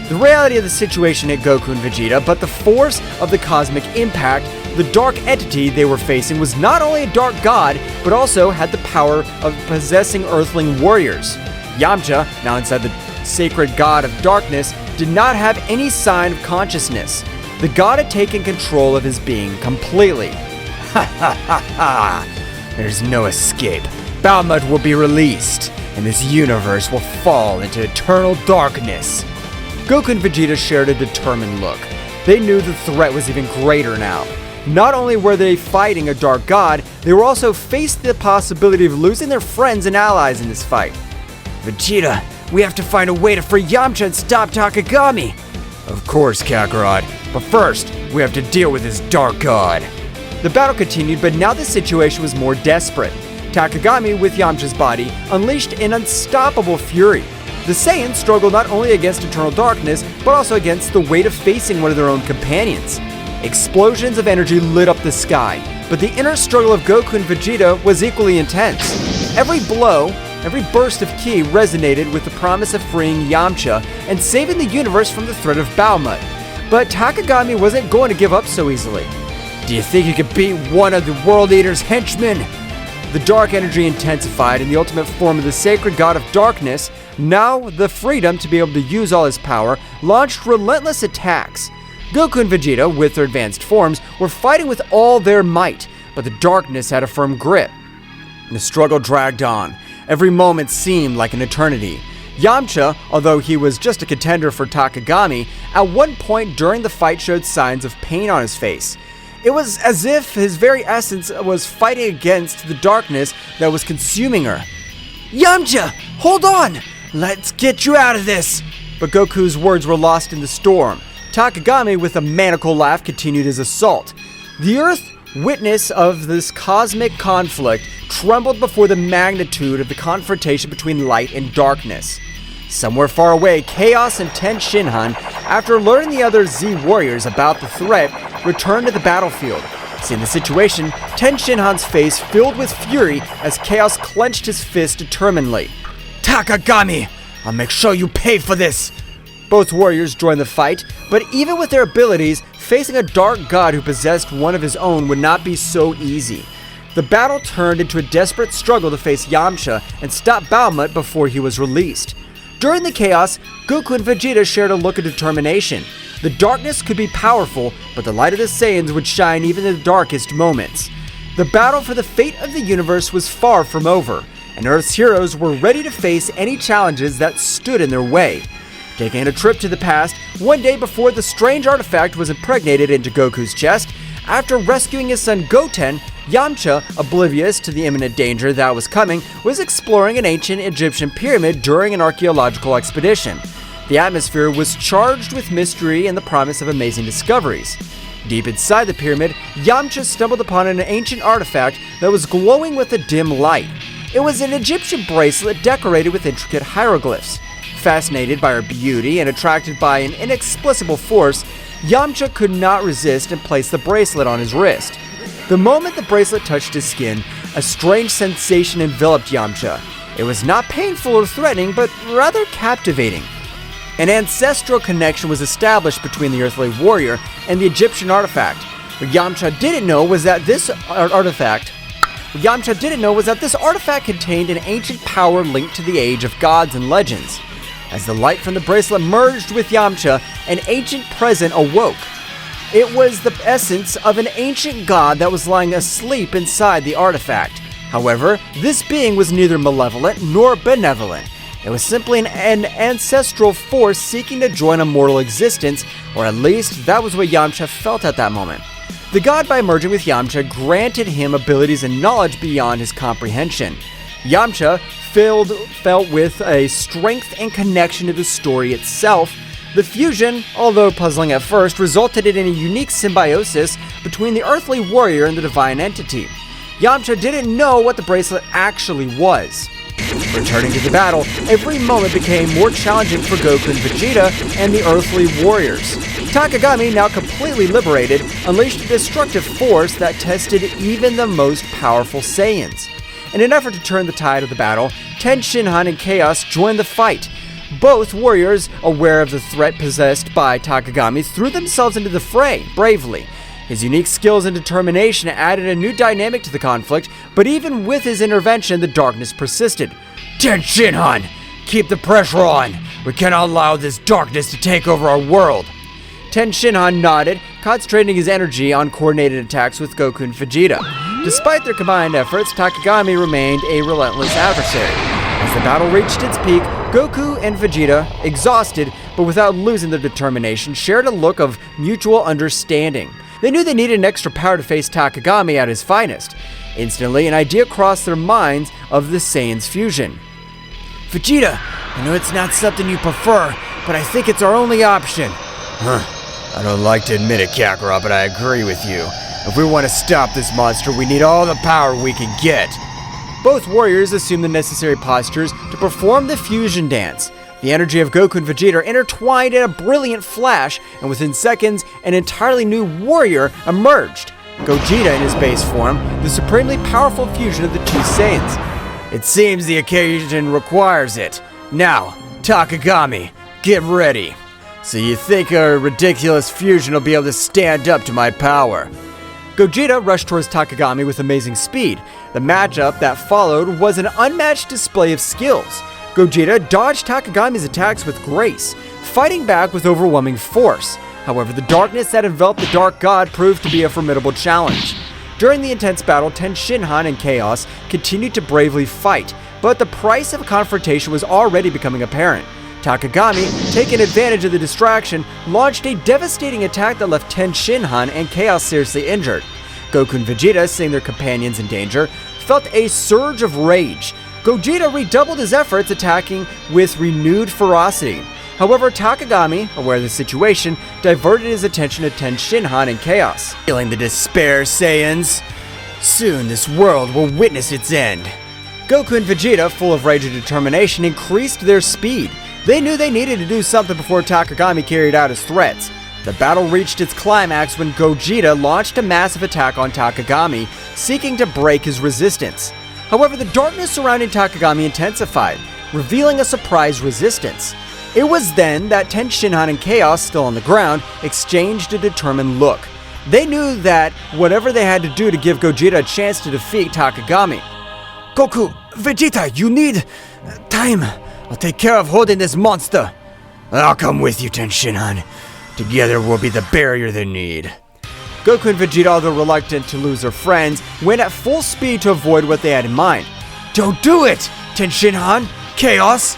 The reality of the situation hit Goku and Vegeta, but the force of the cosmic impact, the dark entity they were facing was not only a dark god, but also had the power of possessing earthling warriors. Yamcha, now inside the sacred god of darkness, did not have any sign of consciousness. The god had taken control of his being completely. Ha ha ha ha! There's no escape. Bahamut will be released, and this universe will fall into eternal darkness. Goku and Vegeta shared a determined look. They knew the threat was even greater now. Not only were they fighting a dark god, they were also faced the possibility of losing their friends and allies in this fight. Vegeta, we have to find a way to free Yamcha and stop Takagami. Of course, Kakarot. But first, we have to deal with this dark god. The battle continued, but now the situation was more desperate. Takagami, with Yamcha's body, unleashed an unstoppable fury. The Saiyans struggled not only against eternal darkness, but also against the weight of facing one of their own companions. Explosions of energy lit up the sky, but the inner struggle of Goku and Vegeta was equally intense. Every blow, every burst of ki resonated with the promise of freeing Yamcha and saving the universe from the threat of Bahamut. But Takagami wasn't going to give up so easily. Do you think you could beat one of the World Eater's henchmen? The dark energy intensified in the ultimate form of the sacred god of darkness. Now, the freedom to be able to use all his power launched relentless attacks. Goku and Vegeta, with their advanced forms, were fighting with all their might, but the darkness had a firm grip. The struggle dragged on. Every moment seemed like an eternity. Yamcha, although he was just a contender for Takagami, at one point during the fight showed signs of pain on his face. It was as if his very essence was fighting against the darkness that was consuming her. Yamcha, hold on! Let's get you out of this! But Goku's words were lost in the storm. Takagami, with a maniacal laugh, continued his assault. The Earth, witness of this cosmic conflict, trembled before the magnitude of the confrontation between light and darkness. Somewhere far away, Chaos and Ten Shin Han, after learning the other Z warriors about the threat, returned to the battlefield. Seeing the situation, Ten Shin Han's face filled with fury as Chaos clenched his fist determinedly. Takagami, I'll make sure you pay for this! Both warriors joined the fight, but even with their abilities, facing a dark god who possessed one of his own would not be so easy. The battle turned into a desperate struggle to face Yamcha and stop Bahamut before he was released. During the chaos, Goku and Vegeta shared a look of determination. The darkness could be powerful, but the light of the Saiyans would shine even in the darkest moments. The battle for the fate of the universe was far from over, and Earth's heroes were ready to face any challenges that stood in their way. Taking a trip to the past, one day before the strange artifact was impregnated into Goku's chest, after rescuing his son Goten, Yamcha, oblivious to the imminent danger that was coming, was exploring an ancient Egyptian pyramid during an archaeological expedition. The atmosphere was charged with mystery and the promise of amazing discoveries. Deep inside the pyramid, Yamcha stumbled upon an ancient artifact that was glowing with a dim light. It was an Egyptian bracelet decorated with intricate hieroglyphs. Fascinated by her beauty and attracted by an inexplicable force, Yamcha could not resist and placed the bracelet on his wrist. The moment the bracelet touched his skin, a strange sensation enveloped Yamcha. It was not painful or threatening, but rather captivating. An ancestral connection was established between the earthly warrior and the Egyptian artifact. What Yamcha didn't know was that this artifact contained an ancient power linked to the age of gods and legends. As the light from the bracelet merged with Yamcha, an ancient presence awoke. It was the essence of an ancient god that was lying asleep inside the artifact. However, this being was neither malevolent nor benevolent. It was simply an ancestral force seeking to join a mortal existence, or at least that was what Yamcha felt at that moment. The god, by merging with Yamcha, granted him abilities and knowledge beyond his comprehension. Yamcha felt with a strength and connection to the story itself. The fusion, although puzzling at first, resulted in a unique symbiosis between the earthly warrior and the divine entity. Yamcha didn't know what the bracelet actually was. Returning to the battle, every moment became more challenging for Goku and Vegeta and the earthly warriors. Takami, now completely liberated, unleashed a destructive force that tested even the most powerful Saiyans. In an effort to turn the tide of the battle, Shin Han and Chaos joined the fight. Both warriors, aware of the threat possessed by Takami, threw themselves into the fray bravely. His unique skills and determination added a new dynamic to the conflict, but even with his intervention, the darkness persisted. Shin Han, keep the pressure on. We cannot allow this darkness to take over our world. Shin Han nodded, concentrating his energy on coordinated attacks with Goku and Vegeta. Despite their combined efforts, Takami remained a relentless adversary. As the battle reached its peak, Goku and Vegeta, exhausted but without losing their determination, shared a look of mutual understanding. They knew they needed an extra power to face Takami at his finest. Instantly, an idea crossed their minds of the Saiyans' fusion. Vegeta, I know it's not something you prefer, but I think it's our only option. I don't like to admit it, Kakarot, but I agree with you. If we want to stop this monster, we need all the power we can get. Both warriors assumed the necessary postures to perform the fusion dance. The energy of Goku and Vegeta intertwined in a brilliant flash, and within seconds, an entirely new warrior emerged. Gogeta in his base form, the supremely powerful fusion of the two Saiyans. It seems the occasion requires it. Now, Takami, get ready. So you think a ridiculous fusion will be able to stand up to my power? Gogeta rushed towards Takami with amazing speed. The matchup that followed was an unmatched display of skills. Gogeta dodged Takami's attacks with grace, fighting back with overwhelming force. However, the darkness that enveloped the Dark God proved to be a formidable challenge. During the intense battle, Shin Han and Chaos continued to bravely fight, but the price of a confrontation was already becoming apparent. Takami, taking advantage of the distraction, launched a devastating attack that left Shin Han and Chaos seriously injured. Goku and Vegeta, seeing their companions in danger, felt a surge of rage. Gogeta redoubled his efforts, attacking with renewed ferocity. However, Takami, aware of the situation, diverted his attention to Shin Han and Chaos. Feeling the despair, Saiyans? Soon this world will witness its end. Goku and Vegeta, full of rage and determination, increased their speed. They knew they needed to do something before Takami carried out his threats. The battle reached its climax when Gogeta launched a massive attack on Takami, seeking to break his resistance. However, the darkness surrounding Takami intensified, revealing a surprise resistance. It was then that Shin Han and Chaos, still on the ground, exchanged a determined look. They knew that whatever they had to do to give Gogeta a chance to defeat Takami. Goku, Vegeta, you need time. I'll take care of holding this monster. I'll come with you, Shin Han. Together we'll be the barrier they need. Goku and Vegeta, although reluctant to lose their friends, went at full speed to avoid what they had in mind. Don't do it, Shin Han, Chaos.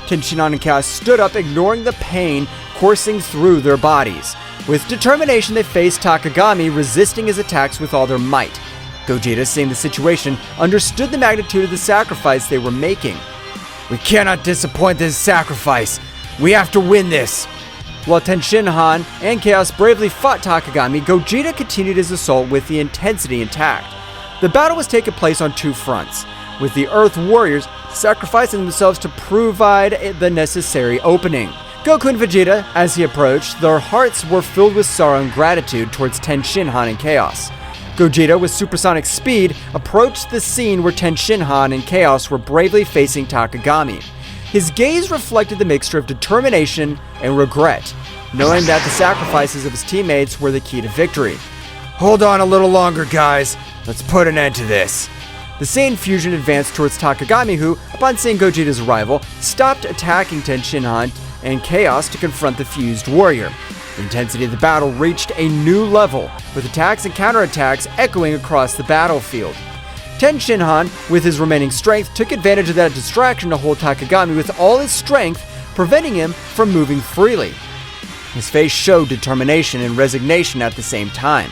Shin Han and Chaos stood up, ignoring the pain coursing through their bodies. With determination, they faced Takami, resisting his attacks with all their might. Gogeta, seeing the situation, understood the magnitude of the sacrifice they were making. We cannot disappoint this sacrifice. We have to win this. While Shin Han and Chaos bravely fought Takami, Gogeta continued his assault with the intensity intact. The battle was taking place on two fronts, with the Earth Warriors sacrificing themselves to provide the necessary opening. Goku and Vegeta, as he approached, their hearts were filled with sorrow and gratitude towards Shin Han and Chaos. Gogeta, with supersonic speed, approached the scene where Shin Han and Chaos were bravely facing Takami. His gaze reflected the mixture of determination and regret, knowing that the sacrifices of his teammates were the key to victory. Hold on a little longer, guys. Let's put an end to this. The Saiyan fusion advanced towards Takami, who, upon seeing Gogeta's arrival, stopped attacking Shin Han and Chaos to confront the fused warrior. The intensity of the battle reached a new level, with attacks and counterattacks echoing across the battlefield. Shin Han, with his remaining strength, took advantage of that distraction to hold Takami with all his strength, preventing him from moving freely. His face showed determination and resignation at the same time.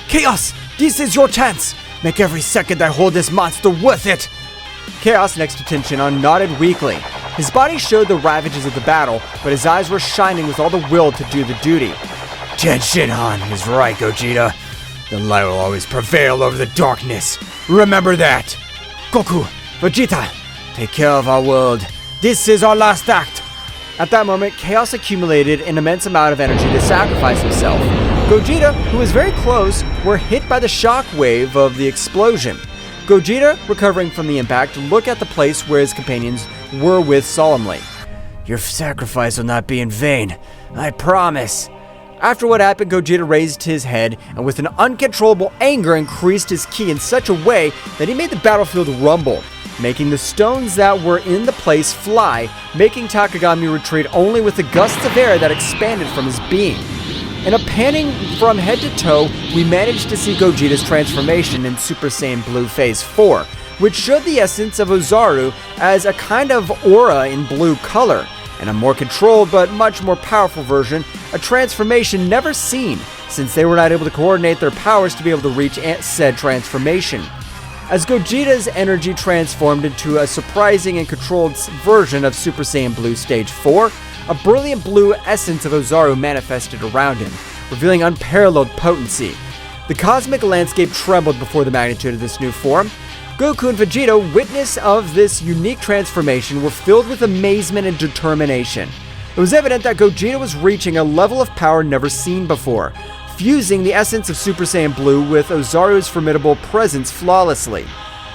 Chaos, this is your chance. Make every second I hold this monster worth it. Chaos, next to Shin Han, nodded weakly. His body showed the ravages of the battle, but his eyes were shining with all the will to do the duty. Shin Han is right, Gogeta. The light will always prevail over the darkness. Remember that. Goku, Vegeta, take care of our world. This is our last act. At that moment, Chaos accumulated an immense amount of energy to sacrifice himself. Gogeta, who was very close, were hit by the shock wave of the explosion. Gogeta, recovering from the impact, looked at the place where his companions were with solemnly. Your sacrifice will not be in vain. I promise. After what happened, Gogeta raised his head and with an uncontrollable anger increased his ki in such a way that he made the battlefield rumble, making the stones that were in the place fly, making Takami retreat only with the gusts of air that expanded from his being. In a panning from head to toe, we managed to see Gogeta's transformation in Super Saiyan Blue Phase 4, which showed the essence of Oozaru as a kind of aura in blue color, and a more controlled but much more powerful version, a transformation never seen, since they were not able to coordinate their powers to be able to reach said transformation. As Gogeta's energy transformed into a surprising and controlled version of Super Saiyan Blue Stage 4, a brilliant blue essence of Ozaru manifested around him, revealing unparalleled potency. The cosmic landscape trembled before the magnitude of this new form. Goku and Vegeta, witness of this unique transformation, were filled with amazement and determination. It was evident that Gogeta was reaching a level of power never seen before, fusing the essence of Super Saiyan Blue with Ozaru's formidable presence flawlessly.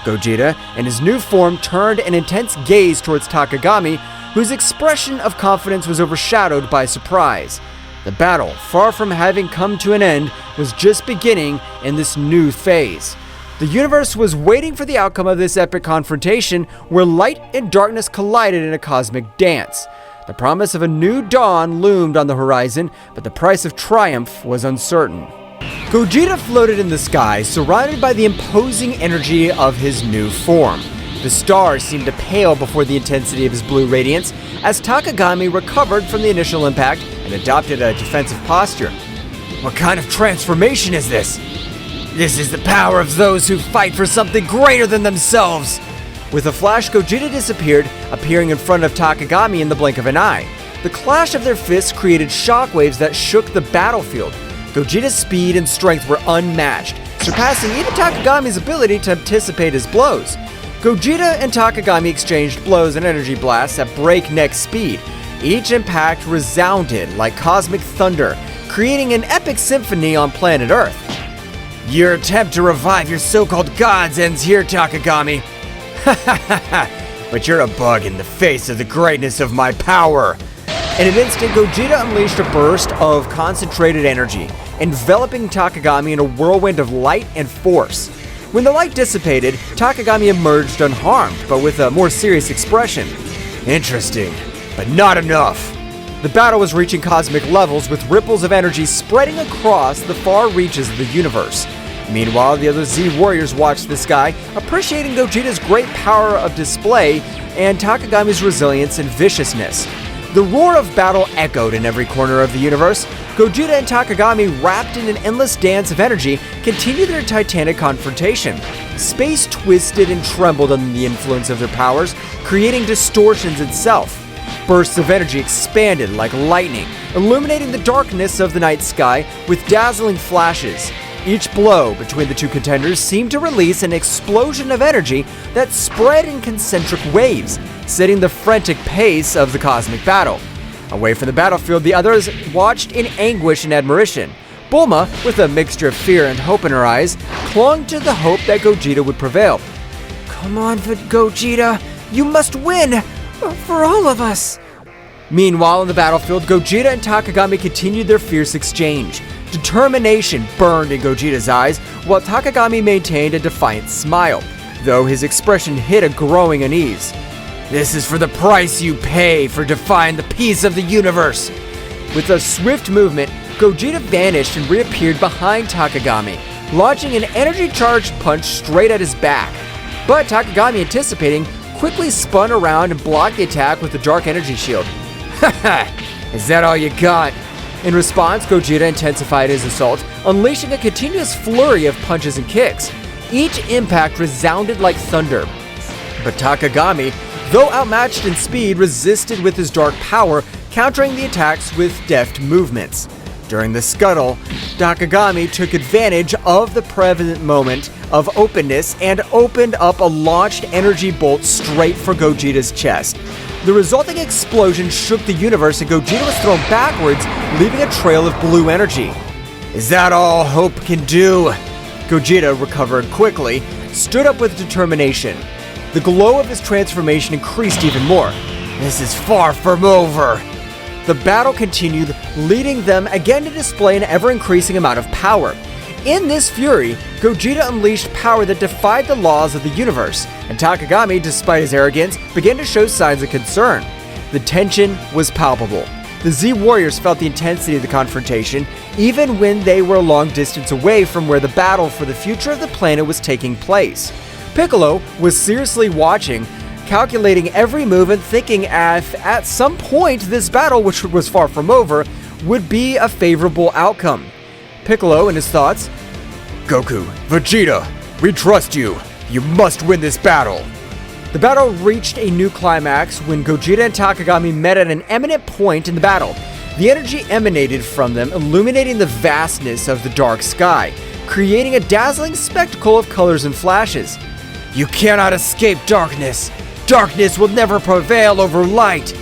Gogeta, in his new form, turned an intense gaze towards Takami, whose expression of confidence was overshadowed by surprise. The battle, far from having come to an end, was just beginning in this new phase. The universe was waiting for the outcome of this epic confrontation, where light and darkness collided in a cosmic dance. The promise of a new dawn loomed on the horizon, but the price of triumph was uncertain. Gogeta floated in the sky, surrounded by the imposing energy of his new form. The stars seemed to pale before the intensity of his blue radiance, as Takami recovered from the initial impact and adopted a defensive posture. What kind of transformation is this? This is the power of those who fight for something greater than themselves. With a flash, Gogeta disappeared, appearing in front of Takami in the blink of an eye. The clash of their fists created shockwaves that shook the battlefield. Gogeta's speed and strength were unmatched, surpassing even Takagami's ability to anticipate his blows. Gogeta and Takami exchanged blows and energy blasts at breakneck speed. Each impact resounded like cosmic thunder, creating an epic symphony on planet Earth. Your attempt to revive your so-called gods ends here, Takami. But you're a bug in the face of the greatness of my power. In an instant, Gogeta unleashed a burst of concentrated energy, enveloping Takami in a whirlwind of light and force. When the light dissipated, Takami emerged unharmed, but with a more serious expression. Interesting, but not enough. The battle was reaching cosmic levels, with ripples of energy spreading across the far reaches of the universe. Meanwhile, the other Z warriors watched the sky, appreciating Gogeta's great power of display and Takagami's resilience and viciousness. The roar of battle echoed in every corner of the universe. Gogeta and Takami, wrapped in an endless dance of energy, continued their titanic confrontation. Space twisted and trembled under the influence of their powers, creating distortions itself. Bursts of energy expanded like lightning, illuminating the darkness of the night sky with dazzling flashes. Each blow between the two contenders seemed to release an explosion of energy that spread in concentric waves, setting the frantic pace of the cosmic battle. Away from the battlefield, the others watched in anguish and admiration. Bulma, with a mixture of fear and hope in her eyes, clung to the hope that Gogeta would prevail. Come on, Gogeta, you must win! For all of us! Meanwhile, in the battlefield, Gogeta and Takagami continued their fierce exchange. Determination burned in Gogeta's eyes, while Takagami maintained a defiant smile, though his expression hid a growing unease. This is for the price you pay for defying the peace of the universe! With a swift movement, Gogeta vanished and reappeared behind Takagami, launching an energy-charged punch straight at his back. But Takagami, anticipating, quickly spun around and blocked the attack with the dark energy shield. Haha! Is that all you got? In response, Gogeta intensified his assault, unleashing a continuous flurry of punches and kicks. Each impact resounded like thunder. But Takagami, though outmatched in speed, resisted with his dark power, countering the attacks with deft movements. During the scuttle, Takagami took advantage of the prevalent moment of openness and opened up a launched energy bolt straight for Gogeta's chest. The resulting explosion shook the universe and Gogeta was thrown backwards, leaving a trail of blue energy. Is that all hope can do? Gogeta recovered quickly, stood up with determination. The glow of his transformation increased even more. This is far from over. The battle continued, leading them again to display an ever-increasing amount of power. In this fury, Gogeta unleashed power that defied the laws of the universe, and Takagami, despite his arrogance, began to show signs of concern. The tension was palpable. The Z Warriors felt the intensity of the confrontation, even when they were a long distance away from where the battle for the future of the planet was taking place. Piccolo was seriously watching, calculating every move and thinking at some point this battle, which was far from over, would be a favorable outcome. Piccolo, in his thoughts, Goku, Vegeta, we trust you. You must win this battle. The battle reached a new climax when Gogeta and Takagami met at an eminent point in the battle. The energy emanated from them, illuminating the vastness of the dark sky, creating a dazzling spectacle of colors and flashes. You cannot escape darkness. Darkness will never prevail over light.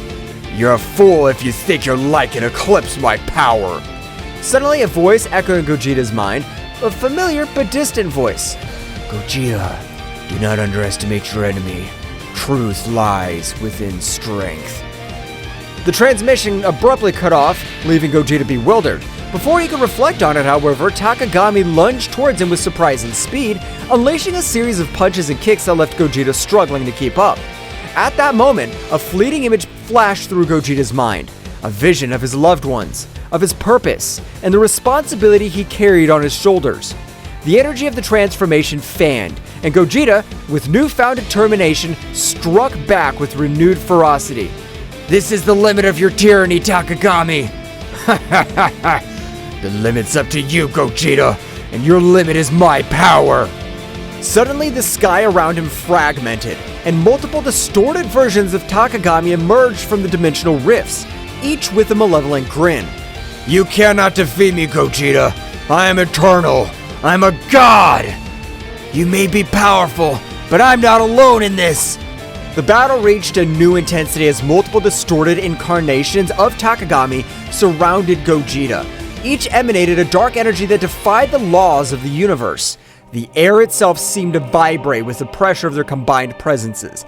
You're a fool if you think your light can eclipse my power. Suddenly, a voice echoed in Gogeta's mind, a familiar but distant voice. Gogeta, do not underestimate your enemy. Truth lies within strength. The transmission abruptly cut off, leaving Gogeta bewildered. Before he could reflect on it, however, Takagami lunged towards him with surprising speed, unleashing a series of punches and kicks that left Gogeta struggling to keep up. At that moment, a fleeting image flashed through Gogeta's mind, a vision of his loved ones, of his purpose, and the responsibility he carried on his shoulders. The energy of the transformation fanned, and Gogeta, with newfound determination, struck back with renewed ferocity. This is the limit of your tyranny, Takagami! Ha ha ha ha! The limit's up to you, Gogeta, and your limit is my power! Suddenly, the sky around him fragmented, and multiple distorted versions of Takagami emerged from the dimensional rifts, each with a malevolent grin. You cannot defeat me, Gogeta. I am eternal. I'm a god. You may be powerful, but I'm not alone in this. The battle reached a new intensity as multiple distorted incarnations of Takagami surrounded Gogeta. Each emanated a dark energy that defied the laws of the universe. The air itself seemed to vibrate with the pressure of their combined presences.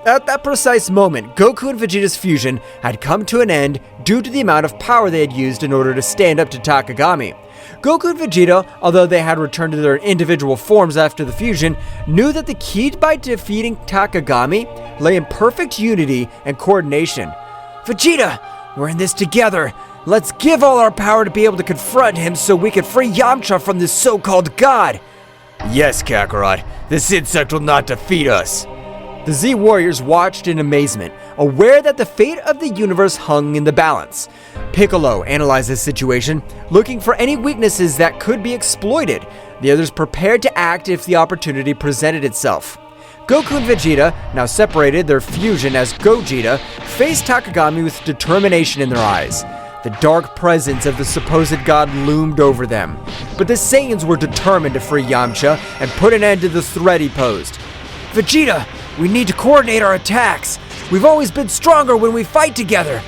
At that precise moment, Goku and Vegeta's fusion had come to an end due to the amount of power they had used in order to stand up to Takagami. Goku and Vegeta, although they had returned to their individual forms after the fusion, knew that the key by defeating Takagami lay in perfect unity and coordination. Vegeta, we're in this together. Let's give all our power to be able to confront him so we can free Yamcha from this so-called god. Yes, Kakarot, this insect will not defeat us. The Z Warriors watched in amazement, aware that the fate of the universe hung in the balance. Piccolo analyzed the situation, looking for any weaknesses that could be exploited. The others prepared to act if the opportunity presented itself. Goku and Vegeta, now separated, their fusion as Gogeta, faced Takagami with determination in their eyes. The dark presence of the supposed god loomed over them, but the Saiyans were determined to free Yamcha and put an end to the threat he posed. Vegeta, we need to coordinate our attacks. We've always been stronger when we fight together.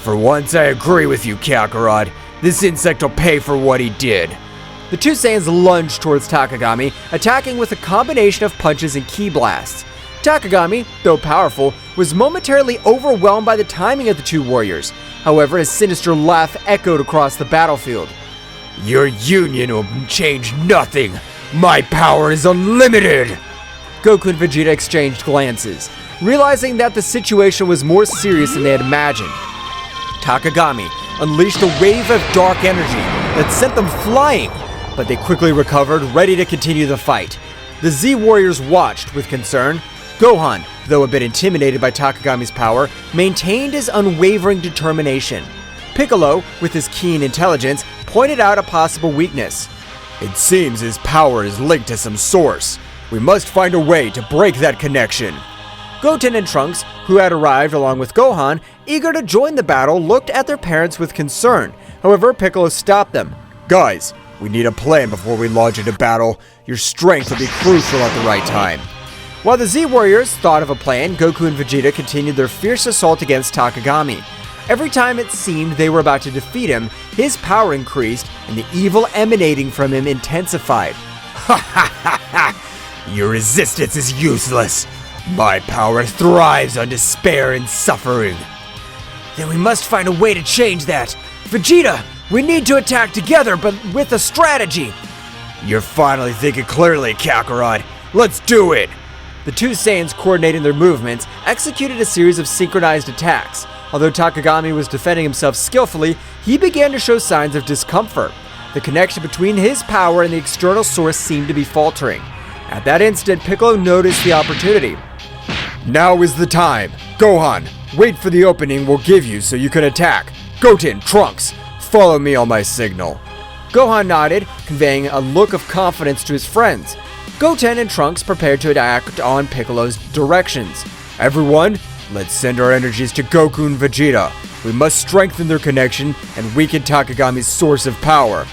For once, I agree with you, Kakarot. This insect will pay for what he did. The two Saiyans lunged towards Takagami, attacking with a combination of punches and ki blasts. Takagami, though powerful, was momentarily overwhelmed by the timing of the two warriors. However, his sinister laugh echoed across the battlefield. Your union will change nothing. My power is unlimited. Goku and Vegeta exchanged glances, realizing that the situation was more serious than they had imagined. Takagami unleashed a wave of dark energy that sent them flying, but they quickly recovered, ready to continue the fight. The Z Warriors watched with concern. Gohan, though a bit intimidated by Takagami's power, maintained his unwavering determination. Piccolo, with his keen intelligence, pointed out a possible weakness. It seems his power is linked to some source. We must find a way to break that connection. Goten and Trunks, who had arrived along with Gohan, eager to join the battle, looked at their parents with concern. However, Piccolo stopped them. Guys, we need a plan before we launch into battle. Your strength will be crucial at the right time. While the Z Warriors thought of a plan, Goku and Vegeta continued their fierce assault against Takagami. Every time it seemed they were about to defeat him, his power increased and the evil emanating from him intensified. Ha ha ha ha! Your resistance is useless. My power thrives on despair and suffering. Then we must find a way to change that. Vegeta, we need to attack together, but with a strategy. You're finally thinking clearly, Kakarot. Let's do it! The two Saiyans, coordinating their movements, executed a series of synchronized attacks. Although Takagami was defending himself skillfully, he began to show signs of discomfort. The connection between his power and the external source seemed to be faltering. At that instant, Piccolo noticed the opportunity. Now is the time. Gohan, wait for the opening we'll give you so you can attack. Goten, Trunks, follow me on my signal. Gohan nodded, conveying a look of confidence to his friends. Goten and Trunks prepared to act on Piccolo's directions. Everyone, let's send our energies to Goku and Vegeta. We must strengthen their connection and weaken Takagami's source of power.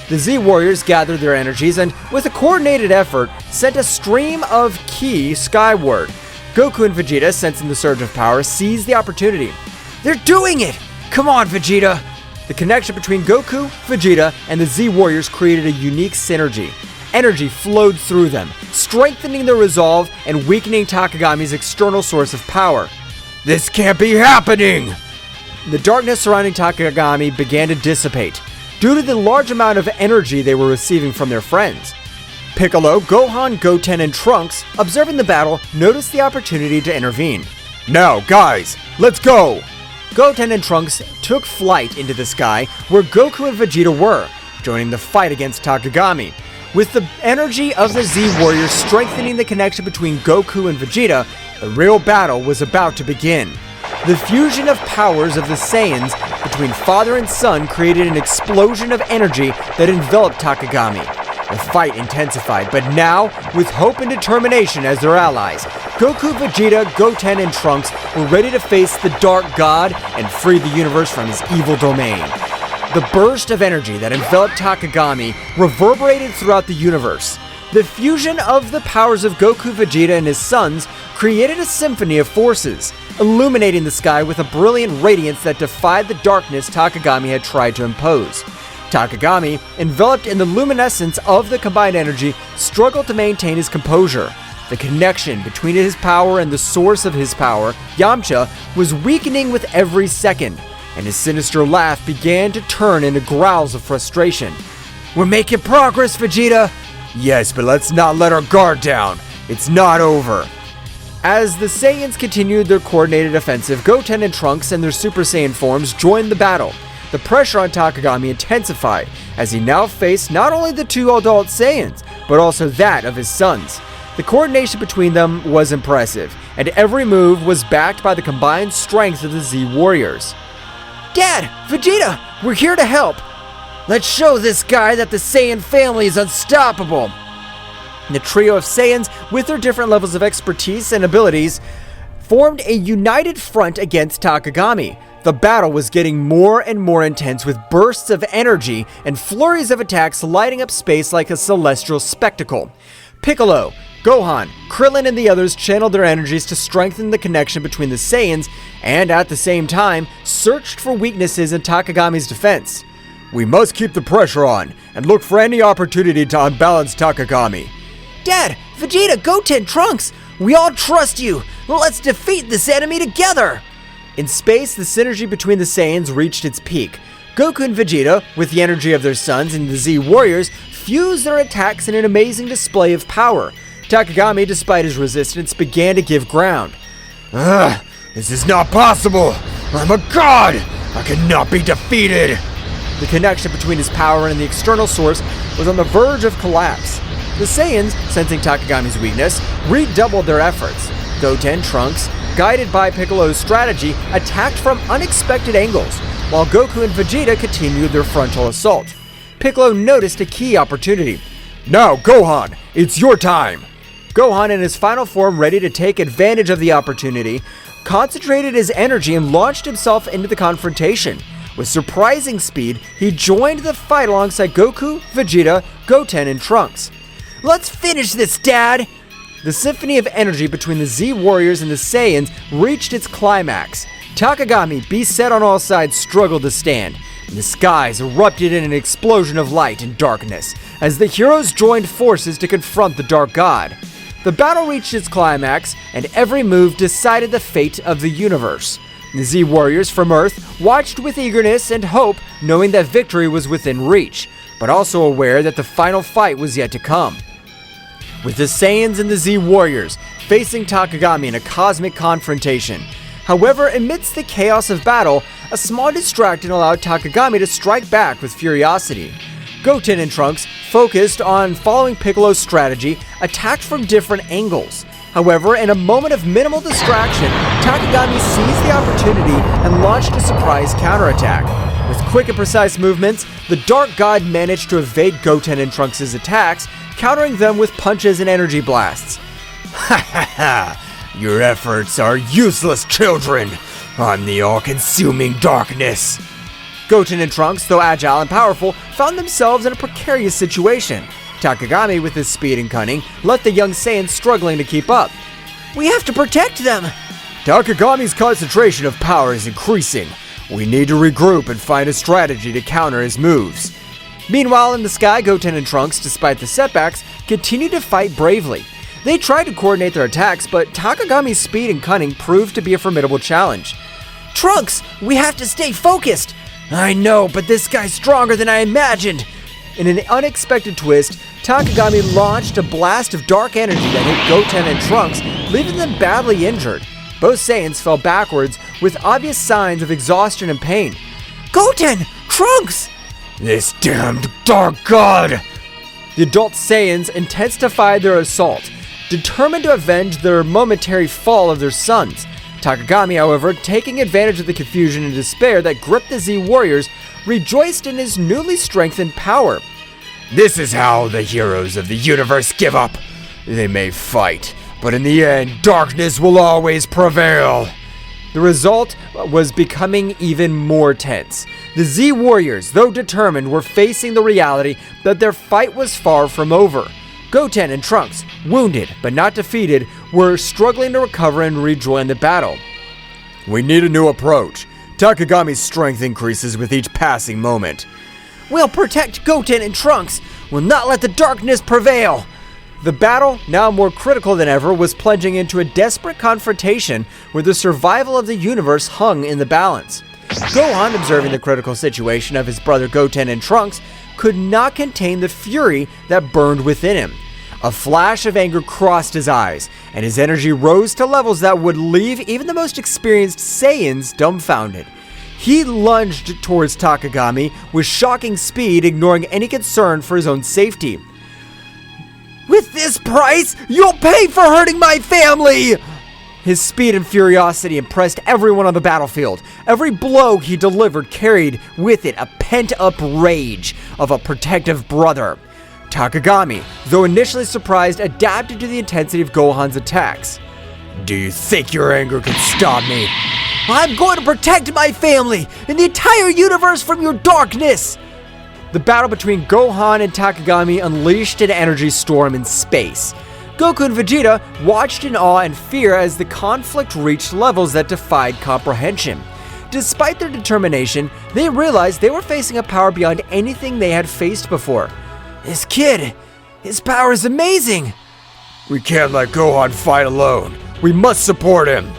The Z Warriors gathered their energies and, with a coordinated effort, sent a stream of ki skyward. Goku and Vegeta, sensing the surge of power, seized the opportunity. They're doing it! Come on, Vegeta! The connection between Goku, Vegeta, and the Z Warriors created a unique synergy. Energy flowed through them, strengthening their resolve and weakening Takagami's external source of power. This can't be happening! The darkness surrounding Takagami began to dissipate, due to the large amount of energy they were receiving from their friends. Piccolo, Gohan, Goten, and Trunks, observing the battle, noticed the opportunity to intervene. Now, guys, let's go! Goten and Trunks took flight into the sky where Goku and Vegeta were, joining the fight against Takagami. With the energy of the Z Warriors strengthening the connection between Goku and Vegeta, the real battle was about to begin. The fusion of powers of the Saiyans between father and son created an explosion of energy that enveloped Takagami. The fight intensified, but now, with hope and determination as their allies, Goku, Vegeta, Goten, and Trunks were ready to face the Dark God and free the universe from his evil domain. The burst of energy that enveloped Takagami reverberated throughout the universe. The fusion of the powers of Goku, Vegeta, and his sons created a symphony of forces, illuminating the sky with a brilliant radiance that defied the darkness Takagami had tried to impose. Takagami, enveloped in the luminescence of the combined energy, struggled to maintain his composure. The connection between his power and the source of his power, Yamcha, was weakening with every second, and his sinister laugh began to turn into growls of frustration. We're making progress, Vegeta! Yes, but let's not let our guard down. It's not over. As the Saiyans continued their coordinated offensive, Goten and Trunks and their Super Saiyan forms joined the battle. The pressure on Takagami intensified, as he now faced not only the two adult Saiyans, but also that of his sons. The coordination between them was impressive, and every move was backed by the combined strength of the Z Warriors. Dad! Vegeta! We're here to help! Let's show this guy that the Saiyan family is unstoppable! The trio of Saiyans, with their different levels of expertise and abilities, formed a united front against Takagami. The battle was getting more and more intense, with bursts of energy and flurries of attacks lighting up space like a celestial spectacle. Piccolo, Gohan, Krillin, and the others channeled their energies to strengthen the connection between the Saiyans and, at the same time, searched for weaknesses in Takagami's defense. We must keep the pressure on and look for any opportunity to unbalance Takami. Dad, Vegeta, Goten, Trunks, we all trust you. Let's defeat this enemy together. In space, the synergy between the Saiyans reached its peak. Goku and Vegeta, with the energy of their sons and the Z Warriors, fused their attacks in an amazing display of power. Takami, despite his resistance, began to give ground. This is not possible! I'm a god! I cannot be defeated! The connection between his power and the external source was on the verge of collapse. The Saiyans, sensing Takagami's weakness, redoubled their efforts. Goten, Trunks, guided by Piccolo's strategy, attacked from unexpected angles, while Goku and Vegeta continued their frontal assault. Piccolo noticed a key opportunity. Now, Gohan, it's your time! Gohan, in his final form ready to take advantage of the opportunity, concentrated his energy and launched himself into the confrontation. With surprising speed, he joined the fight alongside Goku, Vegeta, Goten, and Trunks. Let's finish this, Dad! The symphony of energy between the Z Warriors and the Saiyans reached its climax. Takagami, beset on all sides, struggled to stand, and the skies erupted in an explosion of light and darkness as the heroes joined forces to confront the Dark God. The battle reached its climax, and every move decided the fate of the universe. The Z Warriors from Earth watched with eagerness and hope, knowing that victory was within reach, but also aware that the final fight was yet to come. With the Saiyans and the Z Warriors facing Takagami in a cosmic confrontation. However, amidst the chaos of battle, a small distraction allowed Takagami to strike back with furiosity. Goten and Trunks, focused on following Piccolo's strategy, attacked from different angles. However, in a moment of minimal distraction, Takagami seized the opportunity and launched a surprise counterattack. With quick and precise movements, the Dark God managed to evade Goten and Trunks' attacks, countering them with punches and energy blasts. Ha ha ha! Your efforts are useless, children! I'm the all-consuming darkness! Goten and Trunks, though agile and powerful, found themselves in a precarious situation. Takagami, with his speed and cunning, left the young Saiyans struggling to keep up. We have to protect them! Takagami's concentration of power is increasing. We need to regroup and find a strategy to counter his moves. Meanwhile, in the sky, Goten and Trunks, despite the setbacks, continued to fight bravely. They tried to coordinate their attacks, but Takagami's speed and cunning proved to be a formidable challenge. Trunks, we have to stay focused! I know, but this guy's stronger than I imagined! In an unexpected twist, Takagami launched a blast of dark energy that hit Goten and Trunks, leaving them badly injured. Both Saiyans fell backwards with obvious signs of exhaustion and pain. Goten! Trunks! This damned Dark God! The adult Saiyans intensified their assault, determined to avenge their momentary fall of their sons. Takagami, however, taking advantage of the confusion and despair that gripped the Z Warriors, rejoiced in his newly strengthened power. This is how the heroes of the universe give up. They may fight, but in the end, darkness will always prevail. The result was becoming even more tense. The Z Warriors, though determined, were facing the reality that their fight was far from over. Goten and Trunks, wounded but not defeated, were struggling to recover and rejoin the battle. We need a new approach. Takagami's strength increases with each passing moment. We'll protect Goten and Trunks. We'll not let the darkness prevail. The battle, now more critical than ever, was plunging into a desperate confrontation where the survival of the universe hung in the balance. Gohan, observing the critical situation of his brother Goten and Trunks, could not contain the fury that burned within him. A flash of anger crossed his eyes, and his energy rose to levels that would leave even the most experienced Saiyans dumbfounded. He lunged towards Takagami with shocking speed, ignoring any concern for his own safety. With this price, you'll pay for hurting my family! His speed and furiosity impressed everyone on the battlefield. Every blow he delivered carried with it a pent-up rage of a protective brother. Takagami, though initially surprised, adapted to the intensity of Gohan's attacks. Do you think your anger can stop me? I'm going to protect my family and the entire universe from your darkness! The battle between Gohan and Takagami unleashed an energy storm in space. Goku and Vegeta watched in awe and fear as the conflict reached levels that defied comprehension. Despite their determination, they realized they were facing a power beyond anything they had faced before. This kid, his power is amazing! We can't let Gohan fight alone. We must support him.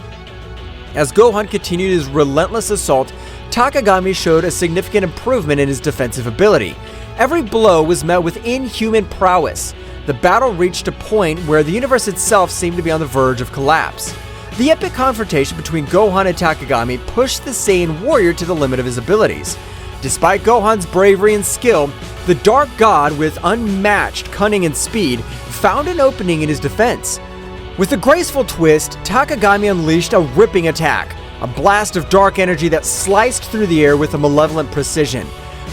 As Gohan continued his relentless assault, Takagami showed a significant improvement in his defensive ability. Every blow was met with inhuman prowess. The battle reached a point where the universe itself seemed to be on the verge of collapse. The epic confrontation between Gohan and Takagami pushed the Saiyan warrior to the limit of his abilities. Despite Gohan's bravery and skill, the Dark God, with unmatched cunning and speed, found an opening in his defense. With a graceful twist, Takagami unleashed a ripping attack, a blast of dark energy that sliced through the air with a malevolent precision.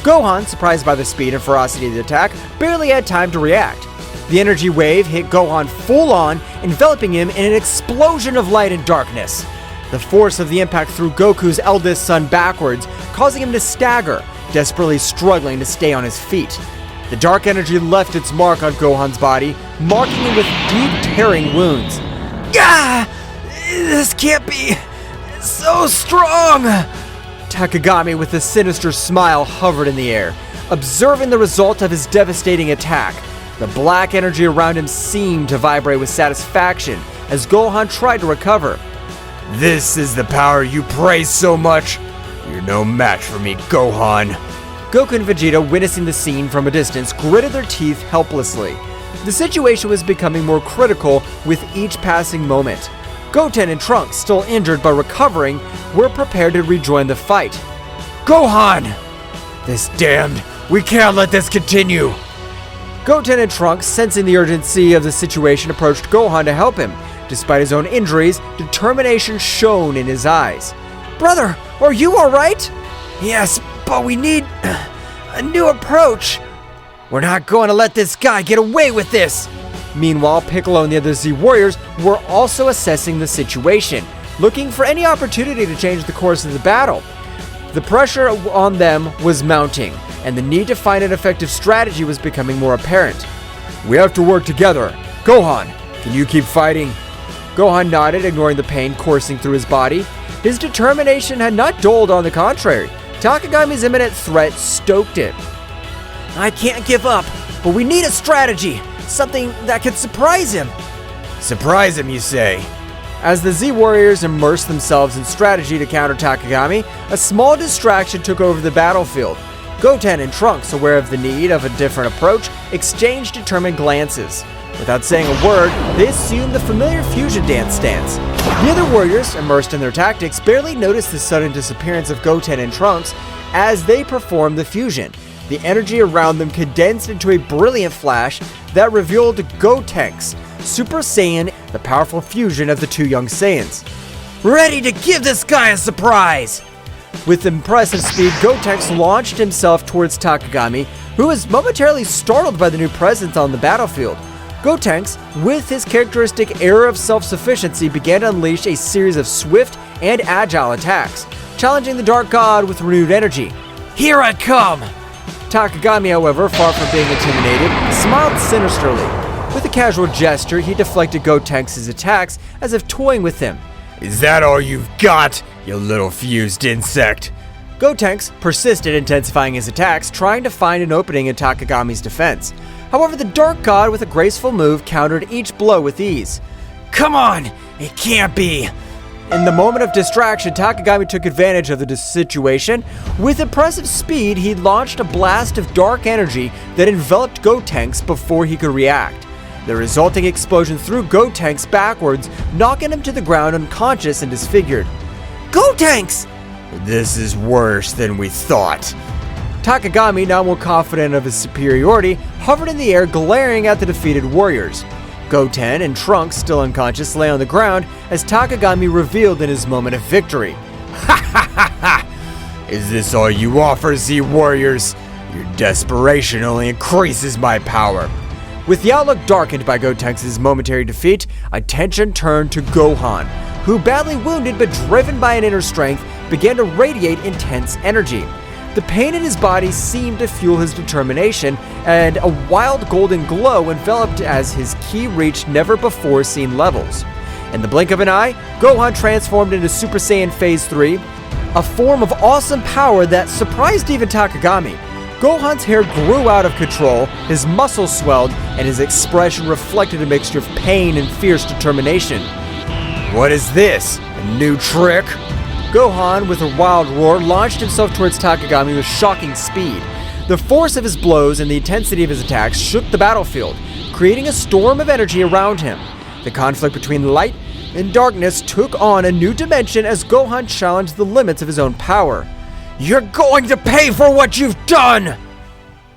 Gohan, surprised by the speed and ferocity of the attack, barely had time to react. The energy wave hit Gohan full on, enveloping him in an explosion of light and darkness. The force of the impact threw Goku's eldest son backwards, causing him to stagger, desperately struggling to stay on his feet. The dark energy left its mark on Gohan's body, marking him with deep, tearing wounds. Ah! This can't be so strong! Takagami, with a sinister smile, hovered in the air, observing the result of his devastating attack. The black energy around him seemed to vibrate with satisfaction as Gohan tried to recover. This is the power you praise so much. You're no match for me, Gohan. Goku and Vegeta, witnessing the scene from a distance, gritted their teeth helplessly. The situation was becoming more critical with each passing moment. Goten and Trunks, still injured but recovering, were prepared to rejoin the fight. Gohan! This damned, we can't let this continue. Goten and Trunks, sensing the urgency of the situation, approached Gohan to help him. Despite his own injuries, determination shone in his eyes. Brother, are you alright? Yes, but we need a new approach. We're not going to let this guy get away with this. Meanwhile, Piccolo and the other Z Warriors were also assessing the situation, looking for any opportunity to change the course of the battle. The pressure on them was mounting, and the need to find an effective strategy was becoming more apparent. We have to work together. Gohan, can you keep fighting? Gohan nodded, ignoring the pain coursing through his body. His determination had not dulled, on the contrary. Takagami's imminent threat stoked it. I can't give up, but we need a strategy, something that could surprise him. Surprise him, you say? As the Z Warriors immersed themselves in strategy to counter Takagami, a small distraction took over the battlefield. Goten and Trunks, aware of the need of a different approach, exchanged determined glances. Without saying a word, they assumed the familiar fusion dance stance. The other warriors, immersed in their tactics, barely noticed the sudden disappearance of Goten and Trunks as they performed the fusion. The energy around them condensed into a brilliant flash that revealed Gotenks, Super Saiyan, the powerful fusion of the two young Saiyans. Ready to give this guy a surprise! With impressive speed, Gotenks launched himself towards Takagami, who was momentarily startled by the new presence on the battlefield. Gotenks, with his characteristic air of self-sufficiency, began to unleash a series of swift and agile attacks, challenging the Dark God with renewed energy. Here I come! Takagami, however, far from being intimidated, smiled sinisterly. With a casual gesture, he deflected Gotenks' attacks as if toying with him. Is that all you've got, you little fused insect? Gotenks persisted, intensifying his attacks, trying to find an opening in Takagami's defense. However, the Dark God, with a graceful move, countered each blow with ease. Come on! It can't be! In the moment of distraction, Takagami took advantage of the situation. With impressive speed, he launched a blast of dark energy that enveloped Gotenks before he could react. The resulting explosion threw Gotenks backwards, knocking him to the ground unconscious and disfigured. Gotenks! This is worse than we thought. Takagami, now more confident of his superiority, hovered in the air, glaring at the defeated warriors. Goten and Trunks, still unconscious, lay on the ground as Takagami revealed in his moment of victory. Ha ha ha ha! Is this all you offer, Z Warriors? Your desperation only increases my power. With the outlook darkened by Gotenks' momentary defeat, attention turned to Gohan, who, badly wounded but driven by an inner strength, began to radiate intense energy. The pain in his body seemed to fuel his determination, and a wild golden glow enveloped as his ki reached never-before-seen levels. In the blink of an eye, Gohan transformed into Super Saiyan Phase 3. a form of awesome power that surprised even Takami. Gohan's hair grew out of control, his muscles swelled, and his expression reflected a mixture of pain and fierce determination. What is this? A new trick? Gohan, with a wild roar, launched himself towards Takami with shocking speed. The force of his blows and the intensity of his attacks shook the battlefield, creating a storm of energy around him. The conflict between light and darkness took on a new dimension as Gohan challenged the limits of his own power. You're going to pay for what you've done!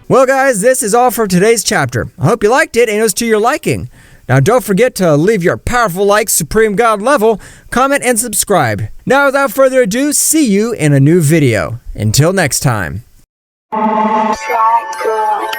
Well guys, this is all for today's chapter. I hope you liked it and it was to your liking. Now don't forget to leave your powerful like Supreme God level, comment and subscribe. Now without further ado, see you in a new video. Until next time. Black girl,